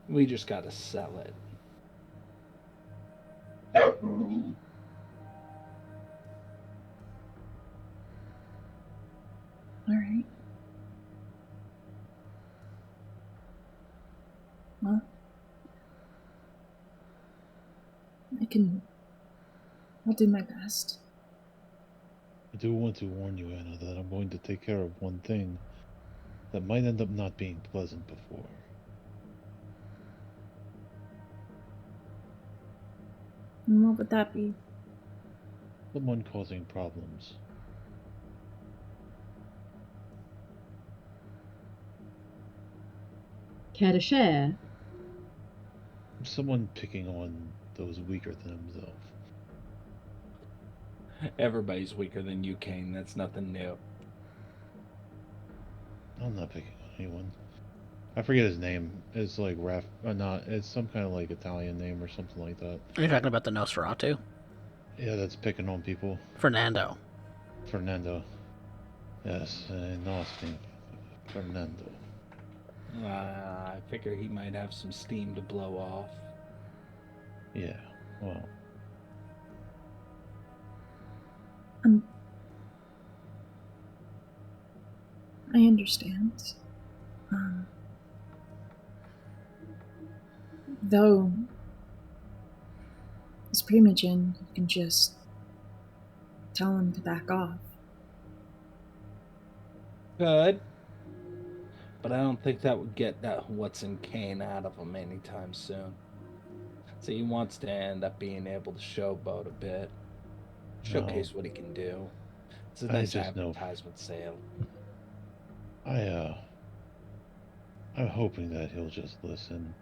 We just gotta sell it. All right. Well, I'll do my best. I do want to warn you, Anna, that I'm going to take care of one thing that might end up not being pleasant before. And what would that be? Someone causing problems. Care to share? Someone picking on those weaker than himself. Everybody's weaker than you, Kane. That's nothing new. I'm not picking on anyone. I forget his name. It's like not. It's some kind of like Italian name or something like that. Are you talking about the Nosferatu? Yeah, that's picking on people. Fernando. Fernando. Yes, nasty. Fernando. I figure he might have some steam to blow off. Yeah, well. I understand. Though, as Primogen, you can just tell him to back off. Good. But I don't think that would get that what's in Kane out of him anytime soon. So he wants to end up being able to showboat a bit. Showcase what he can do. It's a nice advertisement sale. I'm hoping that he'll just listen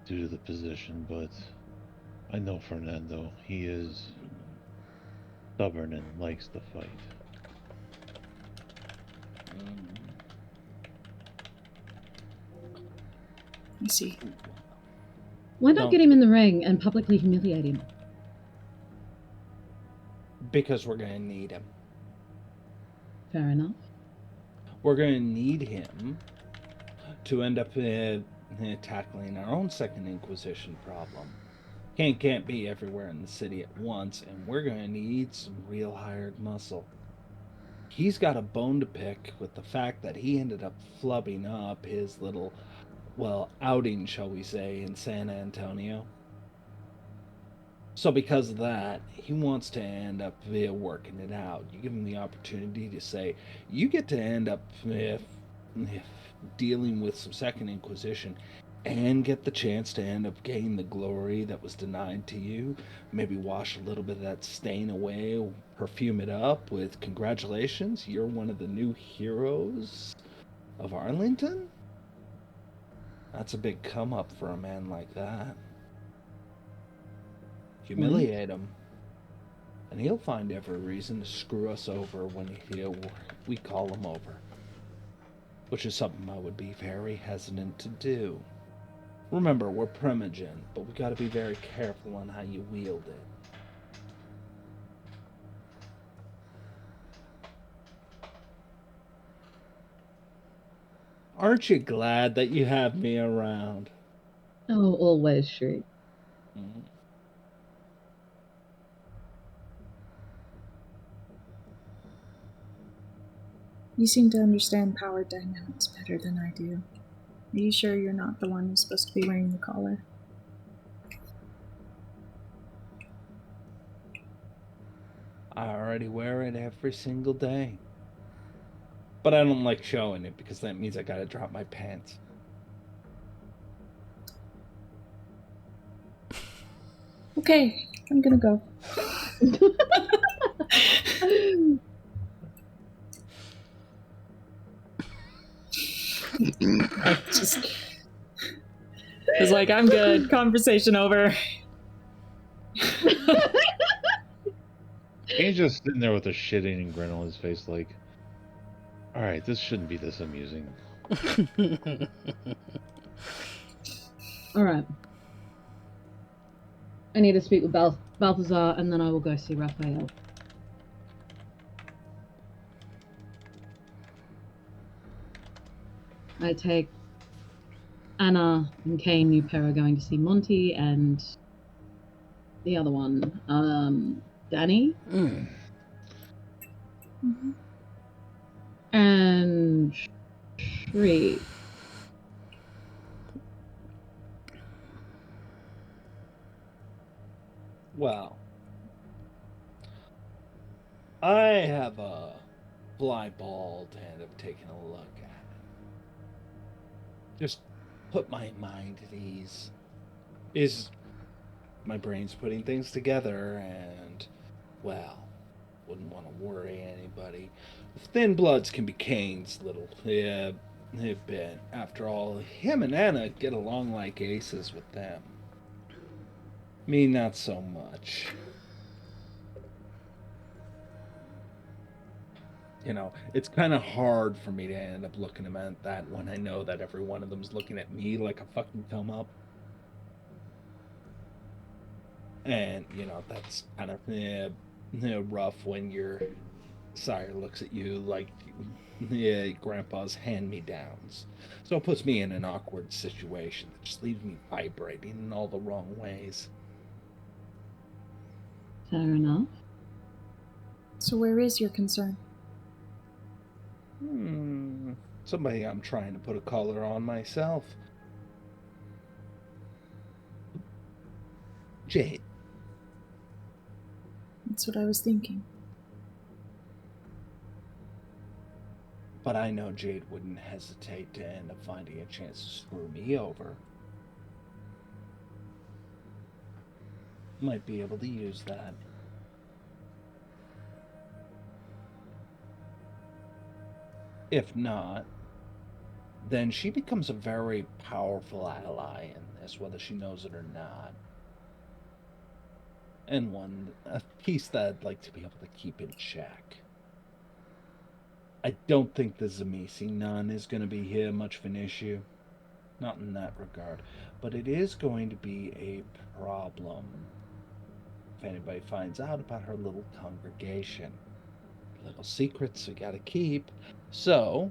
due to the position, but I know Fernando. He is stubborn and likes to fight. I see. Why not get him in the ring and publicly humiliate him? Because we're going to need him. Fair enough. We're going to need him to end up tackling our own Second Inquisition problem. Can't be everywhere in the city at once, and we're going to need some real hired muscle. He's got a bone to pick with the fact that he ended up flubbing up his little, outing, shall we say, in San Antonio. So because of that, he wants to end up working it out. You give him the opportunity to say, you get to end up dealing with some Second Inquisition and get the chance to end up gaining the glory that was denied to you. Maybe wash a little bit of that stain away, perfume it up with congratulations, you're one of the new heroes of Arlington? That's a big come up for a man like that. Humiliate him, and he'll find every reason to screw us over when we call him over. Which is something I would be very hesitant to do. Remember, we're primogen, but we gotta be very careful on how you wield it. Aren't you glad that you have me around? Oh, always, Shriek. Mm-hmm. You seem to understand power dynamics better than I do. Are you sure you're not the one who's supposed to be wearing the collar? I already wear it every single day. But I don't like showing it because that means I gotta drop my pants. Okay, I'm gonna go. I just was like, I'm good. Conversation over. Kane's just sitting there with a shit-eating grin on his face, like, all right, this shouldn't be this amusing. All right. I need to speak with Balthazar, and then I will go see Raphael. I take Anna and Kane. You pair are going to see Monty, and the other one, Danny. Mm-hmm. And Shri. Well, I have a fly ball and have taken a look at it. Just put my mind at ease. Is my brain's putting things together, and, well, wouldn't want to worry anybody. Thin Bloods can be Kane's little bit. After all, him and Anna get along like aces with them. Me, not so much. You know, it's kind of hard for me to end up looking at that when I know that every one of them's looking at me like a fucking come up. And, you know, that's kind of rough when your sire looks at you like grandpa's hand-me-downs. So it puts me in an awkward situation that just leaves me vibrating in all the wrong ways. Fair enough. So where is your concern? Somebody I'm trying to put a collar on myself. Jade. That's what I was thinking. But I know Jade wouldn't hesitate to end up finding a chance to screw me over. Might be able to use that. If not, then she becomes a very powerful ally in this, whether she knows it or not. And a piece that I'd like to be able to keep in check. I don't think the Zamisi nun is going to be here much of an issue. Not in that regard. But it is going to be a problem if anybody finds out about her little congregation. Little secrets we gotta keep. So,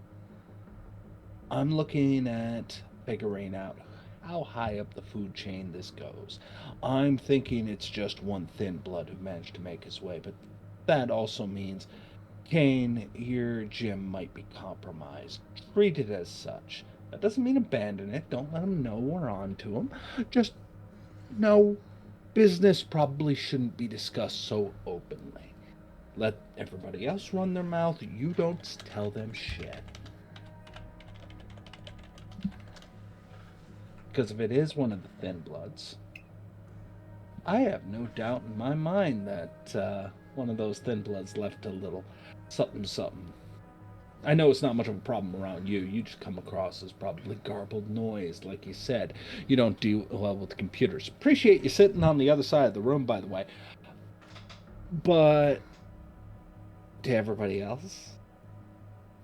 I'm looking at figuring out how high up the food chain this goes. I'm thinking it's just one thin blood who managed to make his way, but that also means, Kane, your gym might be compromised. Treat it as such. That doesn't mean abandon it. Don't let him know we're on to him. Just know business probably shouldn't be discussed so openly. Let everybody else run their mouth. You don't tell them shit. Because if it is one of the Thin Bloods, I have no doubt in my mind that one of those Thin Bloods left a little something something. I know it's not much of a problem around you. You just come across as probably garbled noise, like you said. You don't do well with computers. Appreciate you sitting on the other side of the room, by the way. But to everybody else,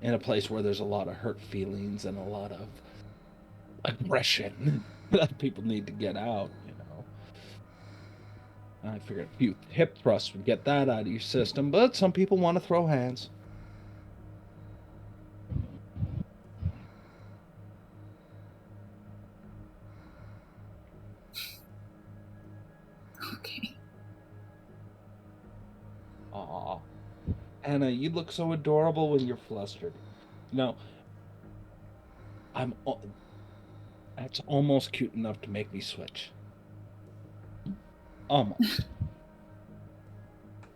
in a place where there's a lot of hurt feelings and a lot of aggression that people need to get out, you know. I figured a few hip thrusts would get that out of your system, but some people want to throw hands. Okay. Aw. Anna, you look so adorable when you're flustered. No, that's almost cute enough to make me switch. Almost.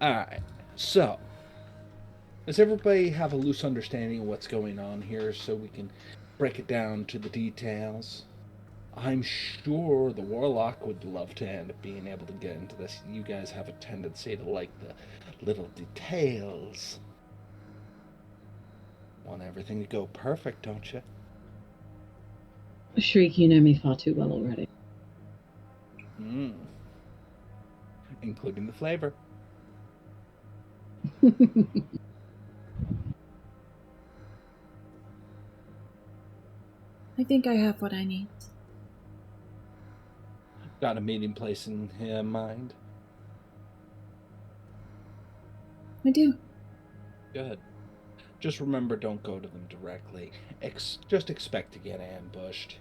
Alright, so, does everybody have a loose understanding of what's going on here so we can break it down to the details? I'm sure the Warlock would love to end up being able to get into this. You guys have a tendency to like the little details. Want everything to go perfect, don't you? Shriek, you know me far too well already. Including the flavor. I think I have what I need. Got a meeting place in mind? I do. Good. Just remember, don't go to them directly. Just expect to get ambushed.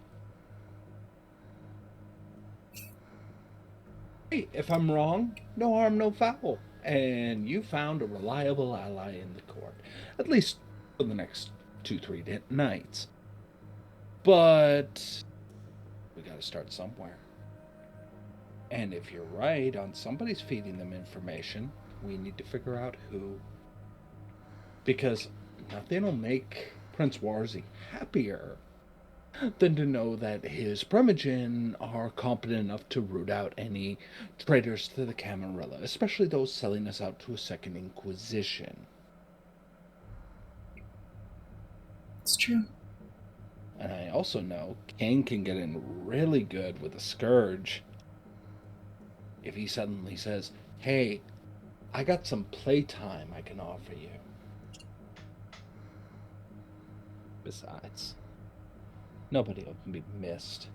Hey, if I'm wrong, no harm, no foul. And you found a reliable ally in the court. At least for the next 2-3 nights. But we gotta start somewhere. And if you're right on somebody's feeding them information, we need to figure out who. Because nothing will make Prince Warzy happier than to know that his Primogen are competent enough to root out any traitors to the Camarilla, especially those selling us out to a second Inquisition. It's true. And I also know Kane can get in really good with a Scourge if he suddenly says, hey, I got some playtime I can offer you. Besides, nobody can be missed.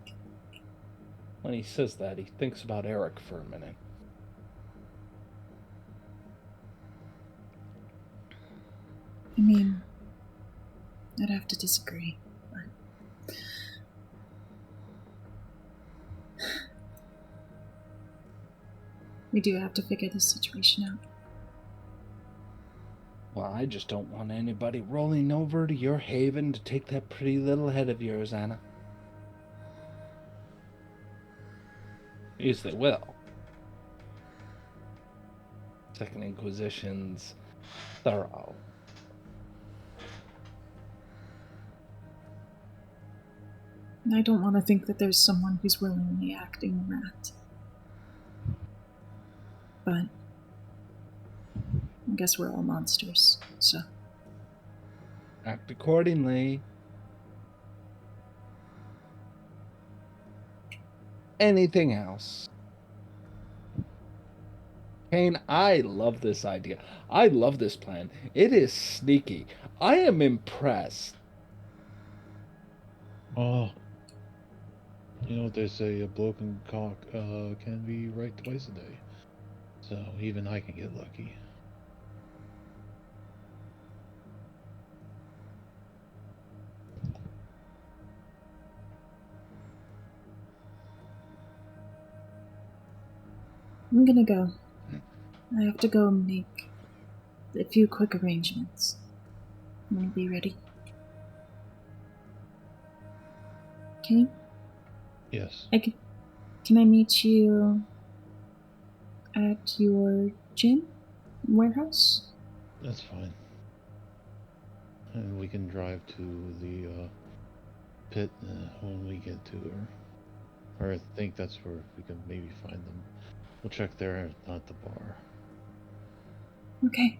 When he says that, he thinks about Eric for a minute. I mean, I'd have to disagree, but we do have to figure this situation out. Well, I just don't want anybody rolling over to your haven to take that pretty little head of yours, Anna. Yes, they will. Second Inquisition's thorough. I don't want to think that there's someone who's willingly acting a rat. But I guess we're all monsters, so. Act accordingly. Anything else? Kane, I love this idea. I love this plan. It is sneaky. I am impressed. Oh, you know what they say, a broken cock can be right twice a day. So even I can get lucky. I'm gonna go. I have to go make a few quick arrangements. Will you be ready? Okay? Yes. Can I meet you at your gym? Warehouse? That's fine. And we can drive to the pit when we get to her. Or I think that's where we can maybe find them. We'll check there, not at the bar. Okay.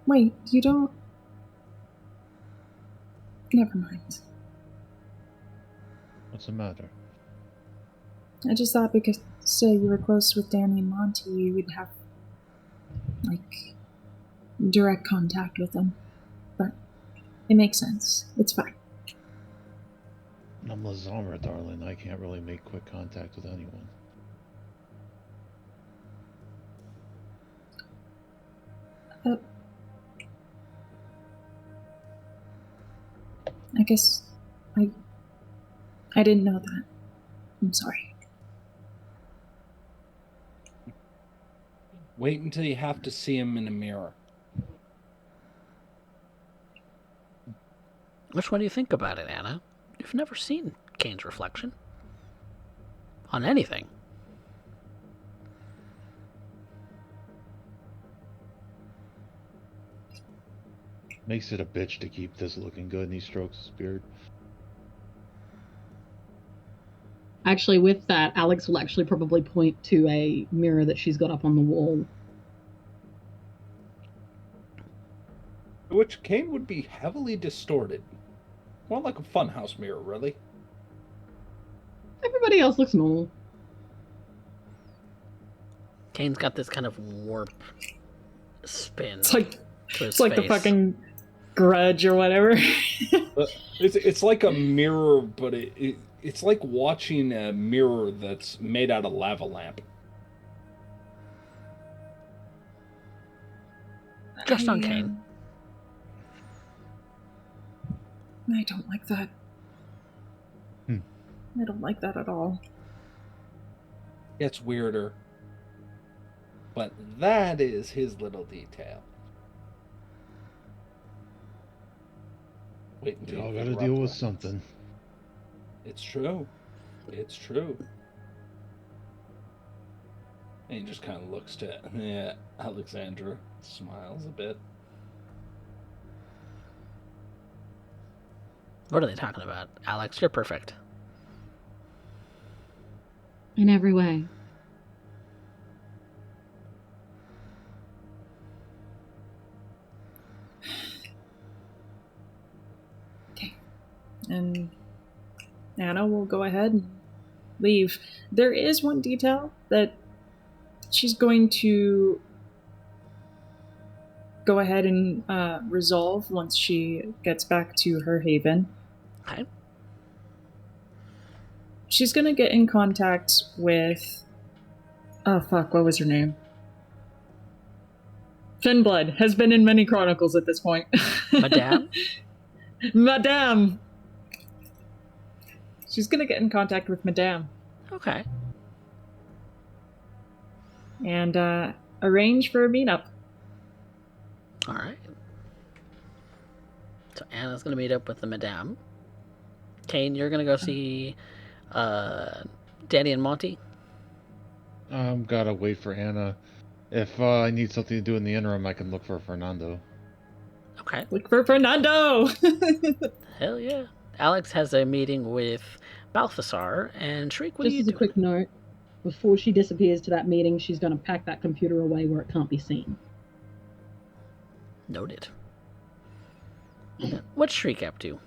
Wait, you don't... Never mind. What's the matter? I just thought because, say, you were close with Danny and Monty, you would have, like, direct contact with them. But it makes sense. It's fine. I'm Lazamra, darling. I can't really make quick contact with anyone. I guess I didn't know that. I'm sorry. Wait until you have to see him in a mirror. Which one do you think about it, Anna? You've never seen Kane's reflection. On anything. Makes it a bitch to keep this looking good, and he strokes his beard. Actually, with that, Alex will actually probably point to a mirror that she's got up on the wall. Which Kane would be heavily distorted. More like a funhouse mirror, really. Everybody else looks normal. Kane's got this kind of warp spin. It's like to his it's like face. the fucking Grudge or whatever. It's like a mirror, but it's like watching a mirror that's made out of lava lamp. Just on Kane. I don't like that. I don't like that at all. It's weirder. But that is his little detail. Wait We until all you gotta interrupt deal with reference. something. It's true. It's true. And he just kind of looks to Alexandra, smiles a bit. What are they talking about? Alex, you're perfect. In every way. Okay. And Anna will go ahead and leave. There is one detail that she's going to go ahead and resolve once she gets back to her haven. Okay. She's going to get in contact with... Oh, fuck, what was her name? Finnblood has been in many chronicles at this point. Madame? Madame! She's going to get in contact with Madame. Okay. And arrange for a meetup. All right. So Anna's going to meet up with the Madame. Kane, you're going to go see Danny and Monty? Gotta wait for Anna. If I need something to do in the interim, I can look for Fernando. Okay. Look for Fernando! Hell yeah. Alex has a meeting with Balthasar, and Shriek, what are Just you as a doing? quick note, before she disappears to that meeting, she's going to pack that computer away where it can't be seen. Noted. What's Shriek up to?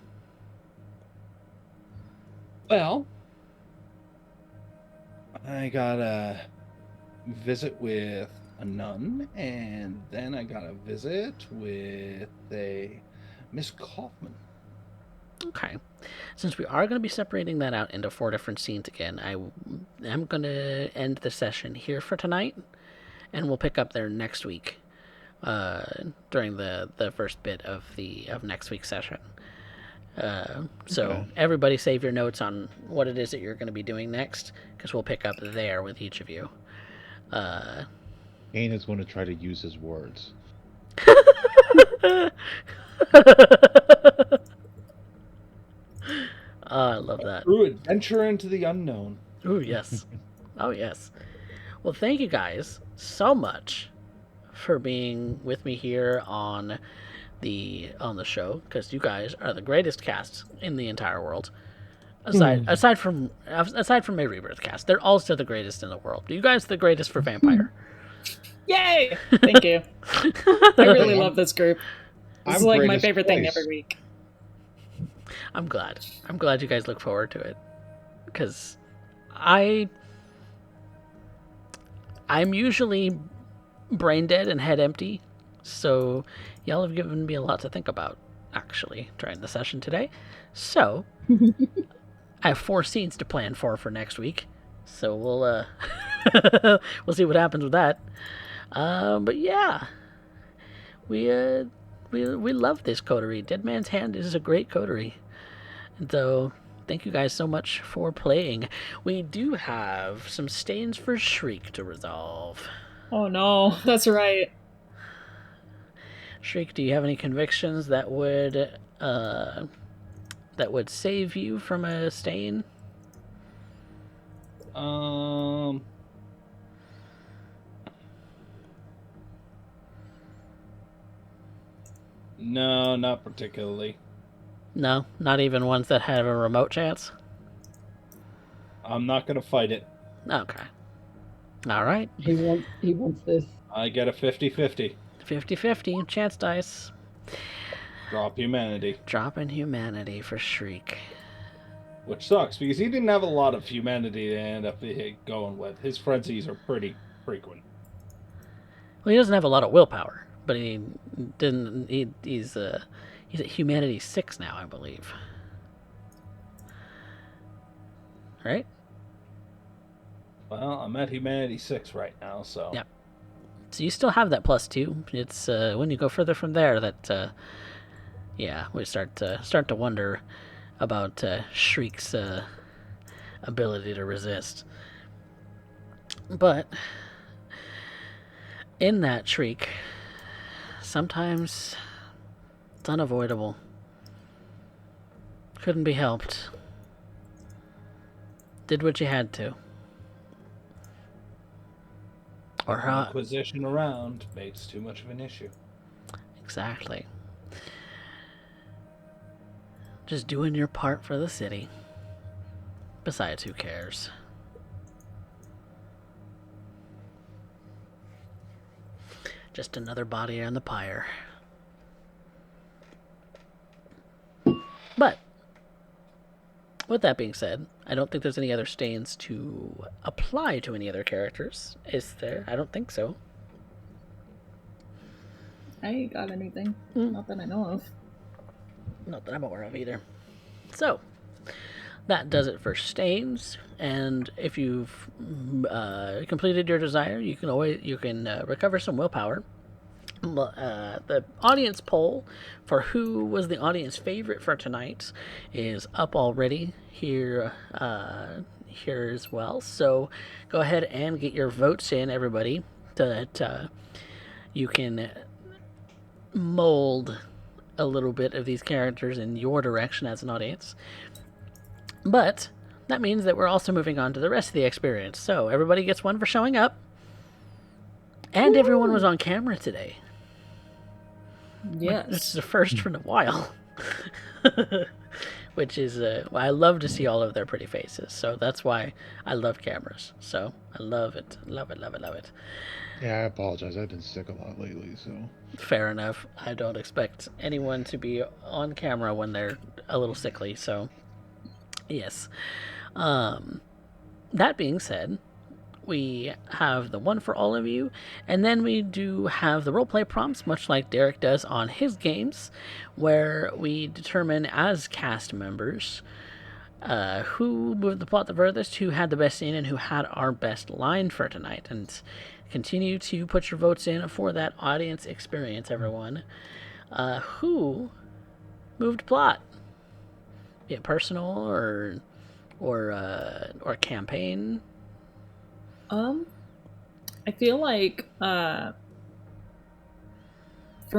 Well, I got a visit with a nun, and then I got a visit with a Miss Kaufman. Okay. Since we are going to be separating that out into 4 different scenes again, I am going to end the session here for tonight, and we'll pick up there next week during the first bit of next week's session. So Okay. everybody save your notes on what it is that you're going to be doing next, because we'll pick up there with each of you. Kane is going to try to use his words. Oh, I love that. Through adventure into the unknown. Ooh, yes. Oh, yes. Well, thank you guys so much for being with me here on the show, because you guys are the greatest cast in the entire world. Aside from my Rebirth cast, they're also the greatest in the world. You guys are the greatest for Vampire. Yay! Thank you. I really love this group. This is I'm like my greatest favorite thing twice. every week. I'm glad you guys look forward to it, because I'm usually brain dead and head empty, so y'all have given me a lot to think about actually during the session today. So I have 4 scenes to plan for next week, so we'll we'll see what happens with that. But yeah, we love this coterie. Dead Man's Hand is a great coterie. And so thank you guys so much for playing. We do have some stains for Shriek to resolve. Oh no, that's right. Shriek, do you have any convictions that would save you from a stain? No, not particularly. No, not even ones that have a remote chance? I'm not gonna fight it. Okay. All right. He wants this. I get a 50-50. 50-50, chance dice. Drop humanity. Dropping humanity for Shriek. Which sucks, because he didn't have a lot of humanity to end up going with. His frenzies are pretty frequent. Well, he doesn't have a lot of willpower, but he didn't. He's at humanity 6 now, I believe. Right? Well, I'm at humanity 6 right now, so... Yep. So you still have that +2. It's when you go further from there that, yeah, we start to wonder about Shriek's ability to resist. But in that Shriek, sometimes it's unavoidable. Couldn't be helped. Did what you had to. Or how? Inquisition around makes too much of an issue. Exactly. Just doing your part for the city. Besides, who cares? Just another body on the pyre. But, with that being said, I don't think there's any other stains to apply to any other characters. Is there? I don't think so. I ain't got anything. Mm. Not that I know of. Not that I'm aware of either. So, that does it for stains. And if you've completed your desire, you can recover some willpower. The audience poll for who was the audience favorite for tonight is up already here as well. So go ahead and get your votes in, everybody, so that you can mold a little bit of these characters in your direction as an audience. But that means that we're also moving on to the rest of the experience. So everybody gets one for showing up. And everyone was on camera today. Yes. Which is a first for a while. Which is, I love to see all of their pretty faces. So that's why I love cameras. So I love it. Love it, love it, love it. Yeah, I apologize. I've been sick a lot lately, so... Fair enough. I don't expect anyone to be on camera when they're a little sickly, so... Yes. That being said, we have the one for all of you, and then we do have the roleplay prompts, much like Derek does on his games, where we determine as cast members who moved the plot the furthest, who had the best scene, and who had our best line for tonight. And continue to put your votes in for that audience experience, everyone. Who moved plot? Be it personal or campaign. I feel like for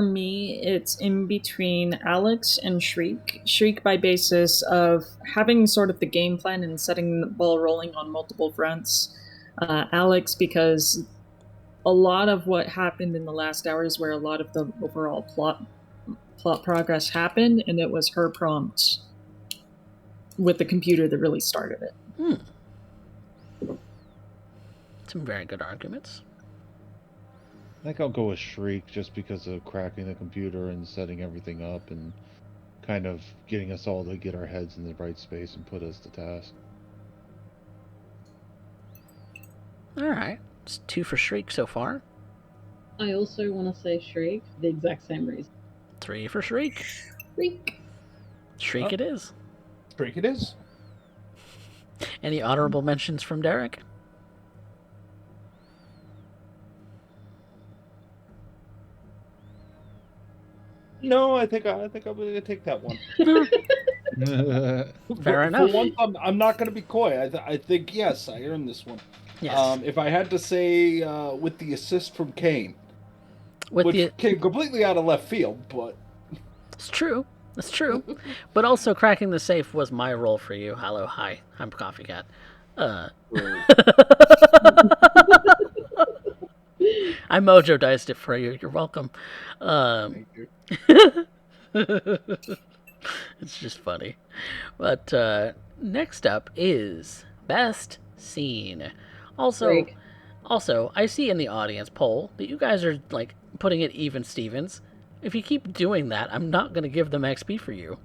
me, it's in between Alex and Shriek. Shriek by basis of having sort of the game plan and setting the ball rolling on multiple fronts. Alex because a lot of what happened in the last hour is where a lot of the overall plot progress happened, and it was her prompt with the computer that really started it. Some very good arguments. I think I'll go with Shriek just because of cracking the computer and setting everything up and kind of getting us all to get our heads in the right space and put us to task. Alright. It's 2 for Shriek so far. I also want to say Shriek for the exact same reason. 3 for Shriek. Shriek. Shriek it is. Shriek it is. Any honorable mentions from Derek? No, I think I'm going to take that one. Fair enough. For once, I'm not going to be coy. I think, yes, I earned this one. Yes. If I had to say, with the assist from Kane, With which came completely out of left field, but... It's true. It's true. But also cracking the safe was my role for you. Hello, hi. I'm CoffeeCat. I mojo diced it for you. You're welcome. Thank you. It's just funny. But next up is best scene. Also, Drake. I see in the audience poll that you guys are like putting it even Stevens. If you keep doing that, I'm not going to give them XP for you.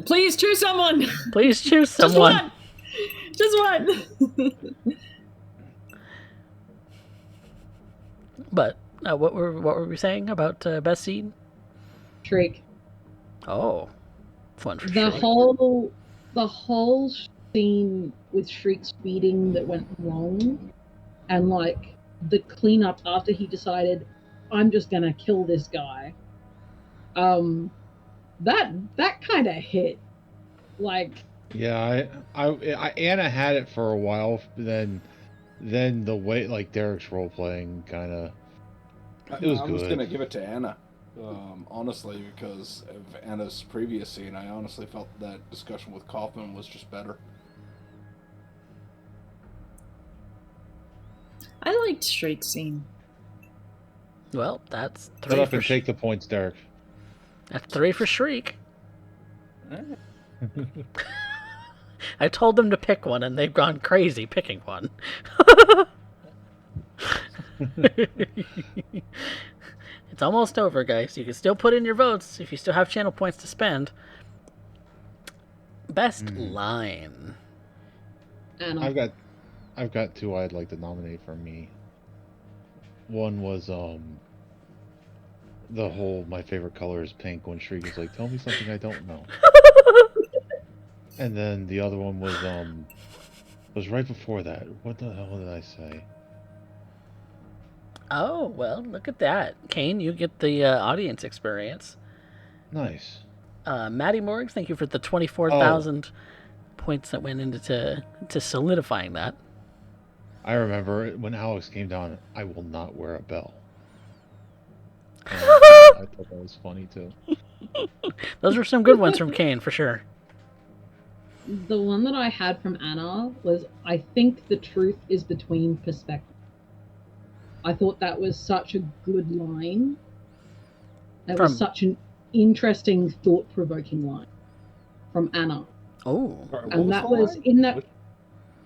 Please choose someone. Please choose someone. Just one. But what were we saying about best scene? Drake. Oh, fun for The sure. whole scene with Shriek's feeding that went wrong, and like the cleanup after he decided, I'm just gonna kill this guy. That kind of hit. Like, Yeah, I Anna had it for a while. Then the way like Derek's role playing kind of it was I was good. gonna give it to Anna, honestly, because of Anna's previous scene. I honestly felt that discussion with Kaufman was just better. I liked Shriek's scene. Well, that's Shut three up for and take the points, Derek. that's 3 for Shriek. I told them to pick one, and they've gone crazy picking one. It's almost over, guys. You can still put in your votes if you still have channel points to spend. Best line. Anna. I've got two I'd like to nominate for me. One was the whole my favorite color is pink when Shriek is like, tell me something I don't know. And then the other one was right before that. What the hell did I say? Oh, well, look at that. Kane, you get the audience experience. Nice. Maddie Morgs, thank you for the 24,000 points that went into solidifying that. I remember when Alex came down, I will not wear a bell. And I thought that was funny too. Those were some good ones from Kane, for sure. The one that I had from Anna was, I think the truth is between perspectives. I thought that was such a good line. That was such an interesting, thought-provoking line from Anna. Oh. And that was in that.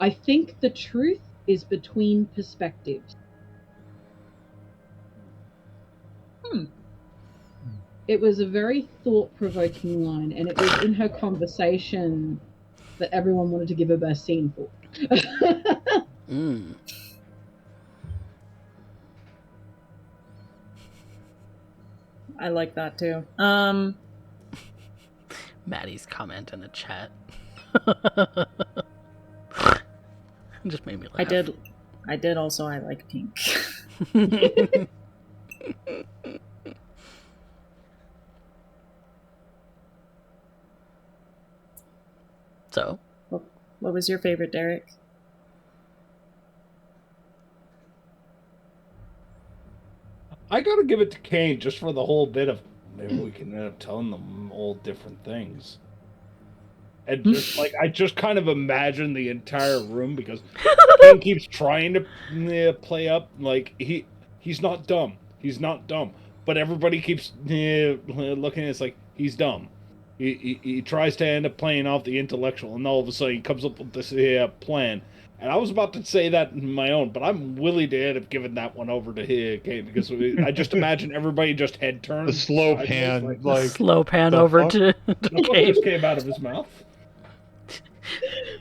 I think the truth is between perspectives. It was a very thought-provoking line, and it was in her conversation that everyone wanted to give her best scene for. I like that too. Maddie's comment in the chat just made me laugh. I did also. I like pink. So, what was your favorite, Derek? I gotta give it to Kane just for the whole bit of maybe we can end up telling them all different things. And just like I just kind of imagine the entire room because Kane keeps trying to play up like he's not dumb. He's not dumb. But everybody keeps looking at it like he's dumb. He tries to end up playing off the intellectual, and all of a sudden he comes up with this plan. And I was about to say that in my own, but I'm willing to end up giving that one over to Kane because I just imagine everybody just head turns. The slow pan, slow pan over to Kane. Just came out of his mouth.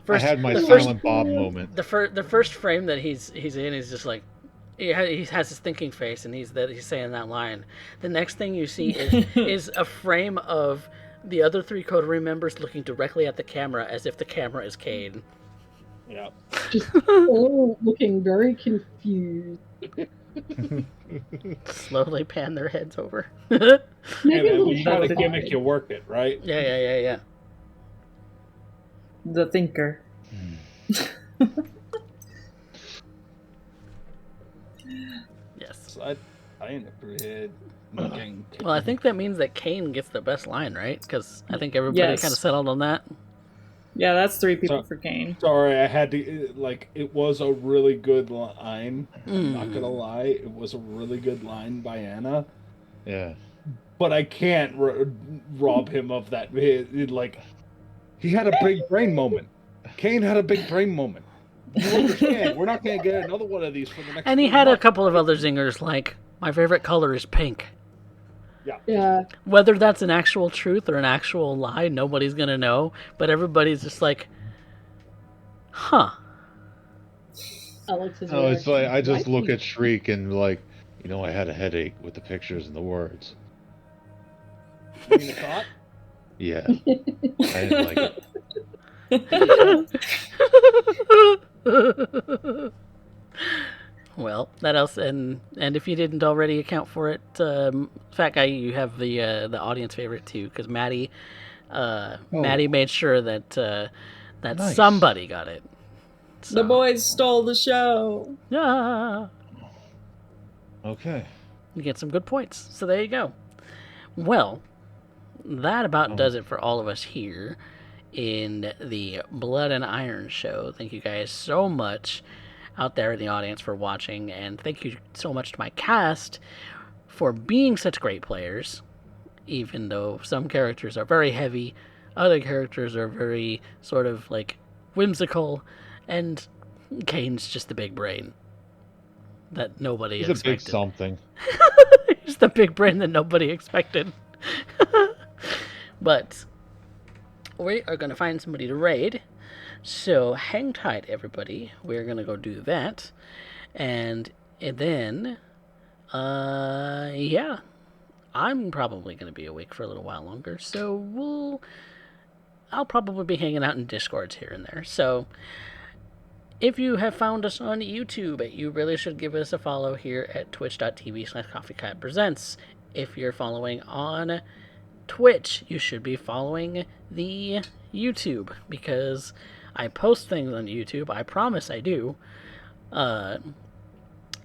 I had my Silent Bob moment. The first frame that he's in is just like he has his thinking face, and he's saying that line. The next thing you see is a frame of the other 3 coterie members looking directly at the camera as if the camera is Kane. Yeah. Just all looking very confused. Slowly pan their heads over. Hey, man, when you got a gimmick, you work it, right? Yeah. The thinker. Yes. So I end up getting Well, I think that means that Kane gets the best line, right? Because I think everybody kind of settled on that. Yeah, that's 3 people for Kane. Sorry, I had to, it was a really good line. I'm not gonna lie, it was a really good line by Anna. Yeah. But I can't rob him of that. Like, he had a big brain moment. Kane had a big brain moment. You understand? We're not going to get another one of these for the next And he 3 had a months. couple of other zingers like, my favorite color is pink. Yeah. Yeah. Whether that's an actual truth or an actual lie, nobody's going to know. But everybody's just like, huh. Alex's No, it's reaction. like I just Why look pink? at Shriek and like, I had a headache with the pictures and the words. You mean a thought? Yeah, I didn't like it. Well, that else, and if you didn't already account for it, Fat Guy, you have the audience favorite too, because Maddie made sure that that Nice. somebody got it. The So, boys stole the show. yeah, Okay. you get some good points. So there you go. Well, that about does it for all of us here in the Blood and Iron show. Thank you guys so much out there in the audience for watching, and thank you so much to my cast for being such great players, even though some characters are very heavy, other characters are very sort of like whimsical, and Kane's just the big brain that nobody He's a big expected. something. He's the big brain that nobody expected. But we are going to find somebody to raid. So hang tight, everybody. We're going to go do that. And then, yeah, I'm probably going to be awake for a little while longer. So I'll probably be hanging out in Discords here and there. So if you have found us on YouTube, you really should give us a follow here at twitch.tv/CoffeeCat If you're following on Twitch, you should be following the YouTube, because I post things on YouTube. I promise I do. And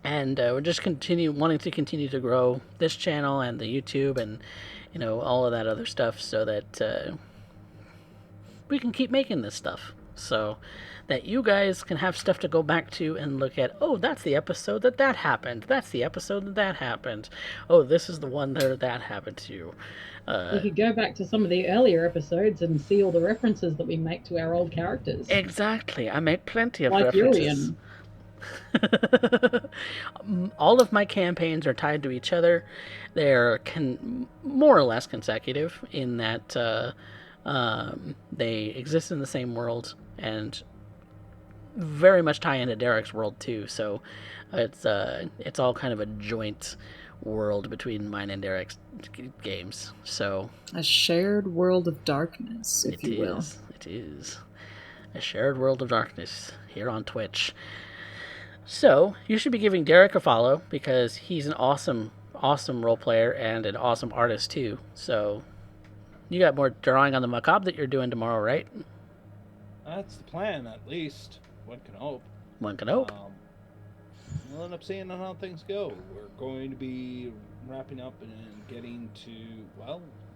we're just wanting to continue to grow this channel and the YouTube and, all of that other stuff, so that we can keep making this stuff. So that you guys can have stuff to go back to and look at. Oh, that's the episode that happened. That's the episode that happened. Oh, this is the one that happened to. You could go back to some of the earlier episodes and see all the references that we make to our old characters. Exactly. I make plenty of like references. All of my campaigns are tied to each other. They're more or less consecutive in that they exist in the same world and very much tie into Derek's world too. So it's all kind of a joint world between mine and Derek's games. So A shared world of darkness, if you will. It is a shared world of darkness here on Twitch. So you should be giving Derek a follow, because he's an awesome role player and an awesome artist too. So you got more drawing on the macabre that you're doing tomorrow, right? That's the plan, at least. One can hope. One can hope. We'll end up seeing how things go. We're going to be wrapping up and getting to,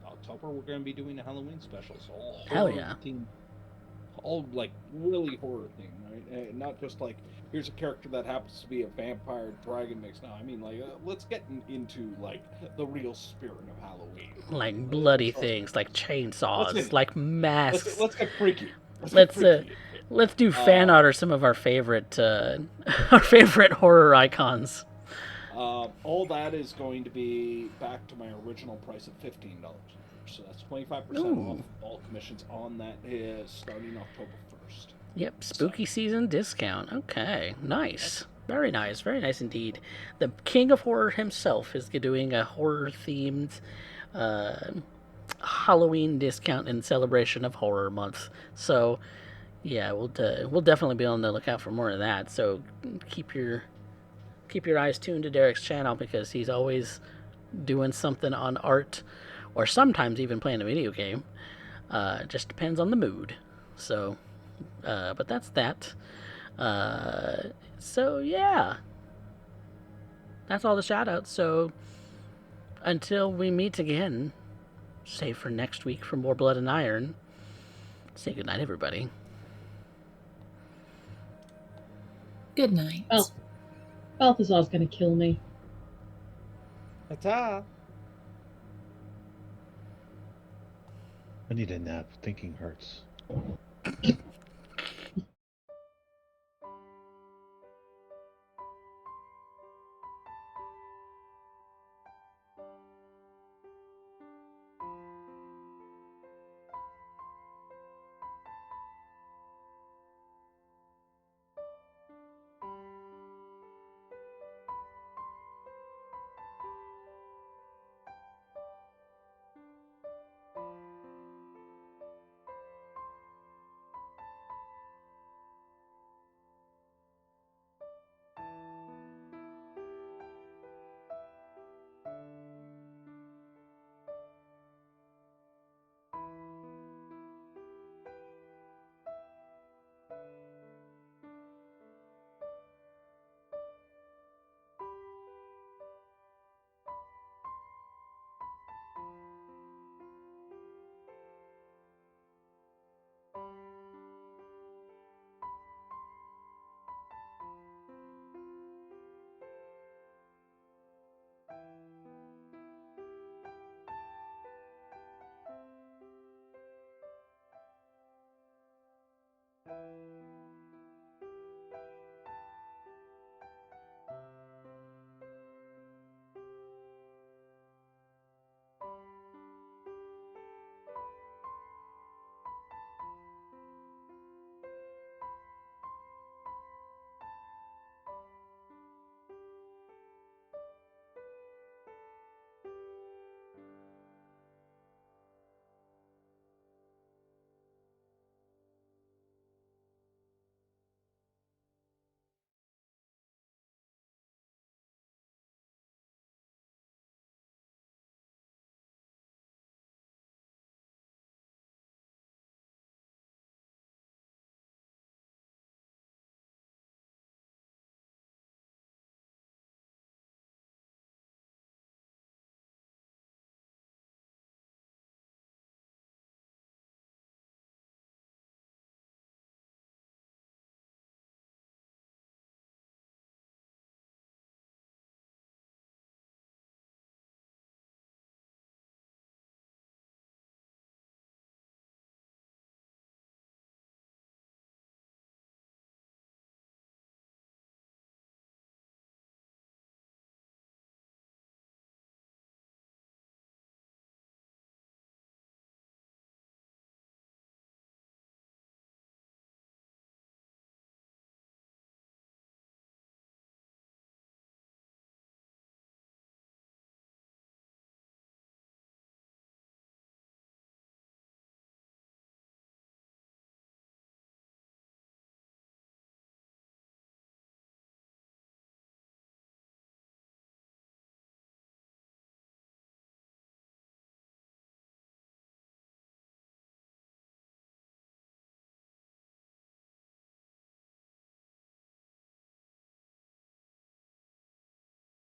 October. We're going to be doing a Halloween special. So all Hell yeah. all like really horror theme, right? And not just like, here's a character that happens to be a vampire dragon mix. No, I mean, like, let's get into like the real spirit of Halloween. Like bloody things, like chainsaws, like masks. Let's get freaky. Let's do fan art or some of our favorite horror icons. All that is going to be back to my original price of $15. So that's 25% off all commissions on that, starting October 1st. Yep, spooky season discount. Okay, nice. Very nice indeed. The king of horror himself is doing a horror-themed Halloween discount in celebration of Horror Month. So, yeah, we'll definitely be on the lookout for more of that. So keep your eyes tuned to Derek's channel, because he's always doing something on art, or sometimes even playing a video game. Just depends on the mood. So, but that's that. So yeah, that's all the shout-outs. So until we meet again, save for next week for more Blood and Iron, say goodnight, everybody. Good night. Balthazar's going to kill me. Ta-ta! I need a nap. Thinking hurts.